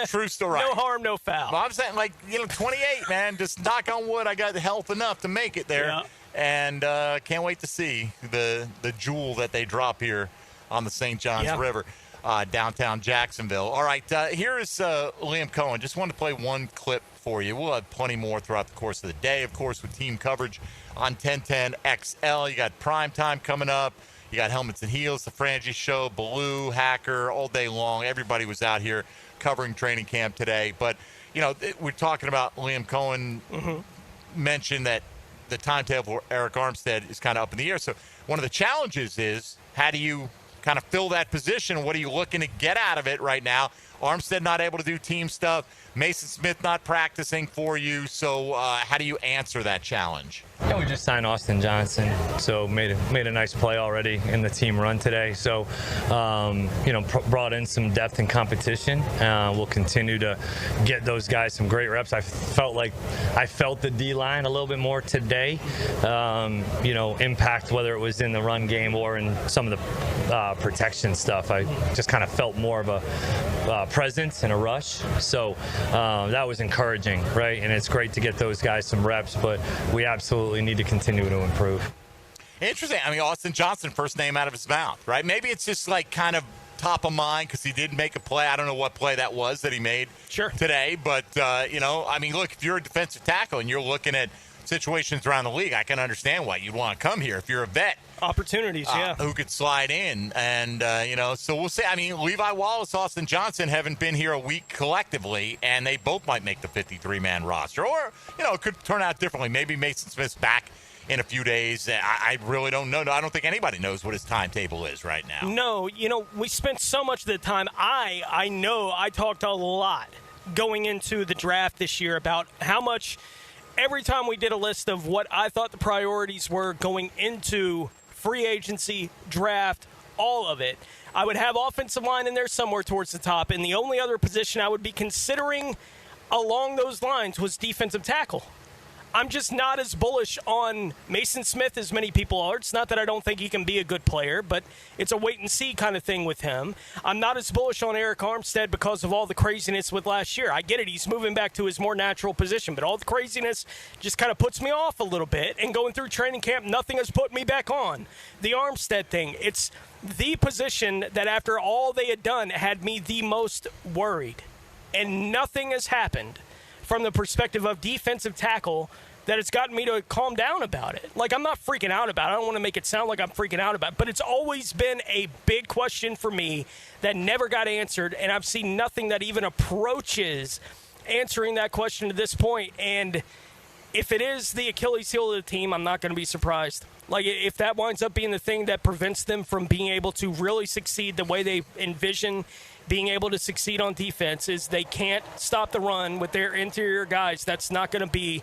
true story. No harm, no foul. Well, I'm saying, 28, man, just knock on wood, I got the health enough to make it there. Yeah. And can't wait to see the jewel that they drop here on the St. Johns River, downtown Jacksonville. All right, here is Liam Cohen. Just wanted to play one clip for you. We'll have plenty more throughout the course of the day, of course, with team coverage on 1010 XL. You got prime time coming up. You got Helmets and Heels, the Frangie Show, Baloo, Hacker, all day long. Everybody was out here covering training camp today. But, we're talking about Liam Cohen mentioned that the timetable for Eric Armstead is kind of up in the air. So one of the challenges is, how do you kind of fill that position? What are you looking to get out of it right now? Armstead not able to do team stuff. Mason Smith not practicing for you. So how do you answer that challenge? Yeah, we just signed Austin Johnson, so made a nice play already in the team run today. So, brought in some depth and competition. We'll continue to get those guys some great reps. I felt the D-line a little bit more today. Impact, whether it was in the run game or in some of the protection stuff. I just kind of felt more of a presence and a rush. So that was encouraging, right? And it's great to get those guys some reps, but we absolutely need to continue to improve. Interesting. I mean, Austin Johnson, first name out of his mouth, right? Maybe it's just kind of top of mind because he did make a play. I don't know what play that was that he made today, but, look, if you're a defensive tackle and you're looking at situations around the league, I can understand why you'd want to come here if you're a vet. Opportunities, who could slide in. And, so we'll see. I mean, Levi Wallace, Austin Johnson haven't been here a week collectively, and they both might make the 53-man roster. Or, it could turn out differently. Maybe Mason Smith's back in a few days. I really don't know. I don't think anybody knows what his timetable is right now. No, we spent so much of the time. I know I talked a lot going into the draft this year about how much every time we did a list of what I thought the priorities were going into free agency, draft, all of it, I would have offensive line in there somewhere towards the top, and the only other position I would be considering along those lines was defensive tackle. I'm just not as bullish on Mason Smith as many people are. It's not that I don't think he can be a good player, but it's a wait-and-see kind of thing with him. I'm not as bullish on Eric Armstead because of all the craziness with last year. I get it. He's moving back to his more natural position, but all the craziness just kind of puts me off a little bit. And going through training camp, nothing has put me back on. The Armstead thing, it's the position that after all they had done had me the most worried. And nothing has happened from the perspective of defensive tackle that it's gotten me to calm down about it. I'm not freaking out about it. I don't want to make it sound like I'm freaking out about it, but it's always been a big question for me that never got answered, and I've seen nothing that even approaches answering that question to this point. And if it is the Achilles heel of the team, I'm not going to be surprised. If that winds up being the thing that prevents them from being able to really succeed the way they envision being able to succeed on defense, is they can't stop the run with their interior guys, that's not going to be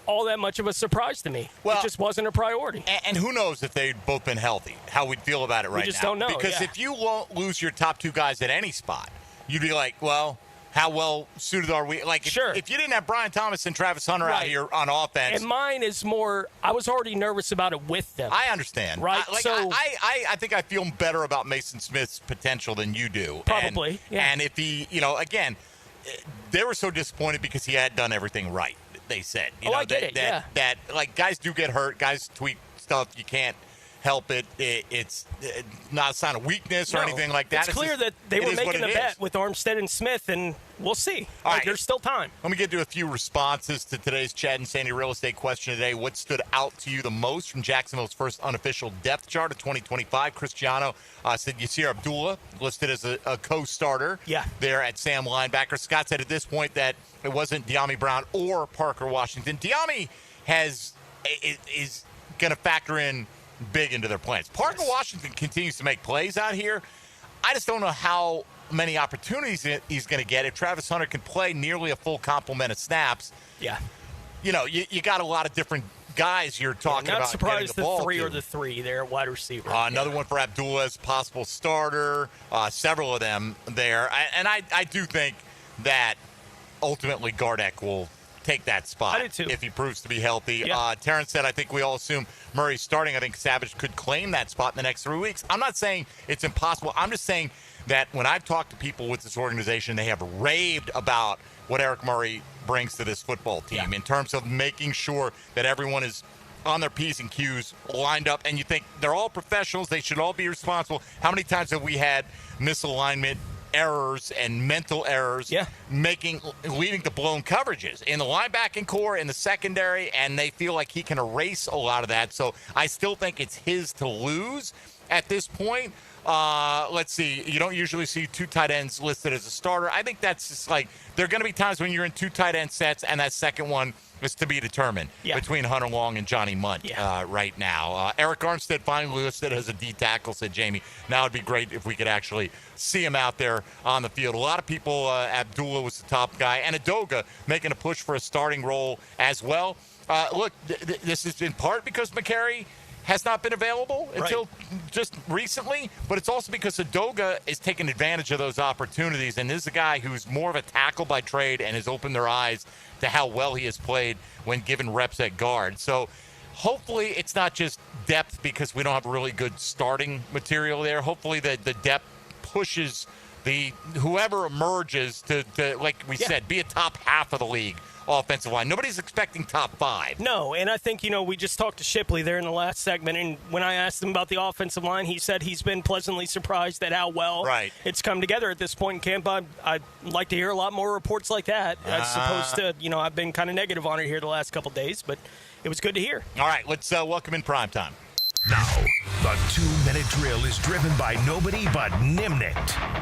all that much of a surprise to me. Well, it just wasn't a priority. And who knows if they'd both been healthy, how we'd feel about it right now. We just don't know. Because if you won't lose your top two guys at any spot, you'd be like, well, how well suited are we? If you didn't have Brian Thomas and Travis Hunter out here on offense. And mine is more, I was already nervous about it with them. I understand. Right? I think I feel better about Mason Smith's potential than you do. Probably, And if he, again, they were so disappointed because he had done everything right. They said, I get it. That guys do get hurt, guys tweak stuff. You can't help it. It's not a sign of weakness or anything like that. It's clear that they were making a bet with Armstead and Smith, and we'll see. All right. There's still time. Let me get to a few responses to today's Chad and Sandy real estate question today. What stood out to you the most from Jacksonville's first unofficial depth chart of 2025? Cristiano said Yasir Abdullah listed as a co-starter there at Sam linebacker. Scott said at this point that it wasn't De'Ami Brown or Parker Washington. De'Ami is going to factor in big into their plans. Parker Washington continues to make plays out here. I just don't know how many opportunities he's going to get if Travis Hunter can play nearly a full complement of snaps. Yeah. You got a lot of different guys you're talking about. Not surprised the ball 3 to. or the 3 there at wide receiver. Another one for Abdullah as possible starter. Several of them there. I do think that ultimately Gardeck will take that spot if he proves to be healthy. Terrence said, I think we all assume Murray's starting. I think Savage could claim that spot in the next 3 weeks. I'm not saying it's impossible. I'm just saying that when I've talked to people with this organization, they have raved about what Eric Murray brings to this football team in terms of making sure that everyone is on their P's and Q's lined up. And you think they're all professionals. They should all be responsible. How many times have we had misalignment errors and mental errors, leading to blown coverages in the linebacking core, in the secondary, and they feel like he can erase a lot of that. So I still think it's his to lose at this point. Let's see. You don't usually see two tight ends listed as a starter. I think that's just like there are going to be times when you're in two tight end sets, and that second one is to be determined between Hunter Long and Johnny Munt right now. Eric Armstead finally listed as a D tackle, said Jamie. Now it'd be great if we could actually see him out there on the field. A lot of people, Abdullah was the top guy, and Adoga making a push for a starting role as well. Look, this is in part because McCary has not been available until just recently, but it's also because Adoga is taking advantage of those opportunities, and this is a guy who's more of a tackle by trade and has opened their eyes to how well he has played when given reps at guard. So hopefully it's not just depth because we don't have really good starting material there. Hopefully the depth pushes whoever emerges to like we said, be a top half of the league offensive line. Nobody's expecting top 5. No, and I think, we just talked to Shipley there in the last segment, and when I asked him about the offensive line, he said he's been pleasantly surprised at how well it's come together at this point in camp. I'd like to hear a lot more reports like that as opposed to, I've been kind of negative on it here the last couple of days, but it was good to hear. All right, let's welcome in Primetime. Now, the 2-minute drill is driven by nobody but Nimnik.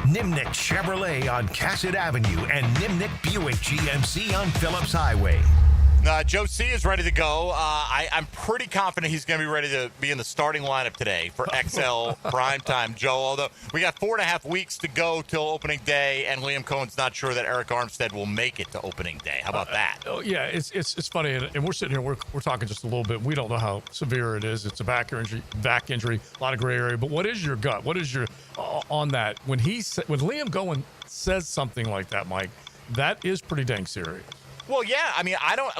Nimnik Chevrolet on Cassett Avenue and Nimnik Buick GMC on Phillips Highway. Joe C is ready to go. I'm pretty confident he's going to be ready to be in the starting lineup today for XL Primetime, Joe. Although we got 4.5 weeks to go till opening day, and Liam Cohen's not sure that Eric Armstead will make it to opening day. How about that? It's funny, and we're sitting here, we're talking just a little bit. We don't know how severe it is. It's a back injury, a lot of gray area. But what is your gut? What is your on that? When Liam Cohen says something like that, Mike, that is pretty dang serious. Well, yeah. I mean, I don't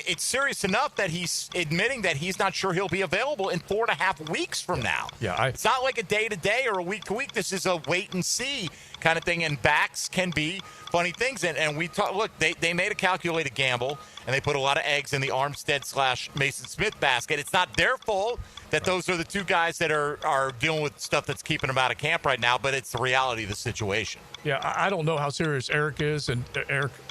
it's serious enough that he's admitting that he's not sure he'll be available in 4.5 weeks from now. Yeah. It's not like a day-to-day or a week-to-week. This is a wait-and-see kind of thing, and backs can be funny things. And we talk. Look, they made a calculated gamble, and they put a lot of eggs in the Armstead/Mason Smith basket. It's not their fault that those are the two guys that are dealing with stuff that's keeping them out of camp right now, but it's the reality of the situation. Yeah, I don't know how serious Eric is and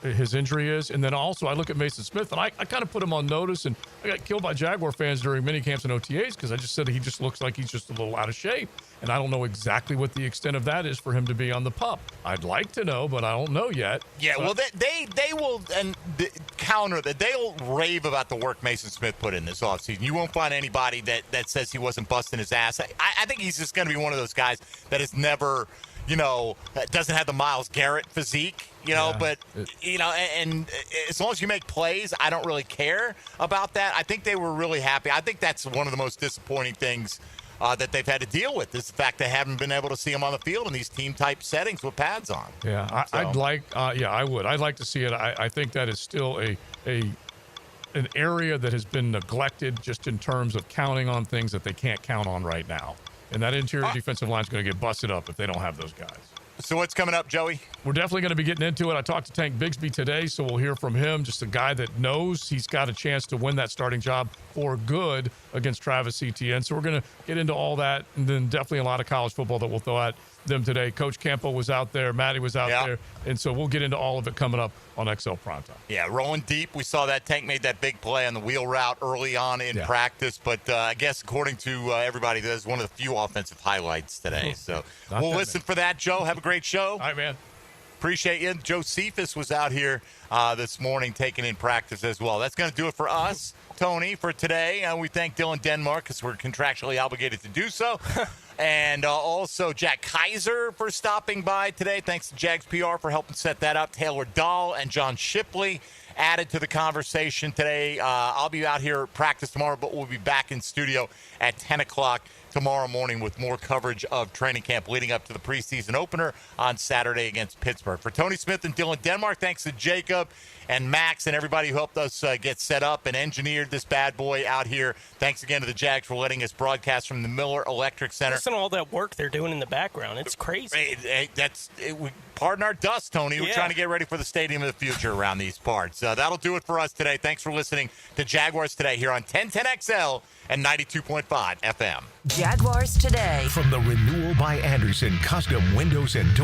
his injury is. And then also I look at Mason Smith, and I kind of put him on notice, and I got killed by Jaguar fans during mini camps and OTAs because I just said he just looks like he's just a little out of shape. And I don't know exactly what the extent of that is for him to be on the PUP. I'd like to know, but I don't know yet. Yeah, well, they will counter that. They'll rave about the work Mason Smith put in this offseason. You won't find anybody that says he wasn't busting his ass. I think he's just going to be one of those guys that is never, doesn't have the Myles Garrett physique, but, and as long as you make plays, I don't really care about that. I think they were really happy. I think that's one of the most disappointing things that they've had to deal with is the fact they haven't been able to see him on the field in these team-type settings with pads on. Yeah, I'd like I would. I'd like to see it. I think that is still an area that has been neglected just in terms of counting on things that they can't count on right now. And that interior defensive line is going to get busted up if they don't have those guys. So what's coming up, Joey? We're definitely going to be getting into it. I talked to Tank Bigsby today, so we'll hear from him, just a guy that knows he's got a chance to win that starting job for good against Travis Etienne. So we're going to get into all that, and then definitely a lot of college football that we'll throw at them today. Coach Campo was out there. Matty was out there. And so we'll get into all of it coming up on XL Primetime. Yeah, rolling deep. We saw that Tank made that big play on the wheel route early on in practice. But I guess according to everybody, that is one of the few offensive highlights today. So we'll listen for that, Joe. Have a great show. All right, man. Appreciate you. Joe Cephas was out here this morning taking in practice as well. That's going to do it for us, Tony, for today. We thank Dylan Denmark because we're contractually obligated to do so. And also Jack Kaiser for stopping by today. Thanks to Jags PR for helping set that up. Taylor Dahl and John Shipley added to the conversation today. I'll be out here at practice tomorrow, but we'll be back in studio at 10 o'clock tomorrow morning with more coverage of training camp leading up to the preseason opener on Saturday against Pittsburgh. For Tony Smith and Dylan Denmark, thanks to Jacob and Max and everybody who helped us get set up and engineered this bad boy out here. Thanks again to the Jags for letting us broadcast from the Miller Electric Center. Listen to all that work they're doing in the background. It's crazy. Pardon our dust, Tony. We're trying to get ready for the stadium of the future around these parts. That'll do it for us today. Thanks for listening to Jaguars Today here on 1010XL and 92.5 FM. Jaguars Today. From the Renewal by Anderson Custom Windows and Doors.